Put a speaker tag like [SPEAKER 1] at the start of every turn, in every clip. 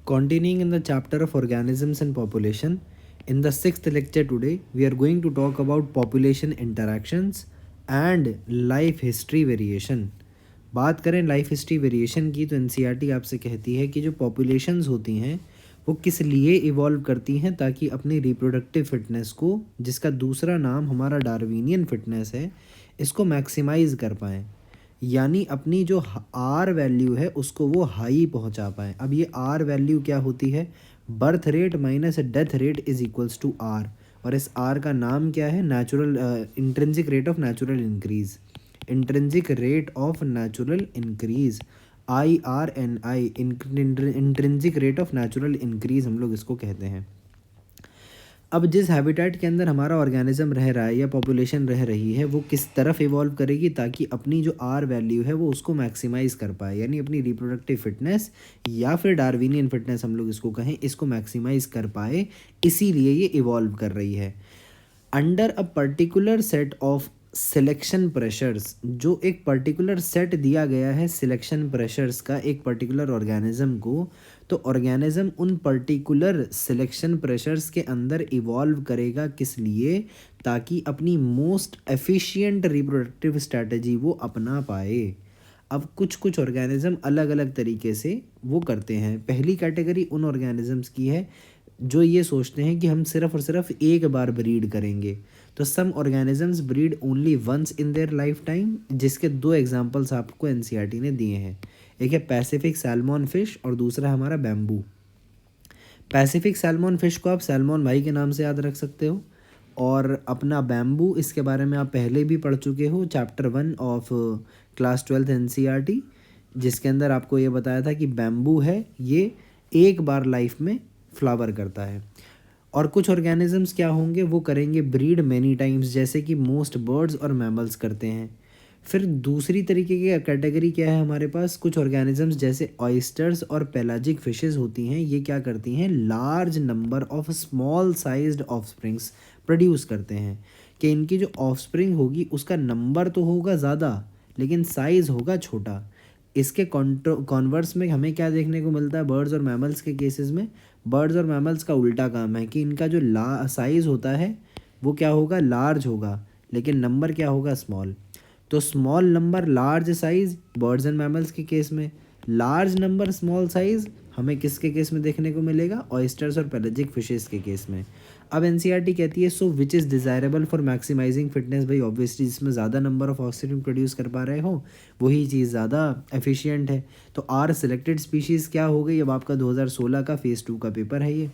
[SPEAKER 1] Continuing in the chapter of organisms and population, in the sixth lecture today, we are going to talk about population interactions and life history variation. बात करें life history variation की तो NCERT आपसे कहती है कि जो populations होती हैं वो किस लिए इवॉल्व करती हैं ताकि अपनी रिप्रोडक्टिव फिटनेस को, जिसका दूसरा नाम हमारा डार्विनियन फिटनेस है, इसको मैक्सिमाइज़ कर पाएँ, यानी अपनी जो आर वैल्यू है उसको वो हाई पहुंचा पाएँ। अब ये आर वैल्यू क्या होती है? Birth rate minus death rate is equals to R, और इस आर का नाम क्या है? Natural intrinsic rate of natural increase, intrinsic rate of natural increase, IRNI, intrinsic rate of natural increase हम लोग इसको कहते हैं। अब जिस हैबिटेट के अंदर हमारा ऑर्गेनिज्म रह रहा है या पॉपुलेशन रह रही है वो किस तरफ इवॉल्व करेगी ताकि अपनी जो आर वैल्यू है वो उसको मैक्सिमाइज़ कर पाए, यानी अपनी रिप्रोडक्टिव फिटनेस या फिर डार्विनियन फिटनेस हम लोग इसको कहें, इसको मैक्सिमाइज़ कर पाए, इसीलिए ये इवॉल्व कर रही है। Under a particular set of selection pressures, जो एक पर्टिकुलर सेट दिया गया है सिलेक्शन प्रेशर्स का एक पर्टिकुलर ऑर्गेनिज्म को, तो ऑर्गेनिज्म उन पर्टिकुलर सिलेक्शन प्रेशर्स के अंदर इवॉल्व करेगा, किस लिए? ताकि अपनी मोस्ट एफिशिएंट रिप्रोडक्टिव स्ट्रैटेजी वो अपना पाए। अब कुछ कुछ ऑर्गेनिज्म अलग अलग तरीके से वो करते हैं। पहली कैटेगरी उन ऑर्गेनिजम्स की है जो ये सोचते हैं कि हम सिर्फ और सिर्फ एक बार ब्रीड करेंगे। तो some organisms breed only once in their lifetime, जिसके दो एग्जांपल्स आपको एनसीईआरटी ने दिए हैं। एक है पैसिफिक सैल्मन फिश और दूसरा हमारा बैम्बू। पैसिफिक सैल्मन फिश को आप सैल्मन भाई के नाम से याद रख सकते हो, और अपना बैम्बू, इसके बारे में आप पहले भी पढ़ चुके हो चैप्टर 1 ऑफ क्लास 12 एनसीईआरटी, जिसके अंदर आपको ये बताया था कि बैम्बू है ये एक बार लाइफ में फ्लावर करता है। और कुछ ऑर्गेनिजम्स क्या होंगे, वो करेंगे ब्रीड मैनी टाइम्स, जैसे कि मोस्ट बर्ड्स और मैमल्स करते हैं। फिर दूसरी तरीके की कैटेगरी क्या है हमारे पास, कुछ ऑर्गेनिजम्स जैसे ऑयस्टर्स और पेलाजिक फिशेस होती हैं, ये क्या करती हैं? Large number of small sized offsprings produce करते हैं, कि इनकी जो ऑफस्प्रिंग होगी उसका नंबर तो होगा ज़्यादा लेकिन साइज़ होगा छोटा। इसके कॉन्वर्स में हमें क्या देखने को मिलता है बर्ड्स और मैमल्स के केसेस में? बर्ड्स और मैमल्स का उल्टा काम है कि इनका जो साइज़ होता है वो क्या होगा? लार्ज होगा, लेकिन नंबर क्या होगा? स्मॉल। तो small number large size birds and mammals के केस में, लार्ज नंबर स्मॉल साइज़ हमें किसके केस में देखने को मिलेगा? ऑयस्टर्स और पेलाजिक फिशेस के केस में। अब एनसीईआरटी कहती है so which is desirable for maximising fitness. भाई ऑब्वियसली जिसमें ज़्यादा नंबर ऑफ ऑक्सीजन प्रोड्यूस कर पा रहे हो वही चीज़ ज़्यादा एफिशिएंट है। तो आर सिलेक्टेड स्पीशीज़ क्या हो गई? अब आपका 2016 का फेज़ 2 का पेपर है ये।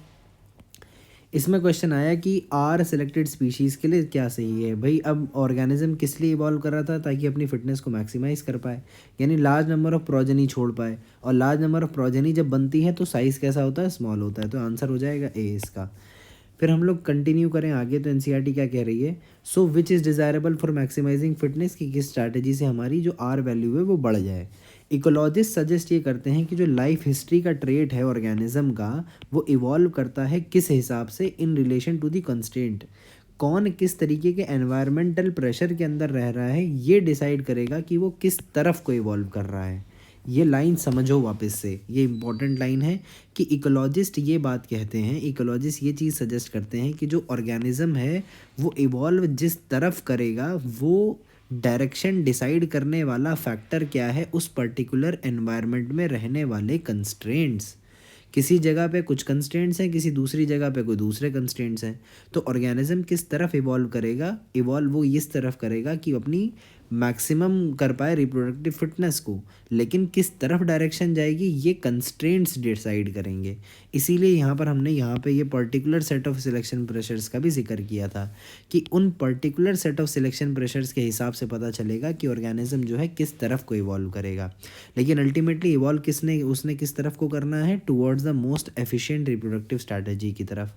[SPEAKER 1] इसमें क्वेश्चन आया कि आर सिलेक्टेड स्पीशीज़ के लिए क्या सही है। भाई अब ऑर्गेनिज्म किस लिए इवॉल्व कर रहा था? ताकि अपनी फिटनेस को मैक्सिमाइज़ कर पाए, यानी लार्ज नंबर ऑफ प्रोजेनी छोड़ पाए, और लार्ज नंबर ऑफ प्रोजेनी जब बनती है तो साइज़ कैसा होता है? स्मॉल होता है। तो आंसर हो जाएगा ए इसका। फिर हम लोग कंटिन्यू करें आगे, तो एनसीईआरटी क्या कह रही है? So which is desirable for maximising fitness, की किस स्ट्रैटेजी से हमारी जो आर वैल्यू है वो बढ़ जाए। इकोलॉजिस्ट सजेस्ट ये करते हैं कि जो लाइफ हिस्ट्री का ट्रेट है ऑर्गेनिज्म का, वो इवॉल्व करता है किस हिसाब से? In relation to the constraint. कौन किस तरीके के एनवायरमेंटल प्रेशर के अंदर रह रहा है ये डिसाइड करेगा कि वो किस तरफ को इवॉल्व कर रहा है। ये लाइन समझो वापस से, ये इंपॉर्टेंट लाइन है कि इकोलॉजिस्ट ये बात कहते हैं, इकोलॉजिस्ट ये चीज़ सजेस्ट करते हैं कि जो ऑर्गेनिज्म है वो इवॉल्व जिस तरफ करेगा वो डायरेक्शन डिसाइड करने वाला फैक्टर क्या है? उस पर्टिकुलर एनवायरनमेंट में रहने वाले कंस्ट्रेंट्स। किसी जगह पे कुछ कंस्ट्रेंट्स हैं, किसी दूसरी जगह पे कोई दूसरे कंस्ट्रेंट्स हैं। तो ऑर्गेनिज्म किस तरफ इवॉल्व करेगा? इवॉल्व वो इस तरफ करेगा कि अपनी मैक्सिमम कर पाए रिप्रोडक्टिव फिटनेस को, लेकिन किस तरफ डायरेक्शन जाएगी ये कंस्ट्रेंट्स डिसाइड करेंगे। इसीलिए यहाँ पर हमने यहाँ पे ये particular set of selection pressures का भी जिक्र किया था कि उन particular set of selection pressures के हिसाब से पता चलेगा कि ऑर्गेनिज्म जो है किस तरफ को इवॉल्व करेगा। लेकिन अल्टीमेटली इवॉल्व उसने किस तरफ को करना है? Towards the most efficient reproductive strategy की तरफ।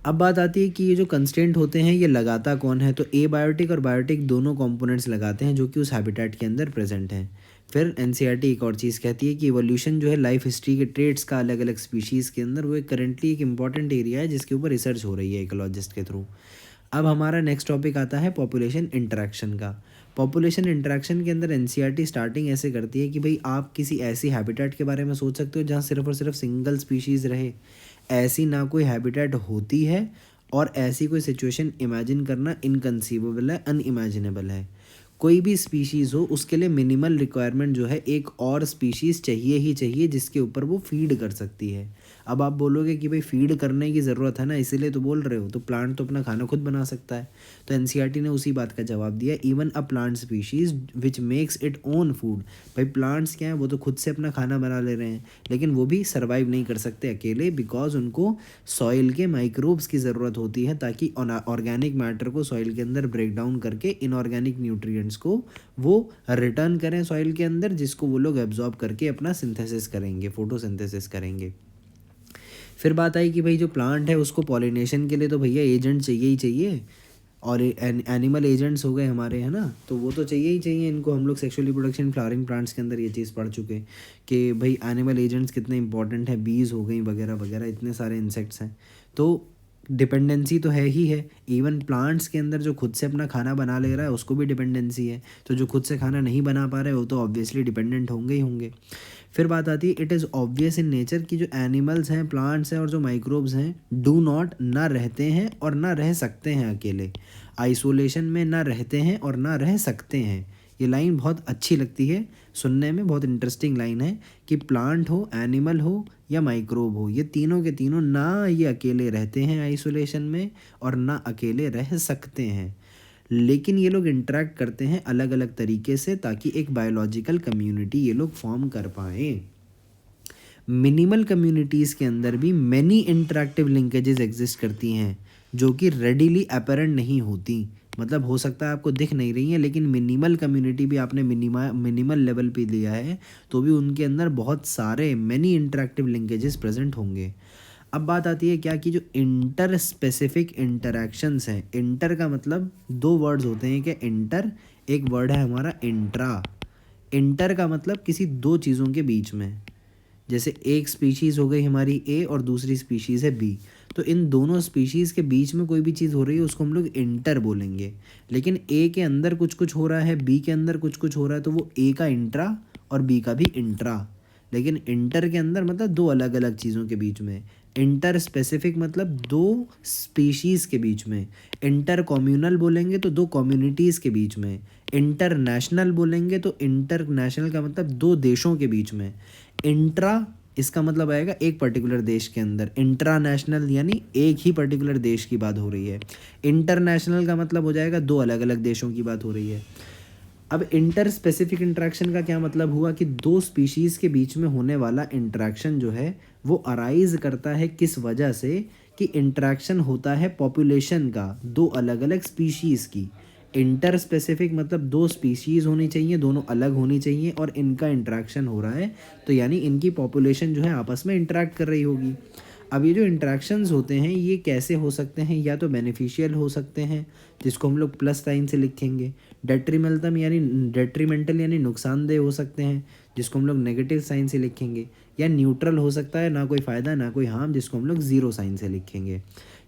[SPEAKER 1] अब बात आती है कि ये जो कंस्ट्रेंट होते हैं ये लगाता कौन है? तो एबायोटिक और बायोटिक दोनों कंपोनेंट्स लगाते हैं जो कि उस हैबिटेट के अंदर प्रेजेंट हैं। फिर एनसीईआरटी एक और चीज़ कहती है कि इवोल्यूशन जो है लाइफ हिस्ट्री के ट्रेट्स का अलग अलग स्पीशीज़ के अंदर, वो एक करेंटली एक इंपॉर्टेंट एरिया है जिसके ऊपर रिसर्च हो रही है इकोलॉजिस्ट के थ्रू। अब हमारा नेक्स्ट टॉपिक आता है पॉपुलेशन इंटरेक्शन का। पॉपुलेशन इंटरेक्शन के अंदर एनसीईआरटी स्टार्टिंग ऐसे करती है कि भाई आप किसी ऐसी हैबिटेट के बारे में सोच सकते हो जहाँ सिर्फ और सिर्फ सिंगल स्पीशीज़ रहे। ऐसी ना कोई हैबिटेट होती है और ऐसी कोई सिचुएशन इमेजिन करना इनकंसीवेबल है, अनइमेजिनेबल है। कोई भी स्पीशीज़ हो उसके लिए मिनिमल रिक्वायरमेंट जो है एक और स्पीशीज़ चाहिए ही चाहिए जिसके ऊपर वो फीड कर सकती है। अब आप बोलोगे कि भाई फीड करने की ज़रूरत है ना इसीलिए तो बोल रहे हो, तो प्लांट तो अपना खाना खुद बना सकता है। तो एनसीईआरटी ने उसी बात का जवाब दिया, even a plant species which makes it own food. भाई प्लांट्स क्या है, वो तो खुद से अपना खाना बना ले रहे हैं, लेकिन वो भी सर्वाइव नहीं कर सकते अकेले, बिकॉज उनको सॉइल के माइक्रोब्स की ज़रूरत होती है ताकि ऑर्गेनिक मैटर को सॉइल के अंदर ब्रेक डाउन करके इनऑर्गेनिक न्यूट्रिएंट्स को वो रिटर्न करें सॉइल के अंदर, जिसको वो लोग एब्जॉर्ब करके अपना सिंथेसिस करेंगे, फोटोसिंथेसिस करेंगे। फिर बात आई कि भाई जो प्लांट है उसको पॉलिनेशन के लिए तो भैया एजेंट चाहिए ही चाहिए, और एनिमल एजेंट्स हो गए हमारे, है ना, तो वो तो चाहिए ही चाहिए इनको। हम लोग सेक्सुअली प्रोडक्शन फ्लावरिंग प्लांट्स के अंदर ये चीज़ पढ़ चुके हैं कि भाई एनिमल एजेंट्स कितने इंपॉर्टेंट हैं, बीज हो गई वगैरह वगैरह, इतने सारे इंसेक्ट्स हैं, तो डिपेंडेंसी तो है ही है। इवन प्लांट्स के अंदर जो खुद से अपना खाना बना ले रहा है उसको भी डिपेंडेंसी है, तो जो खुद से खाना नहीं बना पा रहे वो तो ऑब्वियसली डिपेंडेंट होंगे ही होंगे। फिर बात आती है it is obvious in nature कि जो एनिमल्स हैं, प्लांट्स हैं और जो माइक्रोब्स हैं डू नॉट, ना रहते हैं और ना रह सकते हैं अकेले, आइसोलेशन में ना रहते हैं और ना रह सकते हैं। ये लाइन बहुत अच्छी लगती है सुनने में, बहुत इंटरेस्टिंग लाइन है कि प्लांट हो, एनिमल हो या माइक्रोब हो, ये तीनों के तीनों ना ये अकेले रहते हैं आइसोलेशन में और ना अकेले रह सकते हैं, लेकिन ये लोग इंटरेक्ट करते हैं अलग अलग तरीके से ताकि एक बायोलॉजिकल कम्युनिटी ये लोग फॉर्म कर पाएँ। मिनिमल कम्युनिटीज़ के अंदर भी मैनी इंटरेक्टिव लिंकेजेस एग्जिस्ट करती हैं जो कि रेडिली अपेरेंट नहीं होती, मतलब हो सकता है आपको दिख नहीं रही हैं, लेकिन मिनिमल कम्युनिटी भी आपने मिनिमल लेवल पे लिया है तो भी उनके अंदर बहुत सारे मैनी इंटरेक्टिव लिंकेजेस प्रेजेंट होंगे। अब बात आती है क्या कि जो इंटर स्पेसिफिक इंटरेक्शंस हैं, इंटर का मतलब दो वर्ड्स होते हैं कि इंटर, एक वर्ड है हमारा इंट्रा। इंटर का मतलब किसी दो चीज़ों के बीच में, जैसे एक स्पीशीज़ हो गई हमारी ए और दूसरी स्पीशीज़ है बी, तो इन दोनों स्पीशीज़ के बीच में कोई भी चीज़ हो रही है उसको हम लोग इंटर बोलेंगे। लेकिन ए के अंदर कुछ कुछ हो रहा है, बी के अंदर कुछ कुछ हो रहा है, तो वो ए का इंट्रा और बी का भी इंट्रा। लेकिन इंटर के अंदर मतलब दो अलग अलग चीज़ों के बीच में, इंटर स्पेसिफिक मतलब दो स्पीशीज़ के बीच में, इंटर कम्युनल बोलेंगे तो दो कम्युनिटीज़ के बीच में, इंटरनेशनल बोलेंगे तो इंटरनेशनल का मतलब दो देशों के बीच में, इंट्रा इसका मतलब आएगा एक पर्टिकुलर देश के अंदर, इंट्रानेशनल यानी एक ही पर्टिकुलर देश की बात हो रही है, इंटरनेशनल का मतलब हो जाएगा दो अलग अलग देशों की बात हो रही है। अब इंटर स्पेसिफिक इंटरेक्शन का क्या मतलब हुआ कि दो स्पीशीज़ के बीच में होने वाला इंटरेक्शन जो है वो अराइज करता है किस वजह से कि इंटरेक्शन होता है पॉपुलेशन का दो अलग अलग स्पीशीज़ की। इंटर स्पेसिफिक मतलब दो स्पीशीज़ होनी चाहिए, दोनों अलग होनी चाहिए और इनका इंटरेक्शन हो रहा है, तो यानी इनकी पॉपुलेशन जो है आपस में इंटरेक्ट कर रही होगी। अब ये जो इंट्रैक्शंस होते हैं ये कैसे हो सकते हैं, या तो बेनिफिशियल हो सकते हैं जिसको हम लोग प्लस साइन से लिखेंगे, डेट्रीमेंटल यानी नुकसानदेह हो सकते हैं जिसको हम लोग नेगेटिव साइन से लिखेंगे, या न्यूट्रल हो सकता है, ना कोई फ़ायदा ना कोई हार्म, जिसको हम लोग ज़ीरो साइन से लिखेंगे।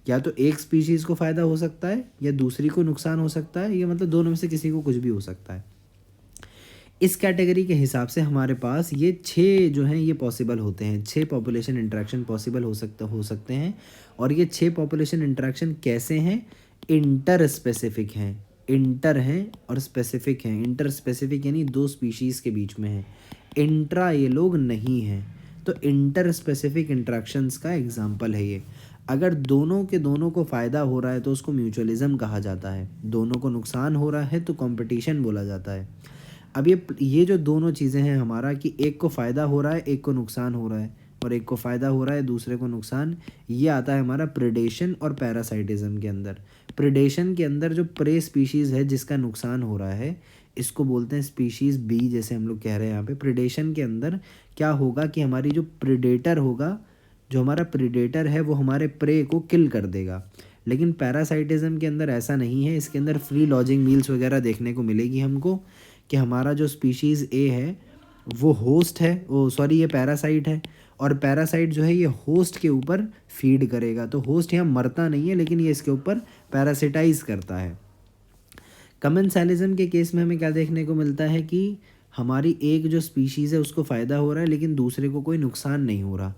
[SPEAKER 1] या तो एक स्पीशीज़ को फ़ायदा हो सकता है या दूसरी को नुकसान हो सकता है, या मतलब दोनों में से किसी को कुछ भी हो सकता है। इस कैटेगरी के हिसाब से हमारे पास ये 6 जो हैं ये पॉसिबल होते हैं, 6 पॉपुलेशन इंटरेक्शन पॉसिबल हो सकते हैं। और ये 6 पॉपुलेशन इंटरेक्शन कैसे हैं, इंटर स्पेसिफिक हैं, इंटर हैं और स्पेसिफिक हैं। इंटर स्पेसिफिक यानी दो स्पीशीज़ के बीच में है, इंट्रा ये लोग नहीं हैं। तो इंटर स्पेसिफिक इंटरेक्शंस का एग्जाम्पल है ये। अगर दोनों के दोनों को फ़ायदा हो रहा है तो उसको म्यूचुअलिज्म कहा जाता है, दोनों को नुकसान हो रहा है तो कंपटीशन बोला जाता है। अब ये जो दोनों चीज़ें हैं हमारा कि एक को फ़ायदा हो रहा है एक को नुकसान हो रहा है, और एक को फ़ायदा हो रहा है दूसरे को नुकसान, ये आता है हमारा प्रेडेशन और पैरासाइटिज्म के अंदर। प्रेडेशन के अंदर जो प्रे स्पीशीज़ है जिसका नुकसान हो रहा है इसको बोलते हैं स्पीशीज़ बी, जैसे हम लोग कह रहे हैं यहाँ पे। प्रेडेशन के अंदर क्या होगा कि हमारी जो प्रेडेटर होगा, जो हमारा प्रेडेटर है वो हमारे प्रे को किल कर देगा। लेकिन पैरासाइटिज्म के अंदर ऐसा नहीं है, इसके अंदर फ्री लॉजिंग मील्स वगैरह देखने को मिलेगी हमको कि हमारा जो स्पीशीज़ ए है वो होस्ट है, ये पैरासाइट है, और पैरासाइट जो है ये होस्ट के ऊपर फीड करेगा। तो होस्ट यहाँ मरता नहीं है लेकिन ये इसके ऊपर पैरासिटाइज करता है। कमेंसालिज्म के केस में हमें क्या देखने को मिलता है कि हमारी एक जो स्पीशीज़ है उसको फ़ायदा हो रहा है लेकिन दूसरे को कोई नुकसान नहीं हो रहा।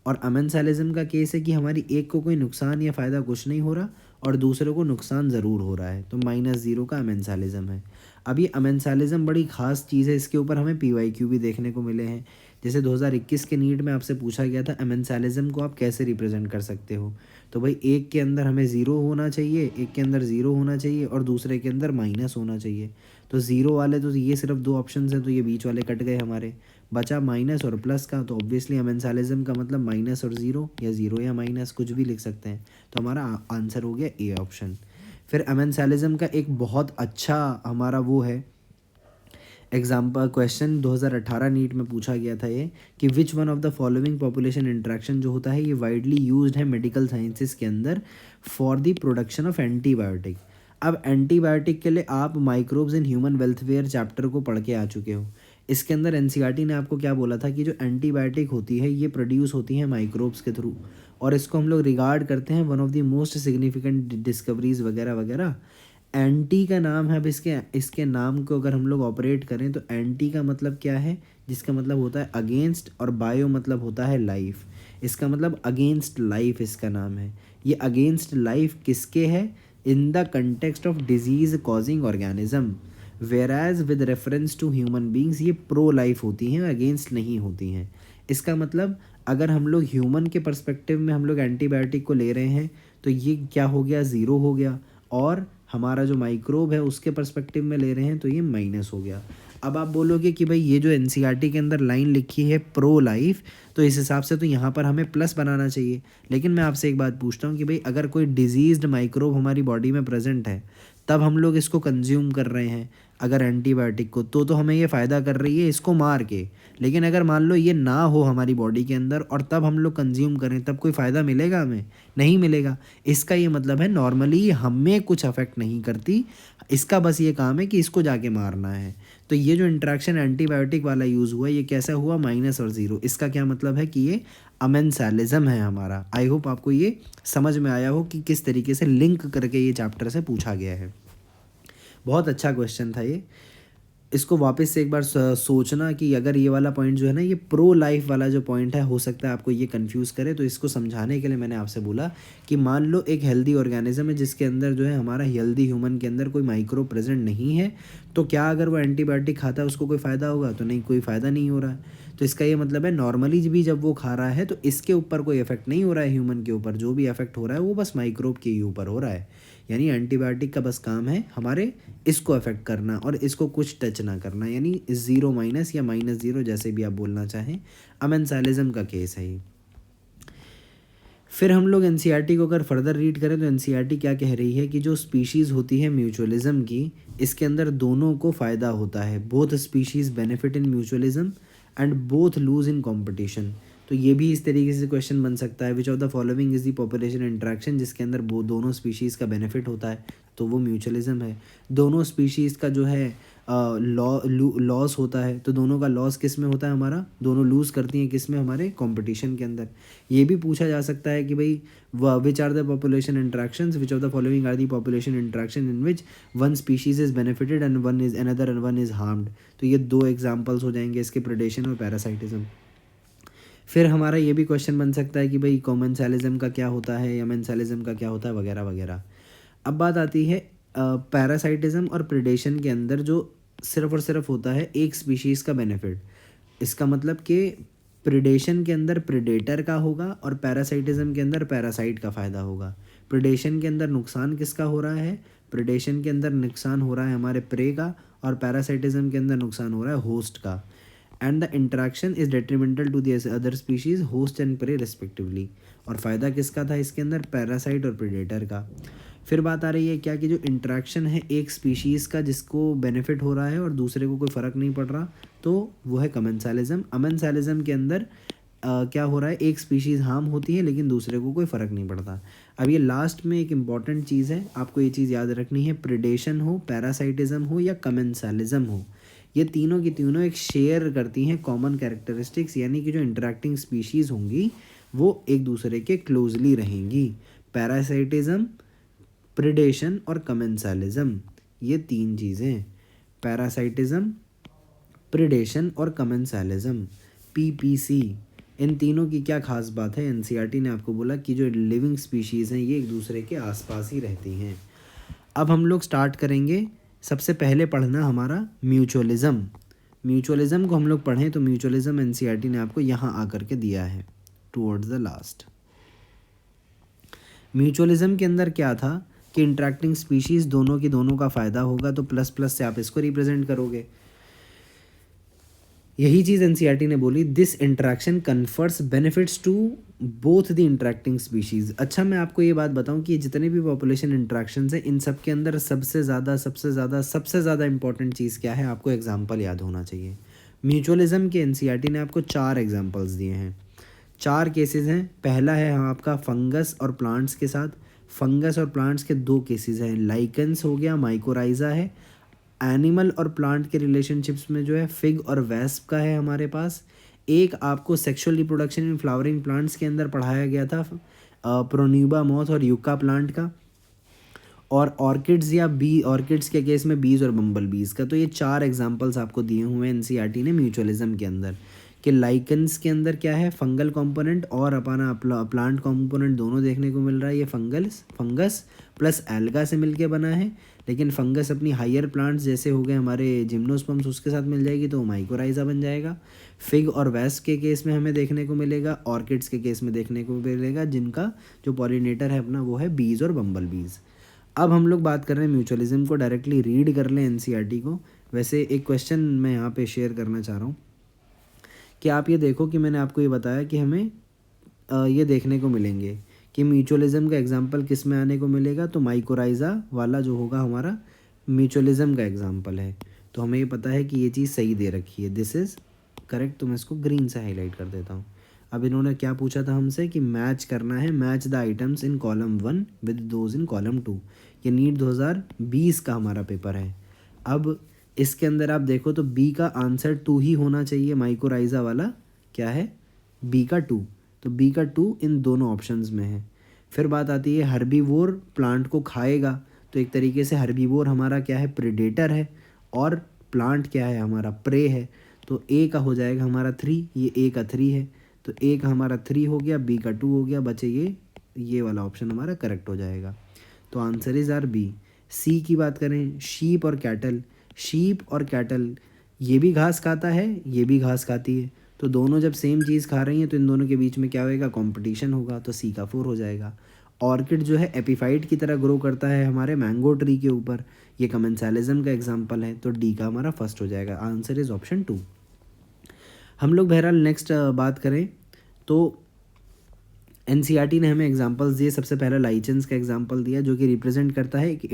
[SPEAKER 1] और अमेंसालिज्म का केस है कि हमारी एक को कोई नुकसान या फ़ायदा कुछ नहीं हो रहा और दूसरे को नुकसान ज़रूर हो रहा है, तो -0 का अमेंसालिज्म है। अब ये अमेंसालिज्म बड़ी ख़ास चीज़ है, इसके ऊपर हमें PYQ भी देखने को मिले हैं। जैसे 2021 के नीट में आपसे पूछा गया था अमेंसालिज्म को आप कैसे रिप्रेजेंट कर सकते हो, तो भाई एक के अंदर हमें ज़ीरो होना चाहिए, एक के अंदर ज़ीरो होना चाहिए और दूसरे के अंदर माइनस होना चाहिए। तो ज़ीरो वाले तो ये सिर्फ दो ऑप्शंस हैं, तो ये बीच वाले कट गए हमारे, बचा माइनस और प्लस का। तो ऑब्वियसली अमेंसालिज्म का मतलब माइनस और ज़ीरो या ज़ीरो या माइनस कुछ भी लिख सकते हैं, तो हमारा आंसर हो गया ए ऑप्शन। फिर अमेंसालिज्म का एक बहुत अच्छा हमारा वो है एग्जाम्पल, क्वेश्चन 2018 नीट में पूछा गया था ये कि विच one of the following population interaction जो होता है ये वाइडली यूज्ड है मेडिकल साइंसेज के अंदर for the production of antibiotic. अब एंटीबायोटिक के लिए आप माइक्रोब्स इन ह्यूमन वेल्थवेयर चैप्टर को पढ़ के आ चुके हो। इसके अंदर एनसीईआरटी ने आपको क्या बोला था कि जो एंटीबायोटिक होती है ये प्रोड्यूस होती है माइक्रोब्स के थ्रू, और इसको हम लोग रिगार्ड करते हैं one of the most significant discoveries वगैरह वगैरह। एंटी का नाम है, अब इसके इसके नाम को अगर हम लोग ऑपरेट करें तो एंटी का मतलब क्या है, जिसका मतलब होता है अगेंस्ट, और बायो मतलब होता है लाइफ। इसका मतलब अगेंस्ट लाइफ इसका नाम है। ये अगेंस्ट लाइफ किसके है, in the context of disease causing organism, whereas with reference to human beings ये प्रो लाइफ होती हैं, अगेंस्ट नहीं होती हैं। इसका मतलब अगर हम लोग ह्यूमन के पर्सपेक्टिव में हम लोग एंटीबायोटिक को ले रहे हैं तो ये क्या हो गया, ज़ीरो हो गया, और हमारा जो माइक्रोब है उसके पर्सपेक्टिव में ले रहे हैं तो ये माइनस हो गया। अब आप बोलोगे कि भाई ये जो एनसीईआरटी के अंदर लाइन लिखी है प्रो लाइफ, तो इस हिसाब से तो यहाँ पर हमें प्लस बनाना चाहिए। लेकिन मैं आपसे एक बात पूछता हूँ कि भाई अगर कोई डिजीज्ड माइक्रोब हमारी बॉडी में प्रेजेंट है तब हम लोग इसको कंज्यूम कर रहे हैं अगर एंटीबायोटिक को, तो हमें ये फ़ायदा कर रही है इसको मार के। लेकिन अगर मान लो ये ना हो हमारी बॉडी के अंदर और तब हम लोग कंज्यूम करें, तब कोई फ़ायदा मिलेगा हमें? नहीं मिलेगा। इसका ये मतलब है नॉर्मली हमें कुछ अफेक्ट नहीं करती, इसका बस ये काम है कि इसको जाके मारना है। तो ये जो इंट्रैक्शन एंटीबायोटिक वाला यूज़ हुआ ये कैसा हुआ, माइनस और ज़ीरो। इसका क्या मतलब है कि ये अमेंसालिज्म है हमारा। आई होप आपको ये समझ में आया हो कि किस तरीके से लिंक करके ये चैप्टर से पूछा गया है। बहुत अच्छा क्वेश्चन था ये। इसको वापस से एक बार सोचना कि अगर ये वाला पॉइंट जो है ना, ये प्रो लाइफ वाला जो पॉइंट है, हो सकता है आपको ये कंफ्यूज करे, तो इसको समझाने के लिए मैंने आपसे बोला कि मान लो एक हेल्दी ऑर्गेनिज्म है जिसके अंदर जो है हमारा हेल्दी ह्यूमन के अंदर कोई माइक्रो प्रेजेंट नहीं है, तो क्या अगर वो एंटीबायोटिक खाता है उसको कोई फ़ायदा होगा? तो नहीं, कोई फ़ायदा नहीं हो रहा है। तो इसका ये मतलब है नॉर्मली भी जब वो खा रहा है तो इसके ऊपर कोई इफेक्ट नहीं हो रहा है ह्यूमन के ऊपर, जो भी इफेक्ट हो रहा है वो बस माइक्रोब के ही ऊपर हो रहा है। यानी एंटीबायोटिक का बस काम है हमारे इसको अफेक्ट करना और इसको कुछ टच ना करना, यानी ज़ीरो माइनस या -0 जैसे भी आप बोलना चाहें। अमेंसालिज्म का केस है ये। फिर हम लोग एनसीईआरटी को अगर फर्दर रीड करें तो एनसीईआरटी क्या कह रही है कि जो स्पीशीज़ होती है म्यूचुअलिज्म की, इसके अंदर दोनों को फ़ायदा होता है। Both species benefit in mutualism and both lose in competition. तो ये भी इस तरीके से क्वेश्चन बन सकता है, विच of the following is the population interaction, जिसके अंदर वो दोनों स्पीशीज़ का बेनिफिट होता है, तो वो म्यूचुअलिज्म है। दोनों स्पीशीज़ का जो है लॉस होता है, तो दोनों का लॉस किस में होता है हमारा, दोनों लूज़ करती हैं किस में, हमारे कंपटीशन के अंदर। ये भी पूछा जा सकता है कि भाई which are the population interactions, which of the following are the population interaction in which one species is benefited and one is another and one is harmed. तो ये दो एग्जाम्पल्स हो जाएंगे इसके, प्रेडेशन और पैरासाइटिज्म। फिर हमारा ये भी क्वेश्चन बन सकता है कि भाई कॉमेंसालिज्म का क्या होता है या मेंसालिज्म का क्या होता है, वगैरह वगैरह। अब बात आती है पैरासाइटिज्म और प्रेडेशन के अंदर जो सिर्फ और सिर्फ होता है एक स्पीशीज़ का बेनिफिट। इसका मतलब कि प्रेडेशन के अंदर प्रेडेटर का होगा और पैरासाइटिज्म के अंदर पैरासाइट का फ़ायदा होगा। प्रेडेशन के अंदर नुकसान किसका हो रहा है, प्रेडेशन के अंदर नुकसान हो रहा है हमारे प्रे का, और पैरासाइटिज्म के अंदर नुकसान हो रहा है होस्ट का। And the interaction is detrimental to the other species host and prey respectively. और फ़ायदा किसका था इसके अंदर, पैरासाइट और प्रेडेटर का। फिर बात आ रही है क्या कि जो इंट्रैक्शन है एक स्पीशीज़ का जिसको बेनिफिट हो रहा है और दूसरे को कोई फ़र्क नहीं पड़ रहा, तो वो है कमेंसालिज्म। अमेंसालिज्म के अंदर क्या हो रहा है, एक स्पीशीज़ हार्म होती है लेकिन दूसरे को कोई फ़र्क नहीं पड़ता। अब ये लास्ट में एक इम्पॉर्टेंट चीज़ है, आपको ये चीज़ याद रखनी है, प्रेडेशन हो, पैरासाइटिज्म हो या कमेंसालिज्म हो, ये तीनों की तीनों एक शेयर करती हैं कॉमन कैरेक्टरिस्टिक्स, यानी कि जो इंटरेक्टिंग स्पीशीज़ होंगी वो एक दूसरे के क्लोजली रहेंगी। पैरासाइटिज्म, प्रेडेशन और कमेंसालिज्म, ये 3 चीज़ें हैं, पैरासाइटिज्म, प्रिडेशन और कमेंसालिज्म, पीपीसी। इन तीनों की क्या खास बात है? एनसीईआरटी ने आपको बोला कि जो लिविंग स्पीशीज़ हैं ये एक दूसरे के आसपास ही रहती हैं। अब हम लोग स्टार्ट करेंगे सबसे पहले पढ़ना हमारा म्यूचुअलिज्म। म्यूचुअलिज्म को हम लोग पढ़ें तो म्यूचुअलिज्म एनसीईआरटी ने आपको यहाँ आकर के दिया है टुवर्ड्स द लास्ट। म्यूचुअलिज्म के अंदर क्या था कि इंटरेक्टिंग स्पीशीज़ दोनों की दोनों का फ़ायदा होगा, तो प्लस प्लस से आप इसको रिप्रेजेंट करोगे। यही चीज़ एनसीईआरटी ने बोली, this interaction confers benefits to both the interacting species. अच्छा, मैं आपको ये बात बताऊं कि जितने भी पॉपुलेशन इंटरेक्शंस हैं इन सब के अंदर सबसे ज़्यादा इंपॉर्टेंट चीज़ क्या है? आपको एग्जाम्पल याद होना चाहिए। म्यूचुअलिज्म के एनसीईआरटी ने आपको 4 एग्जाम्पल्स दिए हैं, 4 केसेस हैं। पहला है आपका फंगस और प्लांट्स के साथ। फंगस और प्लांट्स के 2 केसेस हैं, लाइकेंस हो गया, माइकोराइजा है। एनिमल और प्लांट के रिलेशनशिप्स में जो है फिग और वेस्प का है हमारे पास। एक आपको sexual reproduction in flowering plants के अंदर पढ़ाया गया था, प्रोन्यूबा मॉथ और यूका प्लांट का। और ऑर्किड्स या बी ऑर्किड्स के केस में बीज और बम्बल बीज का। तो ये 4 एग्जांपल्स आपको दिए हुए हैं एनसीईआरटी ने म्यूचुअलिज्म के अंदर, कि लाइकन्स के अंदर क्या है, फंगल कंपोनेंट और अपना प्लांट कंपोनेंट दोनों देखने को मिल रहा है। ये फंगस प्लस एल्गा से मिलके बना है, लेकिन फंगस अपनी हायर प्लांट्स जैसे हो गए हमारे जिम्नोस्पर्म्स उसके साथ मिल जाएगी तो माइकोराइजा बन जाएगा। फिग और वेस्प के केस में हमें देखने को मिलेगा, ऑर्किड्स के केस में देखने को मिलेगा जिनका जो पॉलिनेटर है अपना वो है बीज और बम्बल बीज। अब हम लोग बात कर रहे हैं म्यूचुअलिज्म को, डायरेक्टली रीड कर लें एनसीईआरटी को। वैसे एक क्वेश्चन मैं यहाँ पे शेयर करना चाह रहा हूँ कि आप ये देखो कि मैंने आपको ये बताया कि हमें ये देखने को मिलेंगे कि म्यूचुअलिज्म का एग्जांपल किस में आने को मिलेगा, तो माइकोराइजा वाला जो होगा हमारा म्यूचुअलिज्म का एग्जांपल है। तो हमें ये पता है कि ये चीज़ सही दे रखी है, दिस इज़ करेक्ट। तो मैं इसको ग्रीन से हाईलाइट कर देता हूँ। अब इन्होंने क्या पूछा था हमसे कि मैच करना है, match the items in column 1 with those in column 2। ये नीट 2020 का हमारा पेपर है। अब इसके अंदर आप देखो तो बी का आंसर 2 ही होना चाहिए, माइकोराइजा वाला क्या है, बी का 2। तो बी का 2 इन दोनों ऑप्शंस में है। फिर बात आती है हर्बीवोर प्लांट को खाएगा, तो एक तरीके से हर्बीवोर हमारा क्या है, प्रेडेटर है, और प्लांट क्या है हमारा, प्रे है। तो ए का हो जाएगा हमारा 3, ये ए का 3 है, तो ए का हमारा 3 हो गया, बी का 2 हो गया, बचे ये वाला ऑप्शन हमारा करेक्ट हो जाएगा। तो आंसर इज़ आर बी। सी की बात करें, शीप और कैटल, शीप और कैटल ये भी घास खाता है, ये भी घास खाती है, तो दोनों जब सेम चीज़ खा रही हैं तो इन दोनों के बीच में क्या होएगा, कंपटीशन होगा, तो सी का 4 हो जाएगा। ऑर्किड जो है एपिफाइट की तरह ग्रो करता है हमारे मैंगो ट्री के ऊपर, ये कमेंसालिज्म का एग्जाम्पल है, तो डी का हमारा फर्स्ट हो जाएगा। Answer is option 2। हम लोग बहरहाल नेक्स्ट बात करें तो एनसीईआरटी ने हमें एग्जांपल्स दिए। सबसे पहला लाइचेंस का एग्जांपल दिया जो कि रिप्रेजेंट करता है एक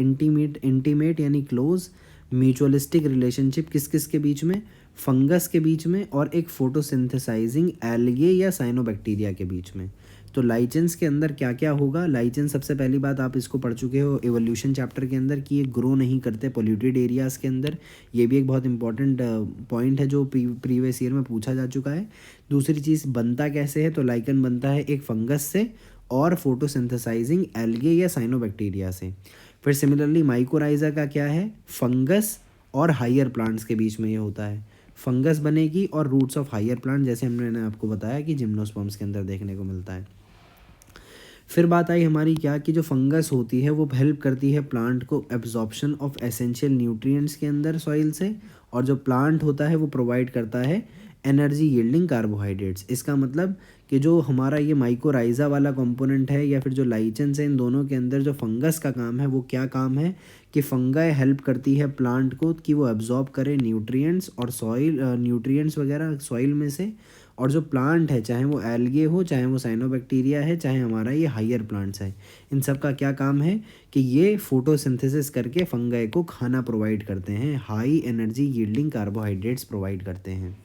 [SPEAKER 1] इंटीमेट यानी क्लोज म्यूचुअलिस्टिक रिलेशनशिप किस किस के बीच में, फंगस के बीच में और एक फोटोसिंथेसाइजिंग एल्गे या साइनोबैक्टीरिया के बीच में। तो लाइचेंस के अंदर क्या क्या होगा, लाइचेंस सबसे पहली बात आप इसको पढ़ चुके हो एवोल्यूशन चैप्टर के अंदर कि ये ग्रो नहीं करते पोल्यूटेड एरियाज़ के अंदर। ये भी एक बहुत इंपॉर्टेंट पॉइंट है जो प्रीवियस ईयर में पूछा जा चुका है। दूसरी चीज़ बनता कैसे है, तो लाइकन बनता है एक फंगस से और फोटोसिंथेसाइजिंग एल्गे या साइनोबैक्टीरिया से। फिर सिमिलरली माइकोराइजा का क्या है, फंगस और हायर प्लांट्स के बीच में ये होता है, फंगस बनेगी और रूट्स ऑफ हायर प्लांट जैसे हमने आपको बताया कि जिम्नोस्पर्म्स के अंदर देखने को मिलता है। फिर बात आई हमारी क्या कि जो फंगस होती है वो हेल्प करती है प्लांट को एब्जॉर्प्शन ऑफ एसेंशियल न्यूट्रिएंट्स के अंदर सॉइल से, और जो प्लांट होता है वो प्रोवाइड करता है एनर्जी यील्डिंग कार्बोहाइड्रेट्स। इसका मतलब कि जो हमारा ये माइकोराइजा वाला कंपोनेंट है या फिर जो लाइचेंस है, इन दोनों के अंदर जो फंगस का काम है वो क्या काम है कि फंगाई हेल्प करती है प्लांट को कि वो एब्जॉर्ब करे न्यूट्रिएंट्स और सॉइल न्यूट्रिएंट्स वगैरह सॉइल में से। और जो प्लांट है चाहे वो एल्गे हो, चाहे वो साइनोबैक्टीरिया है, चाहे हमारा ये हायर प्लांट्स है, इन सब का क्या काम है कि ये फोटोसिंथेसिस करके फंगाई को खाना प्रोवाइड करते हैं, high energy yielding carbohydrates provide करते हैं।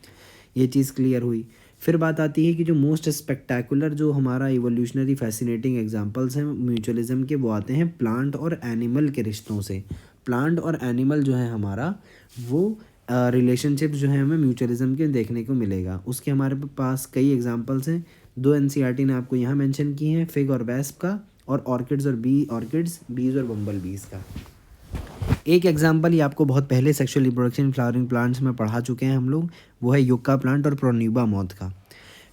[SPEAKER 1] ये चीज़ क्लियर हुई। फिर बात आती है कि जो मोस्ट स्पेक्टैकुलर जो हमारा इवोल्यूशनरी फैसिनेटिंग एग्जांपल्स हैं म्यूचुअलिज्म के, वो आते हैं प्लांट और एनिमल के रिश्तों से। प्लांट और एनिमल जो है हमारा वो रिलेशनशिप्स जो है हमें म्यूचुअलिज्म के देखने को मिलेगा। उसके हमारे पास कई एग्जांपल्स हैं, 2 एनसीईआरटी ने आपको यहाँ मेंशन किए हैं, फिग और वेस्प का, और ऑर्किड्स बीज और बम्बल बीज का। एक एग्जांपल ये आपको बहुत पहले सेक्सुअल रिप्रोडक्शन फ्लावरिंग प्लांट्स में पढ़ा चुके हैं हम लोग, वो है युक्का प्लांट और प्रोन्यूबा मॉथ का।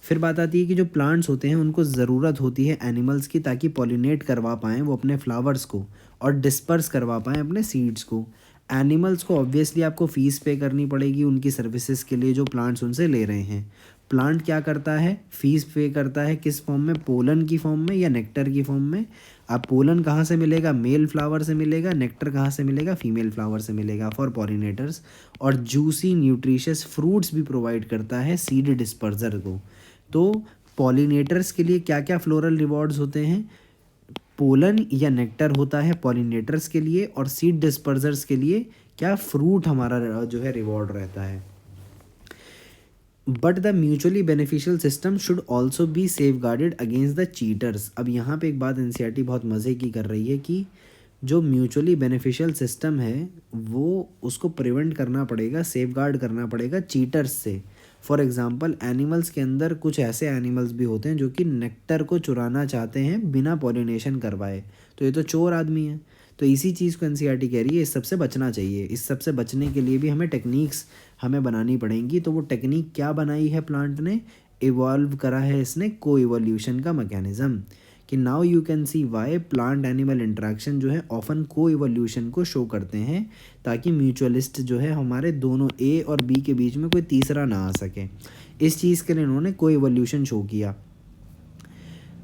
[SPEAKER 1] फिर बात आती है कि जो प्लांट्स होते हैं उनको ज़रूरत होती है एनिमल्स की, ताकि पॉलिनेट करवा पाएँ वो अपने फ्लावर्स को और डिस्पर्स करवा पाएँ अपने सीड्स को। एनिमल्स को ऑब्वियसली आपको फ़ीस पे करनी पड़ेगी उनकी सर्विसेज के लिए जो प्लांट्स उनसे ले रहे हैं। प्लांट क्या करता है, फ़ीस पे करता है किस फॉर्म में, पोलन की फॉर्म में या नेक्टर की फॉर्म में। अब पोलन कहाँ से मिलेगा, मेल फ्लावर से मिलेगा। नेक्टर कहाँ से मिलेगा, फीमेल फ्लावर से मिलेगा फॉर पॉलिनेटर्स। और जूसी न्यूट्रिशियस फ्रूट्स भी प्रोवाइड करता है सीड डिस्पर्जर को। तो पॉलिनेटर्स के लिए क्या क्या फ्लोरल रिवॉर्ड्स होते हैं, पोलन या नेक्टर होता है पॉलिनेटर्स के लिए, और सीड डिस्पर्जर्स के लिए क्या, फ्रूट हमारा जो है रिवॉर्ड रहता है। But the mutually beneficial system should also be safe guarded against the cheaters. अब यहाँ पे एक बात एनसीईआरटी बहुत मज़े की कर रही है कि जो म्यूचुअली बेनिफिशियल सिस्टम है वो उसको प्रिवेंट करना पड़ेगा, सेफ गार्ड करना पड़ेगा चीटर्स से। फॉर एग्ज़ाम्पल एनिमल्स के अंदर कुछ ऐसे एनिमल्स भी होते हैं जो कि नेक्टर को चुराना चाहते हैं बिना पॉलिनेशन करवाए, तो ये तो चोर आदमी है। तो इसी चीज़ को एनसीईआरटी कह रही है, इस सब से बचना चाहिए। इस सब से बचने के लिए भी हमें टेक्निक्स हमें बनानी पड़ेंगी। तो वो टेक्निक क्या बनाई है प्लांट ने, इवॉल्व करा है इसने को इवोल्यूशन का मैकेनिज़्म, कि now you can see why plant animal interaction जो है ऑफन को इवोल्यूशन को शो करते हैं, ताकि म्यूचुअलिस्ट जो है हमारे दोनों ए और बी के बीच में कोई तीसरा ना आ सके। इस चीज़ के लिए इन्होंने को इवोल्यूशन शो किया।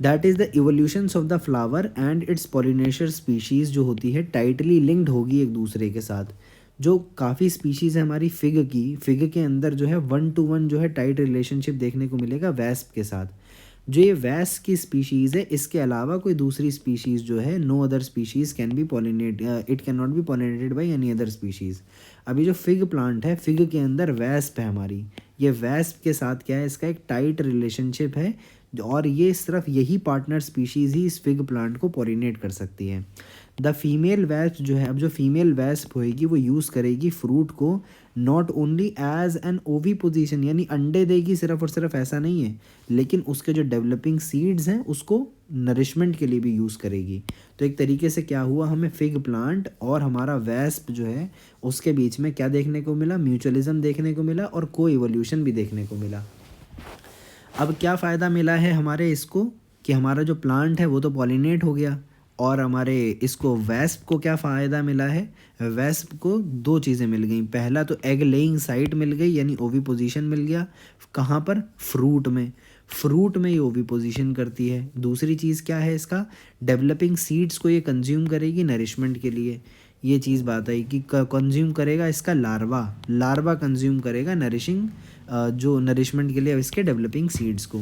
[SPEAKER 1] That is the evolutions of the flower and its pollinator species जो होती है टाइटली लिंक्ड होगी एक दूसरे के साथ। जो काफ़ी स्पीशीज़ है हमारी फिग की, फिग के अंदर जो है 1 to 1 जो है टाइट रिलेशनशिप देखने को मिलेगा वेस्प के साथ। जो ये वेस्प की स्पीशीज़ है, इसके अलावा कोई दूसरी स्पीशीज़ जो है, no other species can be pollinate, it can not be pollinated by any other species. अभी जो फिग प्लांट है, फिग के अंदर वेस्प है हमारी, ये वेस्प के साथ क्या है, इसका एक टाइट रिलेशनशिप है, और ये सिर्फ यही पार्टनर स्पीशीज़ ही इस फिग प्लांट को पॉलिनेट कर सकती है। द फीमेल वेस्प जो है, अब जो फीमेल वेस्प होएगी वो यूज़ करेगी फ्रूट को नॉट ओनली एज एन ओवी पोजीशन, यानी अंडे देगी सिर्फ और सिर्फ, ऐसा नहीं है, लेकिन उसके जो डेवलपिंग सीड्स हैं उसको नरिशमेंट के लिए भी यूज़ करेगी। तो एक तरीके से क्या हुआ, हमें फिग प्लांट और हमारा वेस्प जो है उसके बीच में क्या देखने को मिला, म्यूचुअलिज्म देखने को मिला और को इवोल्यूशन भी देखने को मिला। अब क्या फ़ायदा मिला है हमारे इसको, कि हमारा जो प्लांट है वो तो पॉलिनेट हो गया, और हमारे इसको वेस्प को क्या फ़ायदा मिला है, वेस्प को दो चीज़ें मिल गई। पहला तो एग लेइंग साइट मिल गई, यानी ओवी पोजीशन मिल गया। कहाँ पर, फ्रूट में, फ्रूट में ये ओवी पोजीशन करती है। दूसरी चीज़ क्या है इसका, डेवलपिंग सीड्स को ये कंज्यूम करेगी नरिशमेंट के लिए। ये चीज़ बात आई कि कंज्यूम करेगा इसका लार्वा, लार्वा कंज्यूम करेगा नरिशिंग, जो नरिशमेंट के लिए इसके डेवलपिंग सीड्स को।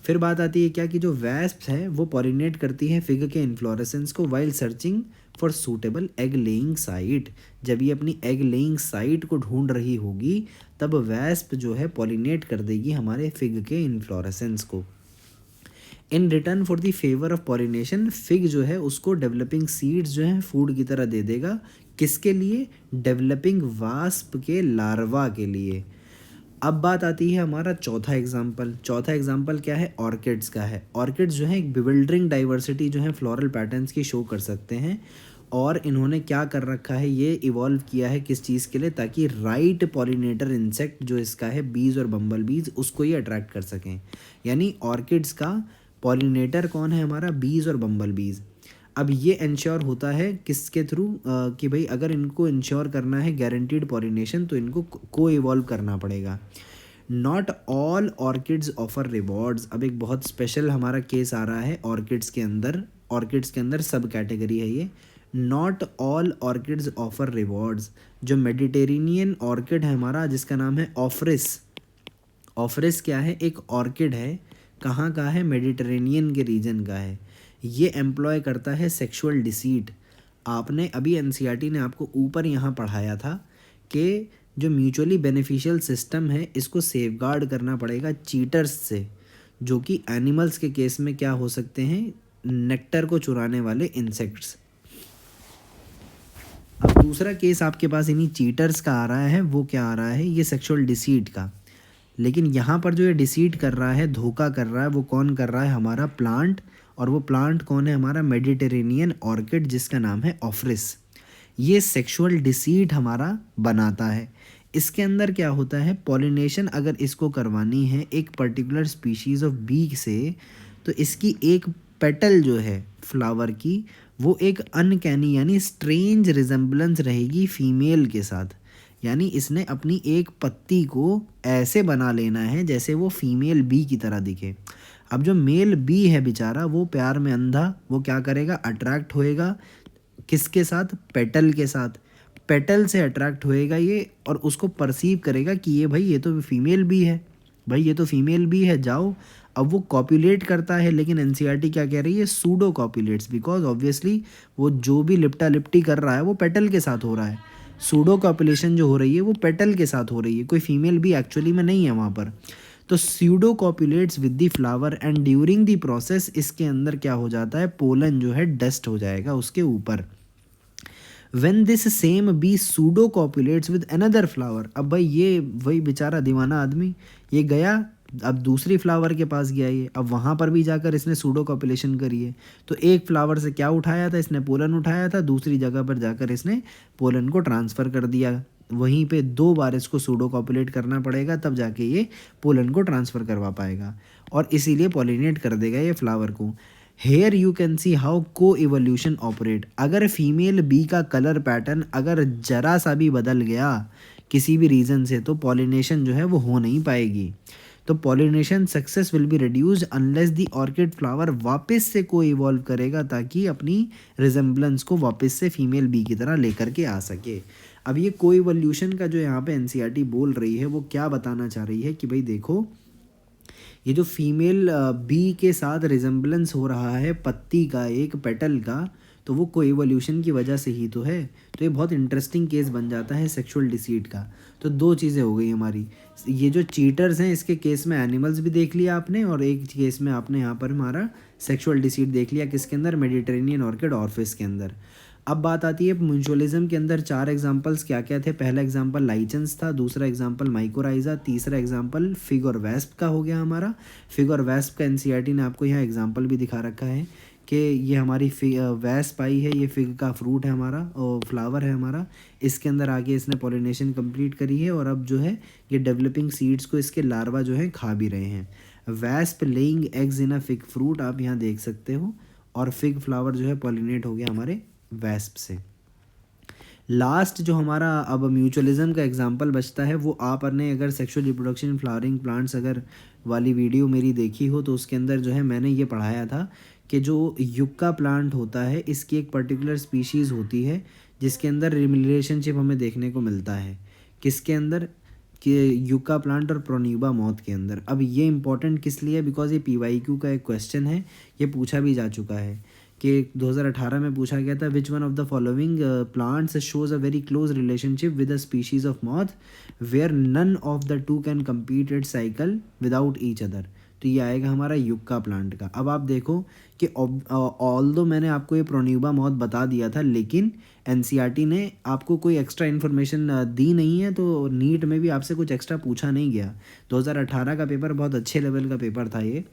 [SPEAKER 1] फिर बात आती है क्या, कि जो वेस्प है वो पॉलिनेट करती है फिग के इन्फ्लोरेसेंस को while searching for suitable egg laying site. जब ये अपनी एग लेइंग साइट को ढूंढ रही होगी तब वेस्प जो है पॉलिनेट कर देगी हमारे फिग के इन्फ्लोरेसेंस को। In return for the favour of pollination, fig जो है उसको डेवलपिंग सीड्स जो हैं फूड की तरह दे देगा। किसके लिए, डेवलपिंग वास्प के लार्वा के लिए। अब बात आती है हमारा चौथा एग्जाम्पल। चौथा एग्जाम्पल क्या है, ऑर्किड्स का है। ऑर्किड्स जो है एक बिविल्डरिंग डाइवर्सिटी जो है फ्लोरल पैटर्न्स की शो कर सकते हैं, और इन्होंने क्या कर रखा है, ये इवॉल्व किया है किस चीज़ के लिए, ताकि राइट पॉलिनेटर इंसेक्ट जो इसका है बीज और बम्बल बीज, उसको ये अट्रैक्ट कर सकें। यानी ऑर्किड्स का पॉलिनेटर कौन है हमारा, बीज और बम्बल बीज। अब ये इंश्योर होता है किसके थ्रू, कि भाई अगर इनको इंश्योर करना है गारंटीड पॉलिनेशन तो इनको को इवॉल्व करना पड़ेगा। Not all orchids offer rewards. अब एक बहुत स्पेशल हमारा केस आ रहा है ऑर्किड्स के अंदर, ऑर्किड्स के अंदर सब कैटेगरी है ये। Not all orchids offer rewards. जो मेडिटेरेनियन ऑर्किड है हमारा, जिसका नाम है ऑफरिस। ऑफरिस क्या है, एक ऑर्किड है, कहाँ का है, मेडिटेरेनियन के रीजन का है। ये एम्प्लॉय करता है सेक्सुअल डिसीट। आपने अभी एनसीईआरटी ने आपको ऊपर यहाँ पढ़ाया था कि जो म्यूचुअली बेनिफिशियल सिस्टम है इसको सेफगार्ड करना पड़ेगा चीटर्स से, जो कि एनिमल्स के केस में क्या हो सकते हैं, नेक्टर को चुराने वाले इंसेक्ट्स। अब दूसरा केस आपके पास इन्हीं चीटर्स का आ रहा है, वो क्या आ रहा है, ये सेक्सुअल डिसीट का। लेकिन यहाँ पर जो ये डिसीट कर रहा है, धोखा कर रहा है, वो कौन कर रहा है, हमारा प्लांट। और वो प्लांट कौन है हमारा, मेडिटेरेनियन ऑर्किड, जिसका नाम है ऑफरिस। ये सेक्सुअल डिसीट हमारा बनाता है। इसके अंदर क्या होता है, पॉलिनेशन अगर इसको करवानी है एक पर्टिकुलर स्पीशीज़ ऑफ बी से, तो इसकी एक पेटल जो है फ्लावर की, वो एक अनकैनी यानी स्ट्रेंज रिजेम्बलेंस रहेगी फीमेल के साथ। यानी इसने अपनी एक पत्ती को ऐसे बना लेना है जैसे वो फीमेल बी की तरह दिखे। अब जो मेल बी है बेचारा, वो प्यार में अंधा, वो क्या करेगा, अट्रैक्ट होएगा किसके साथ, पेटल के साथ। पेटल से अट्रैक्ट होएगा ये और उसको परसीव करेगा कि ये भाई ये तो फीमेल बी है, भाई ये तो फीमेल बी है, जाओ। अब वो कॉपुलेट करता है, लेकिन एनसीईआरटी क्या कह रही है, सूडो कॉपुलेट्स, बिकॉज ऑब्वियसली वो जो भी लिपटा लिपटी कर रहा है वो पेटल के साथ हो रहा है। सूडो कॉपुलेशन जो हो रही है वो पेटल के साथ हो रही है, कोई फीमेल बी एक्चुअली में नहीं है वहाँ पर। तो pseudo copulates with the flower and during the process इसके अंदर क्या हो जाता है, पोलन जो है डस्ट हो जाएगा उसके ऊपर। When this same bee pseudo copulates with another flower, अब भाई ये वही बेचारा दीवाना आदमी, ये गया अब दूसरी फ्लावर के पास गया, ये अब वहाँ पर भी जाकर इसने सूडो कॉपुलेशन करी है। तो एक फ्लावर से क्या उठाया था इसने, पोलन उठाया था, दूसरी जगह पर जाकर इसने पोलन को ट्रांसफ़र कर दिया। वहीं पे 2 बार इसको सूडो कॉपुलेट करना पड़ेगा, तब जाके ये पोलन को ट्रांसफ़र करवा पाएगा और इसीलिए पॉलिनेट कर देगा ये फ्लावर को। Here you can see how coevolution operate. अगर फीमेल बी का कलर पैटर्न अगर जरा सा भी बदल गया किसी भी रीज़न से, तो पॉलिनेशन जो है वो हो नहीं पाएगी। तो pollination success will be reduced unless the orchid flower वापस से को इवॉल्व करेगा, ताकि अपनी रिजेम्बलेंस को वापस से फीमेल बी की तरह लेकर के आ सके। अब ये को इवोल्यूशन का जो यहाँ पे एनसीईआरटी बोल रही है वो क्या बताना चाह रही है कि भाई देखो, ये जो फीमेल बी के साथ रिजेम्बलेंस हो रहा है पत्ती का, एक पेटल का, तो वो कोइवोल्यूशन की वजह से ही तो है। तो ये बहुत इंटरेस्टिंग केस बन जाता है सेक्सुअल डिसीट का। तो 2 चीज़ें हो गई हमारी, ये जो चीटर्स हैं इसके केस में एनिमल्स भी देख लिया आपने, और एक केस में आपने यहाँ पर हमारा सेक्सुअल डिसीट देख लिया, किसके अंदर, मेडिटेरेनियन ऑर्किड ऑर्फिस के अंदर। अब बात आती है म्यूचुअलिज्म के अंदर 4 एग्जांपल्स क्या क्या थे। पहला एग्जांपल लाइचेंस था, दूसरा एग्जांपल माइकोराइजा, तीसरा एग्जांपल फिग और वेस्प का हो गया हमारा। फिग और वेस्प का एनसीईआरटी ने आपको यहाँ एग्जांपल भी दिखा रखा है कि ये हमारी वेस्प आई है, ये फिग का फ्रूट है हमारा और फ्लावर है हमारा, इसके अंदर आगे इसने पॉलिनेशन कंप्लीट करी है और अब जो है ये डेवलपिंग सीड्स को इसके लार्वा जो है खा भी रहे हैं। Wasp laying eggs in a fig fruit आप यहाँ देख सकते हो, और फिग फ्लावर जो है पॉलिनेट हो गया हमारे वेस्प से। लास्ट जो हमारा अब म्यूचुअलिज्म का एग्जांपल बचता है, वो आपने अगर सेक्सुअल रिप्रोडक्शन फ्लावरिंग प्लांट्स अगर वाली वीडियो मेरी देखी हो तो उसके अंदर जो है मैंने ये पढ़ाया था कि जो युक्का प्लांट होता है इसकी एक पर्टिकुलर स्पीशीज़ होती है जिसके अंदर रिलेशनशिप हमें देखने को मिलता है, किसके अंदर, कि युक्का प्लांट और प्रोन्यूबा मॉथ के अंदर। अब ये इंपॉर्टेंट किस लिए, बिकॉज ये पीवाईक्यू का एक क्वेश्चन है, ये पूछा भी जा चुका है कि 2018 में पूछा गया था, which one of the following plants shows a very close relationship with a species of moth where none of the two can complete it cycle without each other. तो ये आएगा हमारा युक्का प्लांट का। अब आप देखो कि ऑल्दो मैंने आपको ये प्रोन्यूबा मॉथ बता दिया था, लेकिन एनसीईआरटी ने आपको कोई एक्स्ट्रा इन्फॉर्मेशन दी नहीं है, तो नीट में भी आपसे कुछ एक्स्ट्रा पूछा नहीं गया। 2018 का पेपर बहुत अच्छे लेवल का पेपर था ये।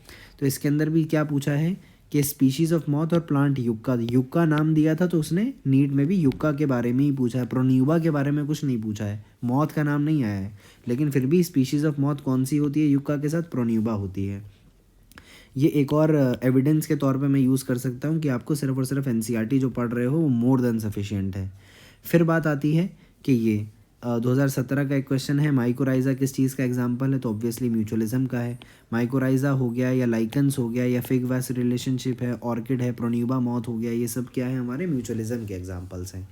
[SPEAKER 1] तो इसके अंदर भी क्या पूछा है कि स्पीशीज़ ऑफ मॉथ और प्लांट युक्का, युक्का नाम दिया था तो उसने नीट में भी युक्का के बारे में ही पूछा है, प्रोन्यूबा के बारे में कुछ नहीं पूछा है, मॉथ का नाम नहीं आया है। लेकिन फिर भी स्पीशीज़ ऑफ मॉथ कौन सी होती है युक्का के साथ, प्रोन्यूबा होती है। ये एक और एविडेंस के तौर पे मैं यूज़ कर सकता हूँ कि आपको सिर्फ और सिर्फ एनसीईआरटी जो पढ़ रहे हो वो मोर देन सफिशिएंट है। फिर बात आती है कि ये 2017 का एक क्वेश्चन है, माइकोराइजा किस चीज़ का एग्जांपल है, तो ऑब्वियसली म्यूचुअलिज्म का है। माइकोराइजा हो गया या लाइकन्स हो गया या फिग वेस रिलेशनशिप है, ऑर्किड है, प्रोन्यूबा मॉथ हो गया, ये सब क्या है, हमारे म्यूचुअलिज्म के एग्जांपल्स हैं।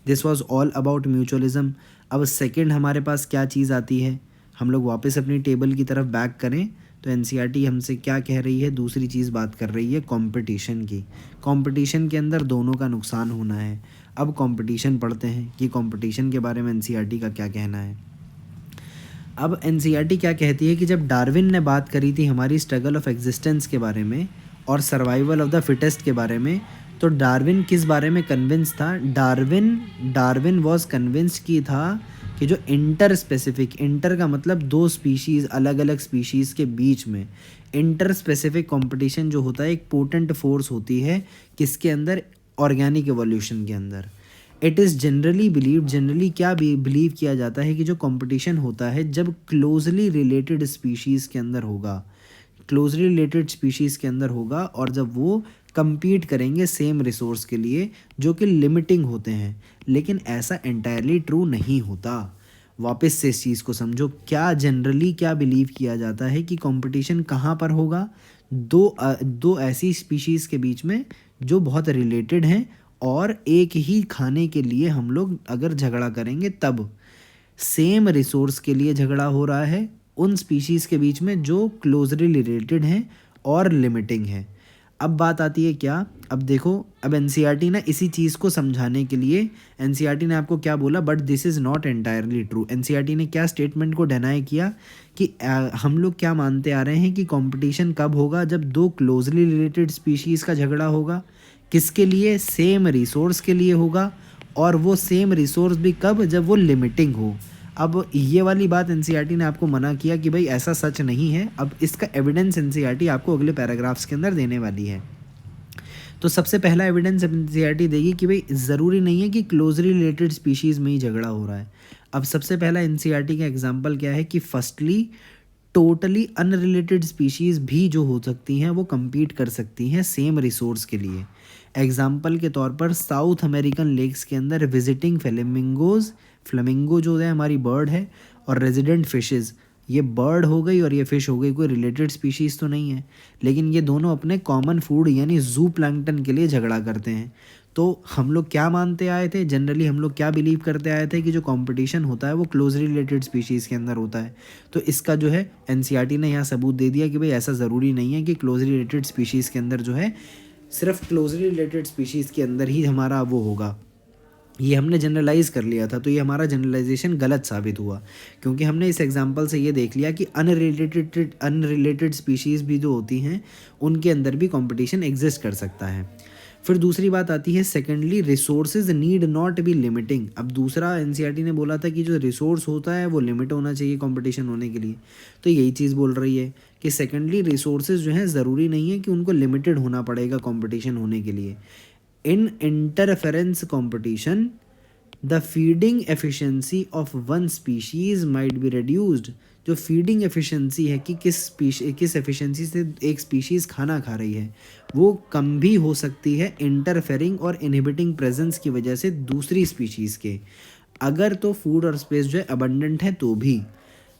[SPEAKER 1] This was all about mutualism. अब सेकंड हमारे पास क्या चीज़ आती है, हम लोग वापस अपनी टेबल की तरफ बैक करें तो एनसीईआरटी हमसे क्या कह रही है, दूसरी चीज़ बात कर रही है कंपटीशन की। कंपटीशन के अंदर दोनों का नुकसान होना है। अब कंपटीशन पढ़ते हैं कि कंपटीशन के बारे में एनसीईआरटी का क्या कहना है। अब एनसीईआरटी क्या कहती है कि जब डार्विन ने बात करी थी हमारी स्ट्रगल ऑफ एग्जिस्टेंस के बारे में और सर्वाइवल ऑफ द फिटेस्ट के बारे में, तो डार्विन किस बारे में कन्विंस था, डार्विन वॉज कन्विंस्ड की था कि जो इंटर स्पेसिफिक, इंटर का मतलब 2 स्पीशीज़, अलग अलग स्पीशीज़ के बीच में इंटर स्पेसिफिक कंपटीशन जो होता है एक पोटेंट फोर्स होती है, किसके अंदर, ऑर्गेनिक एवोल्यूशन के अंदर। इट इज़ जनरली क्या बिलीव किया जाता है कि जो कंपटीशन होता है जब क्लोजली रिलेटेड स्पीशीज़ के अंदर होगा, क्लोजली रिलेटेड स्पीशीज़ के अंदर होगा और जब वो compete करेंगे सेम रिसोर्स के लिए जो कि लिमिटिंग होते हैं, लेकिन ऐसा एंटायरली ट्रू नहीं होता। वापस से इस चीज़ को समझो, जनरली क्या बिलीव किया जाता है कि कंपटीशन कहाँ पर होगा, दो ऐसी स्पीशीज़ के बीच में जो बहुत रिलेटेड हैं और एक ही खाने के लिए हम लोग अगर झगड़ा करेंगे तब सेम रिसोर्स के लिए झगड़ा हो रहा है उन स्पीशीज़ के बीच में जो क्लोजली रिलेटेड हैं और लिमिटिंग है। अब बात आती है क्या, अब देखो, अब एनसीईआरटी ना इसी चीज़ को समझाने के लिए एनसीईआरटी ने आपको क्या बोला, but this is not entirely true. NCERT ने क्या स्टेटमेंट को डिनाई किया कि हम लोग क्या मानते आ रहे हैं कि कंपटीशन कब होगा, जब दो क्लोजली रिलेटेड स्पीशीज़ का झगड़ा होगा, किसके लिए, सेम रिसोर्स के लिए होगा, और वो सेम रिसोर्स भी कब, जब वो लिमिटिंग हो। अब ये वाली बात एनसीईआरटी ने आपको मना किया कि भाई ऐसा सच नहीं है। अब इसका एविडेंस एनसीईआरटी आपको अगले पैराग्राफ्स के अंदर देने वाली है। तो सबसे पहला एविडेंस एनसीईआरटी देगी कि भाई ज़रूरी नहीं है कि क्लोजली रिलेटेड स्पीशीज़ में ही झगड़ा हो रहा है। अब सबसे पहला एनसीईआरटी का एग्जांपल क्या है कि फर्स्टली टोटली अनरिलेटेड स्पीशीज़ भी जो हो सकती हैं वो compete कर सकती हैं सेम रिसोर्स के लिए। एग्जाम्पल के तौर पर साउथ अमेरिकन लेक्स के अंदर विजिटिंग फ्लेमिंगो जो है हमारी बर्ड है, और रेजिडेंट फिशेज़, ये बर्ड हो गई और ये फ़िश हो गई, कोई रिलेटेड स्पीशीज़ तो नहीं है, लेकिन ये दोनों अपने कॉमन फूड यानी जू प्लैंक्टन के लिए झगड़ा करते हैं। तो हम लोग क्या मानते आए थे, जनरली हम लोग क्या बिलीव करते आए थे कि जो कंपटीशन होता है वो क्लोजली रिलेटेड स्पीशीज़ के अंदर होता है। तो इसका जो है एनसीईआरटी ने यहाँ सबूत दे दिया कि भाई ऐसा ज़रूरी नहीं है कि क्लोजली रिलेटेड स्पीशीज़ के अंदर जो है सिर्फ क्लोजली रिलेटेड स्पीशीज़ के अंदर ही हमारा वो होगा। ये हमने जनरलाइज़ कर लिया था, तो ये हमारा जनरलाइजेशन गलत साबित हुआ, क्योंकि हमने इस एग्जांपल से ये देख लिया कि अनरिलेटेड स्पीशीज़ भी जो होती हैं उनके अंदर भी कंपटीशन एग्जिस्ट कर सकता है। फिर दूसरी बात आती है, secondly resources need not be limiting. अब दूसरा एनसीईआरटी ने बोला था कि जो रिसोर्स होता है वो लिमिट होना चाहिए कंपटीशन होने के लिए, तो यही चीज़ बोल रही है कि सेकेंडली रिसोर्सेज जो हैं ज़रूरी नहीं है कि उनको लिमिटेड होना पड़ेगा कंपटीशन होने के लिए। In interference competition the feeding efficiency of one species might be reduced. जो फीडिंग एफिशिएंसी है कि किस एफिशिएंसी से एक स्पीशीज़ खाना खा रही है वो कम भी हो सकती है इंटरफेरिंग और इनहिबिटिंग प्रेजेंस की वजह से दूसरी स्पीशीज़ के, अगर तो फूड और स्पेस जो है अबंडेंट है तो भी।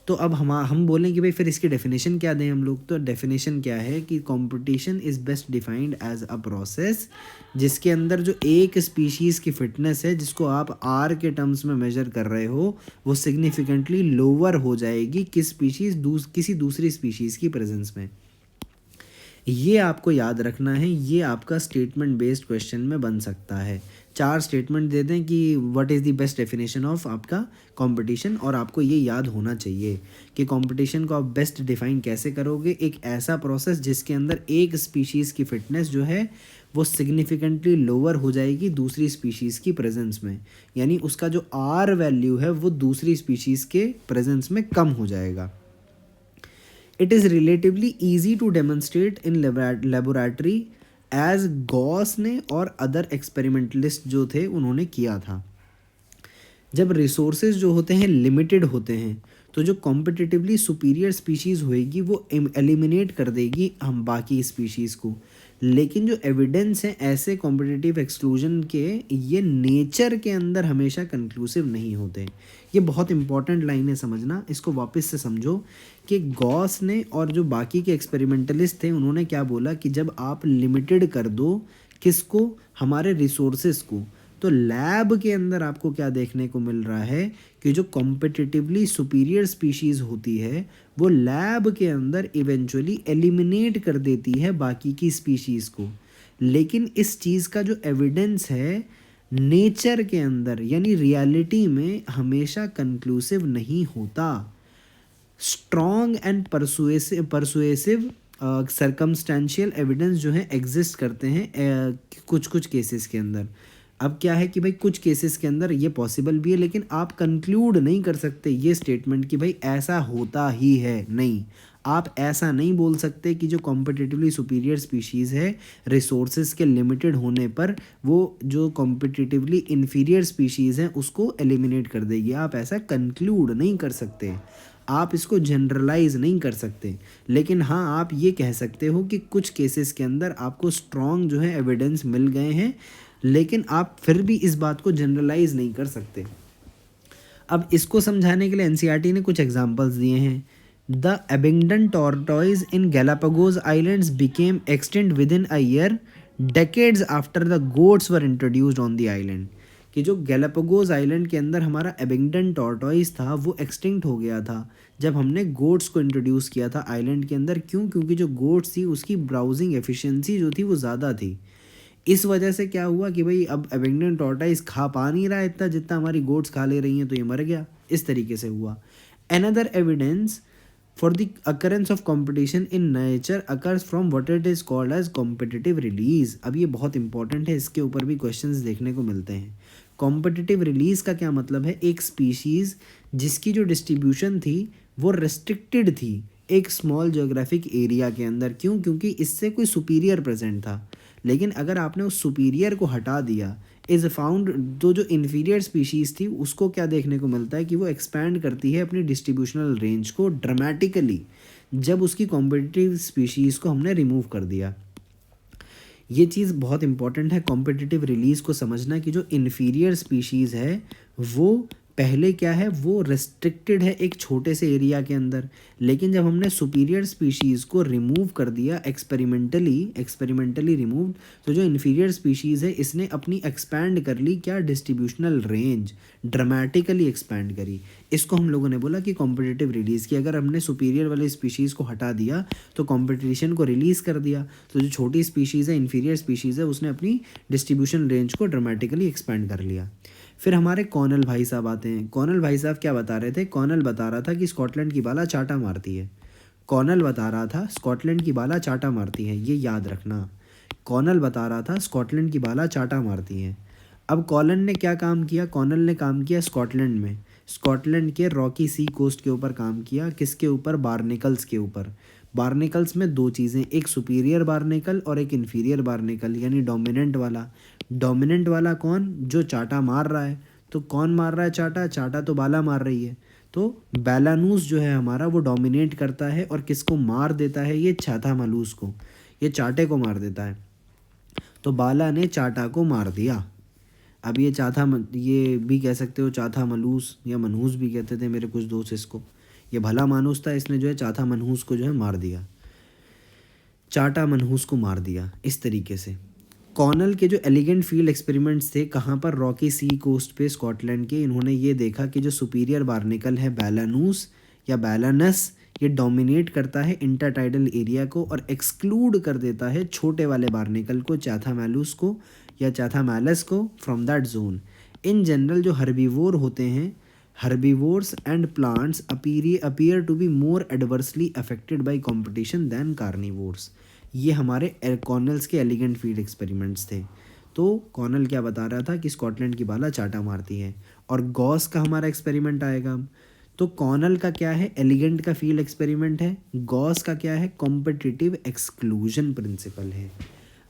[SPEAKER 1] तो अब हम बोलें कि भाई फिर इसकी डेफिनेशन क्या दें हम लोग, तो डेफिनेशन क्या है कि competition is best defined as a process जिसके अंदर जो एक स्पीशीज़ की फिटनेस है जिसको आप आर के टर्म्स में मेजर कर रहे हो वो सिग्निफिकेंटली लोअर हो जाएगी किसी दूसरी स्पीशीज़ की प्रेजेंस में। ये आपको याद रखना है, ये आपका स्टेटमेंट बेस्ड क्वेश्चन में बन सकता है। 4 स्टेटमेंट दे दें कि what is the best definition of आपका कंपटीशन, और आपको ये याद होना चाहिए कि कंपटीशन को आप बेस्ट डिफाइन कैसे करोगे, एक ऐसा प्रोसेस जिसके अंदर एक स्पीशीज़ की फिटनेस जो है वो सिग्निफिकेंटली लोअर हो जाएगी दूसरी स्पीशीज़ की प्रेजेंस में, यानी उसका जो आर वैल्यू है वो दूसरी स्पीशीज़ के प्रेजेंस में कम हो जाएगा। It is relatively easy to demonstrate in laboratory as Gauss ने और अदर एक्सपेरिमेंटलिस्ट जो थे उन्होंने किया था। जब रिसोर्सेज जो होते हैं लिमिटेड होते हैं तो जो कॉम्पिटिटिवली सुपीरियर स्पीशीज़ होएगी वो एलिमिनेट कर देगी हम बाकी स्पीशीज़ को, लेकिन जो एविडेंस हैं ऐसे कॉम्पिटिटिव एक्सक्लूजन के ये नेचर के अंदर हमेशा कंक्लूसिव नहीं होते। ये बहुत इंपॉर्टेंट लाइन है समझना, इसको वापस से समझो कि गॉस ने और जो बाकी के एक्सपेरिमेंटलिस्ट थे उन्होंने क्या बोला कि जब आप लिमिटेड कर दो किसको, हमारे रिसोर्सेज को, तो लैब के अंदर आपको क्या देखने को मिल रहा है कि जो कॉम्पिटिटिवली सुपीरियर स्पीशीज़ होती है वो लैब के अंदर इवेंचुअली एलिमिनेट कर देती है बाकी की स्पीशीज़ को, लेकिन इस चीज़ का जो एविडेंस है नेचर के अंदर यानी रियलिटी में हमेशा कंक्लूसिव नहीं होता। Strong and persuasive circumstantial evidence जो है एग्जिस्ट करते हैं कुछ केसेस के अंदर। अब क्या है कि भाई कुछ केसेस के अंदर ये पॉसिबल भी है, लेकिन आप कंक्लूड नहीं कर सकते ये स्टेटमेंट कि भाई ऐसा होता ही है, नहीं, आप ऐसा नहीं बोल सकते कि जो कॉम्पिटिटिवली सुपीरियर स्पीशीज़ है रिसोर्सेज के लिमिटेड होने पर वो जो कॉम्पिटिटिवली इन्फीरियर स्पीशीज़ हैं उसको एलिमिनेट कर देगी। आप ऐसा कंक्लूड नहीं कर सकते, आप इसको जनरलाइज नहीं कर सकते। लेकिन हाँ, आप ये कह सकते हो कि कुछ केसेस के अंदर आपको स्ट्रॉन्ग जो है एविडेंस मिल गए हैं, लेकिन आप फिर भी इस बात को जनरलाइज नहीं कर सकते। अब इसको समझाने के लिए एनसीईआरटी ने कुछ एग्जांपल्स दिए हैं। The Abingdon tortoise in Galapagos islands became extinct with in a year decades after the goats were introduced on the island. कि जो गैलापागोस आइलैंड के अंदर हमारा एबिंगडन टॉर्टॉइज था वो एक्सटिंक्ट हो गया था जब हमने गोट्स को इंट्रोड्यूस किया था आइलैंड के अंदर। क्यों? क्योंकि जो गोट्स थी उसकी ब्राउजिंग एफिशिएंसी जो थी वो ज़्यादा थी। इस वजह से क्या हुआ कि भाई अब एबिंगडन टॉर्टॉइज खा पा नहीं रहा इतना जितना हमारी गोट्स खा ले रही हैं, तो ये मर गया। इस तरीके से हुआ। Another evidence for the occurrence of competition in nature occurs from what it is called as competitive release. अब ये बहुत इंपॉर्टेंट है, इसके ऊपर भी क्वेश्चंस देखने को मिलते हैं। कॉम्पिटिटिव रिलीज का क्या मतलब है? एक स्पीशीज़ जिसकी जो डिस्ट्रीब्यूशन थी वो रेस्ट्रिक्टेड थी एक स्मॉल जियोग्राफिक एरिया के अंदर। क्यों? क्योंकि इससे कोई सुपीरियर प्रेजेंट था। लेकिन अगर आपने उस सुपीरियर को हटा दिया इज़ फाउंड, तो जो इन्फीरियर स्पीशीज़ थी उसको क्या देखने को मिलता है कि वो एक्सपैंड करती है अपनी डिस्ट्रीब्यूशनल रेंज को ड्रामेटिकली जब उसकी कॉम्पिटिटिव स्पीशीज़ को हमने रिमूव कर दिया। ये चीज़ बहुत इंपॉर्टेंट है कॉम्पिटिटिव रिलीज़ को समझना कि जो इन्फीरियर स्पीशीज़ है वो पहले क्या है, वो रेस्ट्रिक्टेड है एक छोटे से एरिया के अंदर। लेकिन जब हमने सुपीरियर स्पीशीज़ को रिमूव कर दिया एक्सपेरिमेंटली रिमूव, तो जो इन्फीरियर स्पीशीज़ है इसने अपनी एक्सपैंड कर ली क्या, डिस्ट्रीब्यूशनल रेंज ड्रामेटिकली एक्सपैंड करी। इसको हम लोगों ने बोला कि कॉम्पिटिटिव रिलीज़ की। अगर हमने सुपीरियर वाले स्पीशीज़ को हटा दिया तो कॉम्पिटिशन को रिलीज़ कर दिया, तो जो छोटी स्पीशीज़ है इन्फीरियर स्पीशीज़ है उसने अपनी डिस्ट्रीब्यूशन रेंज को ड्रामेटिकली एक्सपैंड कर लिया। फिर हमारे कॉनल भाई साहब आते हैं। कॉनल भाई साहब क्या बता रहे थे? कॉनल बता रहा था कि स्कॉटलैंड की बाला चाटा मारती है। कॉनल बता रहा था स्कॉटलैंड की बाला चाटा मारती है, ये याद रखना। कॉनल बता रहा था स्कॉटलैंड की बाला चाटा मारती है। अब कॉलन ने क्या काम किया? कॉनल ने काम किया स्कॉटलैंड में, स्कॉटलैंड के रॉकी सी कोस्ट के ऊपर काम किया। किसके ऊपर? बार्निकल्स के ऊपर। बार्निकल्स में दो चीज़ें, एक सुपीरियर बार्निकल और एक इन्फीरियर बार्निकल, यानी डोमिनेंट वाला। डोमिनेंट वाला कौन? जो चाटा मार रहा है। तो कौन मार रहा है चाटा? चाटा तो बाला मार रही है। तो बेलानूस जो है हमारा वो डोमिनेट करता है और किसको मार देता है? ये चाथा मलूस को, ये चाटे को मार देता है। तो बाला ने चाटा को मार दिया। अब ये ये भी कह सकते हो चाथा मलूस या मनहूस भी कहते थे मेरे कुछ दोस्त इसको। ये भला मानुस था, इसने जो है चाथा मनहूस को जो है मार दिया, चाटा मनहूस को मार दिया। इस तरीके से कॉनल के जो एलिगेंट फील्ड एक्सपेरिमेंट्स थे कहाँ पर? रॉकी सी कोस्ट पे स्कॉटलैंड के। इन्होंने ये देखा कि जो सुपीरियर बार्निकल है बेलानूस या बेलानस, ये डोमिनेट करता है इंटरटाइडल एरिया को और एक्सक्लूड कर देता है छोटे वाले बार्निकल को, चाथामेलुस को या चाथामेलस को from that zone. In general जो हर्बीवोर होते हैं, herbivores and plants appear to be more adversely affected by competition than carnivores. ये हमारे कॉनल्स के एलिगेंट फील्ड एक्सपेरिमेंट्स थे। तो कॉनल क्या बता रहा था कि स्कॉटलैंड की बाला चाटा मारती है। और गॉस का हमारा एक्सपेरिमेंट आएगा अब। तो कॉनल का क्या है? एलिगेंट का फील्ड एक्सपेरिमेंट है। गॉस का क्या है? कॉम्पिटिटिव एक्सक्लूजन प्रिंसिपल है।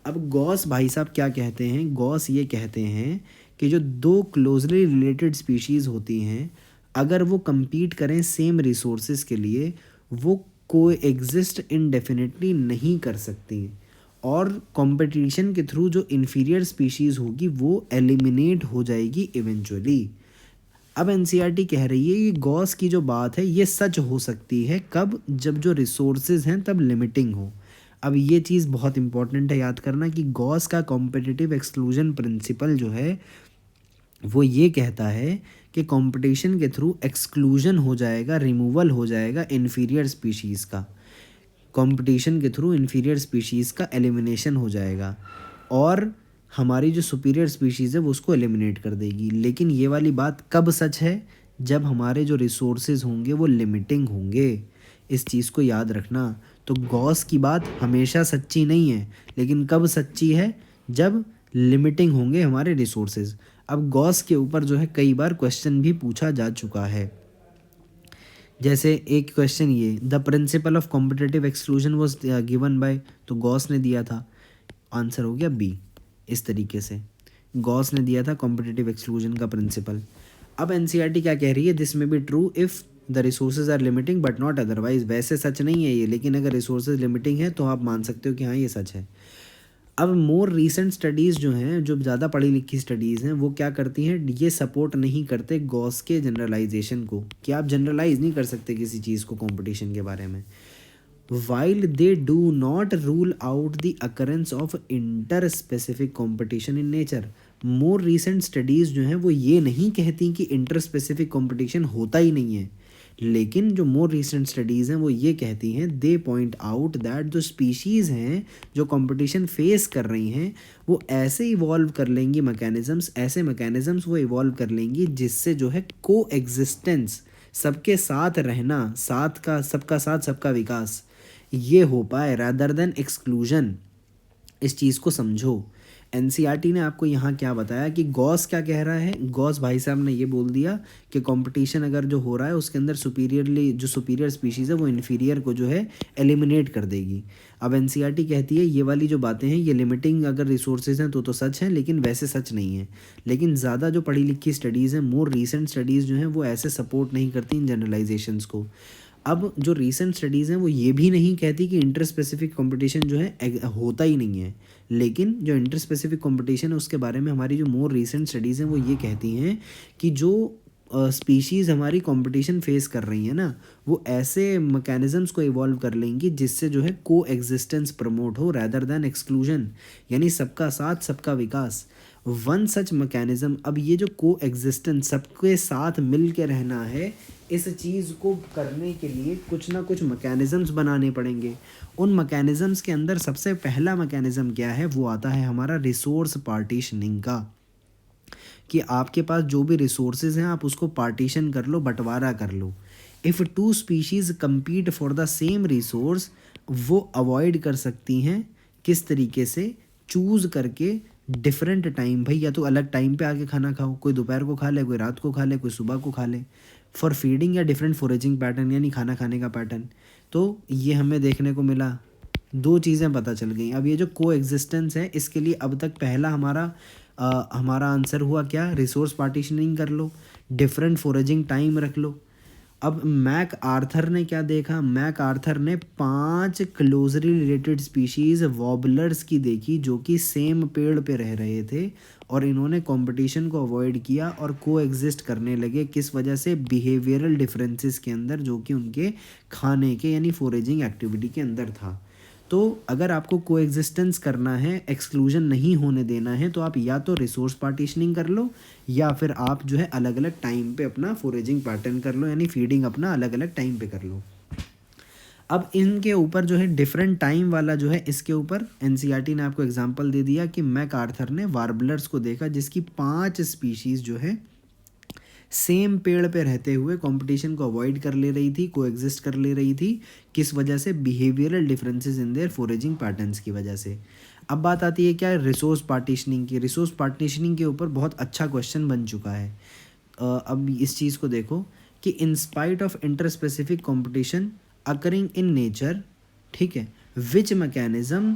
[SPEAKER 1] अब गॉस भाई साहब क्या कहते हैं? गॉस ये कहते हैं कि जो दो क्लोजली रिलेटेड स्पीशीज़ होती हैं अगर वो compete करें सेम रिसोर्सेज के लिए, वो को एग्जिस्ट इनडेफिनेटली नहीं कर सकती और कंपटीशन के थ्रू जो इन्फीरियर स्पीशीज़ होगी वो एलिमिनेट हो जाएगी इवेंचुअली। अब एनसीईआरटी कह रही है ये गॉस की जो बात है ये सच हो सकती है कब? जब जो रिसोर्सेज हैं तब लिमिटिंग हो। अब ये चीज़ बहुत इंपॉर्टेंट है याद करना कि गॉस का कॉम्पिटिटिव एक्सक्लूजन प्रिंसिपल जो है वो ये कहता है कि कंपटीशन के थ्रू एक्सक्लूजन हो जाएगा, रिमूवल हो जाएगा इन्फीरियर स्पीशीज़ का। कंपटीशन के थ्रू इन्फीरियर स्पीशीज़ का एलिमिनेशन हो जाएगा और हमारी जो सुपीरियर स्पीशीज़ है वो उसको एलिमिनेट कर देगी। लेकिन ये वाली बात कब सच है? जब हमारे जो रिसोर्सेज होंगे वो लिमिटिंग होंगे। इस चीज़ को याद रखना। तो गॉस की बात हमेशा सच्ची नहीं है, लेकिन कब सच्ची है? जब लिमिटिंग होंगे हमारे रिसोर्सेज। अब गॉस के ऊपर जो है कई बार क्वेश्चन भी पूछा जा चुका है जैसे एक क्वेश्चन ये, the principle of competitive exclusion was given by, तो गॉस ने दिया था, आंसर हो गया बी। इस तरीके से गॉस ने दिया था कॉम्पिटिटिव एक्सक्लूजन का प्रिंसिपल। अब एनसीईआरटी क्या कह रही है, this may be true if the resources are limiting but not otherwise. वैसे सच नहीं है ये, लेकिन अगर रिसोर्सेज लिमिटिंग है तो आप मान सकते हो कि हाँ ये सच है। अब मोर रीसेंट स्टडीज़ जो हैं, जो ज़्यादा पढ़ी लिखी स्टडीज़ हैं, वो क्या करती हैं, ये सपोर्ट नहीं करते गॉस के जनरलाइजेशन को, कि आप जनरलाइज नहीं कर सकते किसी चीज़ को कंपटीशन के बारे में। While they do not rule out the occurrence of inter specific competition in nature. More recent studies जो हैं वो ये नहीं कहती कि इंटर स्पेसिफिक कॉम्पिटिशन होता ही नहीं है, लेकिन जो मोर रिसेंट स्टडीज़ हैं वो ये कहती हैं, दे पॉइंट आउट दैट जो स्पीशीज़ हैं जो कंपटीशन फेस कर रही हैं, वो ऐसे इवॉल्व कर लेंगी मैकेनिज़म्स, ऐसे मैकेनिज़म्स वो इवॉल्व कर लेंगी जिससे जो है को एग्जिस्टेंस, सबके साथ रहना, साथ का सबका साथ सबका विकास, ये हो पाए रादर देन एक्सक्लूजन। इस चीज़ को समझो। एनसीईआरटी ने आपको यहाँ क्या बताया कि गॉस क्या कह रहा है, गॉस भाई साहब ने ये बोल दिया कि कंपटीशन अगर जो हो रहा है उसके अंदर सुपीरियरली, जो सुपीरियर स्पीशीज़ है वो इन्फीरियर को जो है एलिमिनेट कर देगी। अब एनसीईआरटी कहती है ये वाली जो बातें हैं ये लिमिटिंग अगर रिसोर्सेज हैं तो सच है, लेकिन वैसे सच नहीं है। लेकिन ज़्यादा जो पढ़ी लिखी स्टडीज़ हैं, मोर रीसेंट स्टडीज़ जो हैं वो ऐसे सपोर्ट नहीं करती इन जनरलाइजेशंस को। अब जो रीसेंट स्टडीज़ हैं वो ये भी नहीं कहती कि इंटर स्पेसिफिक कॉम्पिटिशन जो है होता ही नहीं है, लेकिन जो इंटर स्पेसिफिक कॉम्पिटिशन है उसके बारे में हमारी जो मोर रीसेंट स्टडीज़ हैं वो ये कहती हैं कि जो स्पीशीज़ हमारी कंपटीशन फेस कर रही हैं ना, वो ऐसे मैकेनिज़म्स को इवॉल्व कर लेंगी जिससे जो है को एग्जिस्टेंस प्रमोट हो रैदर दैन एक्सक्लूजन, यानी सबका साथ सबका विकास। वन सच मैकेनिज़्म, अब ये जो को एग्जिस्टेंस, सबके साथ मिल के रहना है, इस चीज़ को करने के लिए कुछ ना कुछ मैकेनिज़म्स बनाने पड़ेंगे। उन मैकेनिज़म्स के अंदर सबसे पहला मैकेनिज़्म क्या है, वो आता है हमारा रिसोर्स पार्टीशनिंग का, कि आपके पास जो भी रिसोर्सेज हैं आप उसको पार्टीशन कर लो, बंटवारा कर लो। If two species compete for the same resource, वो अवॉइड कर सकती हैं किस तरीके से, चूज़ करके डिफरेंट टाइम, भाई या तो अलग टाइम पे आके खाना खाओ, कोई दोपहर को खा ले, कोई रात को खा ले, कोई सुबह को खा ले, फॉर फीडिंग या डिफरेंट फोरेजिंग पैटर्न, यानी खाना खाने का पैटर्न। तो ये हमें देखने को मिला, दो चीज़ें पता चल गई। अब ये जो को एग्जिस्टेंस है, इसके लिए अब तक पहला हमारा आंसर हुआ क्या, रिसोर्स पार्टीशनिंग कर लो, डिफरेंट फोरेजिंग टाइम रख लो। अब मैक आर्थर ने क्या देखा, मैक आर्थर ने 5 क्लोजली रिलेटेड स्पीशीज़ वॉबलर्स की देखी जो कि सेम पेड़ पे रह रहे थे, और इन्होंने कंपटीशन को अवॉइड किया और को एग्जिस्ट करने लगे, किस वजह से, बिहेवियरल डिफरेंसेस के अंदर, जो कि उनके खाने के यानी फोरेजिंग एक्टिविटी के अंदर था। तो अगर आपको कोएग्जिस्टेंस करना है, एक्सक्लूजन नहीं होने देना है, तो आप या तो रिसोर्स पार्टीशनिंग कर लो, या फिर आप जो है अलग अलग टाइम पे अपना फोरेजिंग पैटर्न कर लो, यानी फीडिंग अपना अलग अलग टाइम पे कर लो। अब इनके ऊपर जो है डिफरेंट टाइम वाला जो है, इसके ऊपर एनसीईआरटी ने आपको एग्जांपल दे दिया कि मैक आर्थर ने वार्बलर्स को देखा जिसकी 5 स्पीशीज़ जो है सेम पेड़ पे रहते हुए कंपटीशन को अवॉइड कर ले रही थी, कोएग्जिस्ट कर ले रही थी, किस वजह से, behavioural differences in their foraging patterns की वजह से। अब बात आती है क्या, रिसोर्स पार्टीशनिंग की। रिसोर्स पार्टीशनिंग के ऊपर बहुत अच्छा क्वेश्चन बन चुका है। अब इस चीज़ को देखो कि in spite of inter specific competition occurring in nature, ठीक है, which mechanism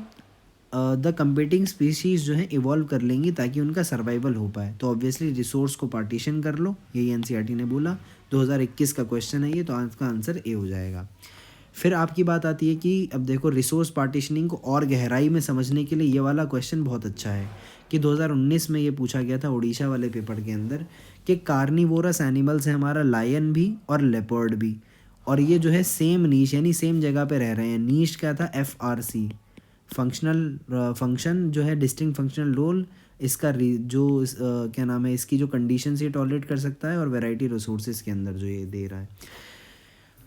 [SPEAKER 1] the competing species जो है इवॉल्व कर लेंगी ताकि उनका सर्वाइवल हो पाए। तो ऑब्वियसली रिसोर्स को पार्टीशन कर लो, यही एनसीईआरटी ने बोला। 2021 का क्वेश्चन है ये, तो आज का आंसर ए हो जाएगा। फिर आपकी बात आती है कि अब देखो, रिसोर्स पार्टीशनिंग को और गहराई में समझने के लिए ये वाला क्वेश्चन बहुत अच्छा है कि 2019 में ये पूछा गया था उड़ीसा वाले पेपर के अंदर कि कार्निवोरस एनिमल्स है हमारा, लायन भी और लेपर्ड भी, और ये जो है सेम नीश यानी सेम जगह पे रह रहे हैं। नीश क्या था, FRC, फंक्शन जो है, डिस्टिंक्ट फंक्शनल रोल, इसका क्या नाम है, इसकी जो कंडीशन ये टॉलरेट कर सकता है, और वैरायटी रिसोर्सेज के अंदर जो ये दे रहा है।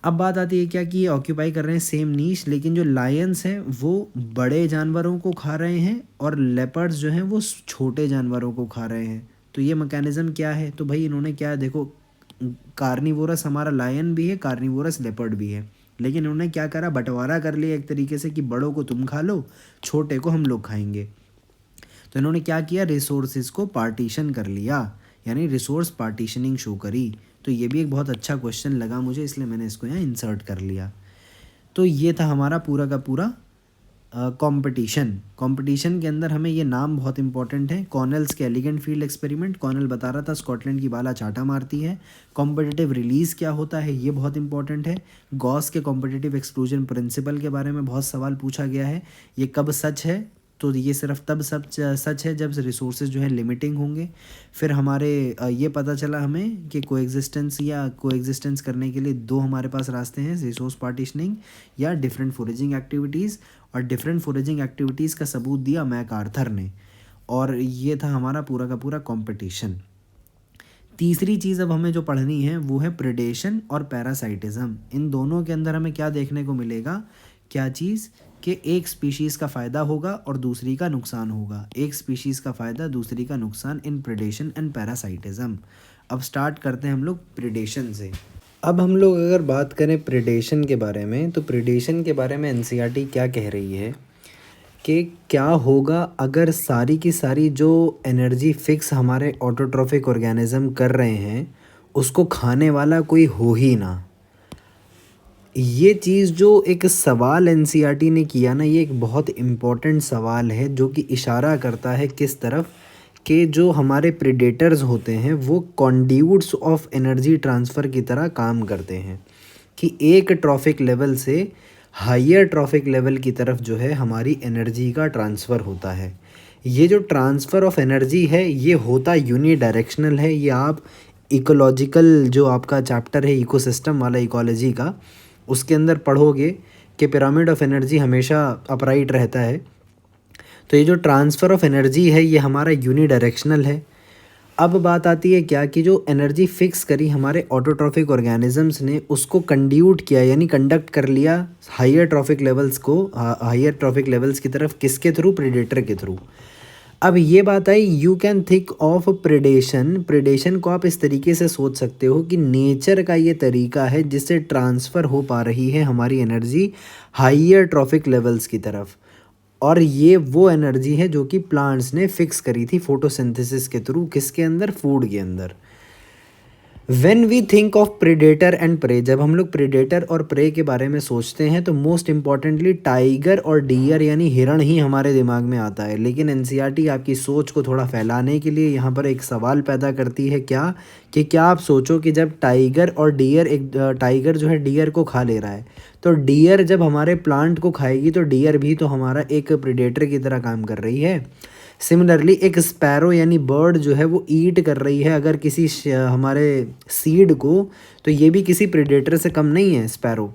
[SPEAKER 1] अब बात आती है क्या कि ये ऑक्यूपाई कर रहे हैं सेम नीश, लेकिन जो लायंस हैं वो बड़े जानवरों को खा रहे हैं, और लेपर्ड्स जो हैं वो छोटे जानवरों को खा रहे हैं। तो ये मैकेनिज़्म क्या है, तो भाई इन्होंने क्या, देखो, कार्निवोरस हमारा लायन भी है, कार्निवोरस लेपर्ड भी है, लेकिन इन्होंने क्या करा, बंटवारा कर लिया एक तरीके से कि बड़ों को तुम खा लो, छोटे को हम लोग खाएंगे। तो इन्होंने क्या किया, रिसोर्सेज को पार्टीशन कर लिया, यानी रिसोर्स पार्टीशनिंग शो करी। तो ये भी एक बहुत अच्छा क्वेश्चन लगा मुझे, इसलिए मैंने इसको यहाँ इंसर्ट कर लिया। तो ये था हमारा पूरा का पूरा कंपटीशन के अंदर हमें ये नाम बहुत इंपॉर्टेंट है। कॉर्नेल्स के एलिगेंट फील्ड एक्सपेरिमेंट, कॉर्नेल बता रहा था स्कॉटलैंड की बाला चाटा मारती है। कॉम्पिटिटिव रिलीज़ क्या होता है, ये बहुत इंपॉर्टेंट है। गॉस के कॉम्पिटिटिव एक्सक्लूजन प्रिंसिपल के बारे में बहुत सवाल पूछा गया है, ये कब सच है, तो ये सिर्फ तब सच है जब रिसोर्सेज जो है लिमिटिंग होंगे। फिर हमारे ये पता चला हमें कि कोएग्जिस्टेंस करने के लिए दो हमारे पास रास्ते हैं, रिसोर्स पार्टीशनिंग या डिफरेंट फोरेजिंग एक्टिविटीज़, और डिफरेंट फोरेजिंग एक्टिविटीज़ का सबूत दिया मैक आर्थर ने। और ये था हमारा पूरा का पूरा कंपटीशन। तीसरी चीज़ अब हमें जो पढ़नी है वो है प्रेडेशन और पैरासाइटिज्म। इन दोनों के अंदर हमें क्या देखने को मिलेगा, क्या चीज़, कि एक स्पीशीज़ का फ़ायदा होगा और दूसरी का नुकसान होगा। एक स्पीशीज़ का फ़ायदा, दूसरी का नुकसान इन प्रेडेशन एंड पैरासाइटिज्म। अब स्टार्ट करते हैं हम लोग प्रेडेशन से। अब हम लोग अगर बात करें प्रेडेशन के बारे में, तो प्रेडेशन के बारे में एनसीईआरटी क्या कह रही है कि क्या होगा अगर सारी की सारी जो एनर्जी फिक्स हमारे ऑटोट्रॉफिक ऑर्गेनिज्म कर रहे हैं उसको खाने वाला कोई हो ही ना। ये चीज़ जो एक सवाल एनसीईआरटी ने किया ना, ये एक बहुत इम्पोर्टेंट सवाल है जो कि इशारा करता है किस तरफ, कि जो हमारे प्रेडेटर्स होते हैं वो कॉन्ड्यूट्स ऑफ एनर्जी ट्रांसफ़र की तरह काम करते हैं, कि एक ट्रॉफिक लेवल से हायर ट्रॉफिक लेवल की तरफ जो है हमारी एनर्जी का ट्रांसफ़र होता है। ये जो ट्रांसफ़र ऑफ एनर्जी है ये होता यूनी डायरेक्शनल है। ये आप इकोलॉजिकल जो आपका चैप्टर है इकोसिस्टम वाला, इकोलॉजी का, उसके अंदर पढ़ोगे कि पिरामिड ऑफ एनर्जी हमेशा अपराइट रहता है। तो ये जो ट्रांसफ़र ऑफ एनर्जी है ये हमारा यूनी डायरेक्शनल है। अब बात आती है क्या, कि जो एनर्जी फिक्स करी हमारे ऑटोट्रॉफिक ऑर्गेनिजम्स ने, उसको कंड्यूट किया यानी कंडक्ट कर लिया हायर ट्रॉफिक लेवल्स की तरफ, किसके थ्रू, प्रेडेटर के थ्रू। अब ये बात आई, you can think of predation को आप इस तरीके से सोच सकते हो कि नेचर का ये तरीका है जिससे ट्रांसफ़र हो पा रही है हमारी एनर्जी हायर ट्रॉफिक लेवल्स की तरफ। और ये वो एनर्जी है जो कि प्लांट्स ने फिक्स करी थी फोटोसिंथेसिस के थ्रू, किसके अंदर, फूड के अंदर। When we think of predator and prey, जब हम लोग प्रेडेटर और प्रे के बारे में सोचते हैं तो मोस्ट इम्पॉर्टेंटली टाइगर और डियर यानी हिरण ही हमारे दिमाग में आता है। लेकिन एनसीईआरटी आपकी सोच को थोड़ा फैलाने के लिए यहाँ पर एक सवाल पैदा करती है, क्या, कि क्या आप सोचो कि जब टाइगर और डियर, एक टाइगर जो है डियर को खा ले रहा है, तो डियर जब हमारे प्लांट को खाएगी तो डियर भी तो हमारा एक प्रेडेटर की तरह काम कर रही है। सिमिलरली एक स्पैरो यानी बर्ड जो है वो ईट कर रही है अगर किसी हमारे सीड को, तो ये भी किसी प्रेडेटर से कम नहीं है sparrow.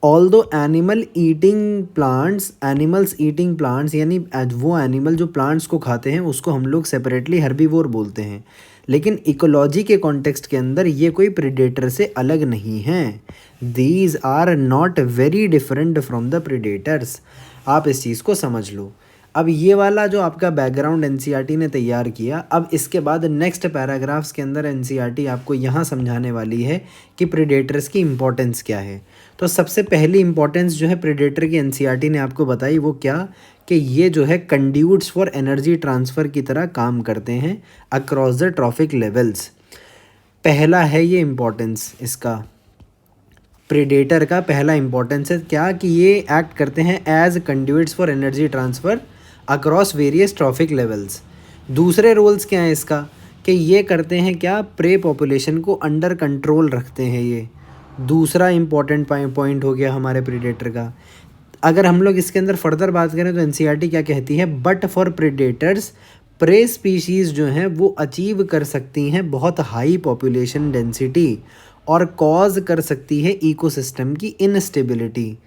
[SPEAKER 1] Although animals eating plants यानी वो एनिमल जो प्लांट्स को खाते हैं उसको हम लोग सेपरेटली हर्बीवोर बोलते हैं, लेकिन इकोलॉजी के कॉन्टेक्स्ट के अंदर ये कोई प्रेडेटर से अलग नहीं हैं। These are not very different from the predators. आप इस चीज़ को समझ लो। अब ये वाला जो आपका बैकग्राउंड एनसीईआरटी ने तैयार किया, अब इसके बाद नेक्स्ट पैराग्राफ्स के अंदर एनसीईआरटी आपको यहाँ समझाने वाली है कि प्रेडेटर्स की इम्पोर्टेंस क्या है। तो सबसे पहली इम्पोर्टेंस जो है प्रेडेटर की एनसीईआरटी ने आपको बताई, वो क्या, कि ये जो है कंड्यूट्स फॉर एनर्जी ट्रांसफ़र की तरह काम करते हैं अक्रॉस द ट्रॉफिक लेवल्स। पहला है ये इम्पोर्टेंस, इसका प्रेडेटर का पहला इम्पोर्टेंस है क्या, कि ये एक्ट करते हैं as conduits for energy transfer across various trophic levels. दूसरे रोल्स क्या हैं इसका, कि ये करते हैं क्या, प्रे पॉपुलेशन को अंडर कंट्रोल रखते हैं। ये दूसरा इम्पॉर्टेंट पॉइंट हो गया हमारे प्रेडेटर का। अगर हम लोग इसके अंदर फर्दर बात करें तो एनसीईआरटी क्या कहती है, but for predators prey species जो हैं वो अचीव कर सकती हैं बहुत हाई पॉपुलेशन डेंसिटी और कॉज कर सकती है इकोसिस्टम की इनस्टेबिलिटी।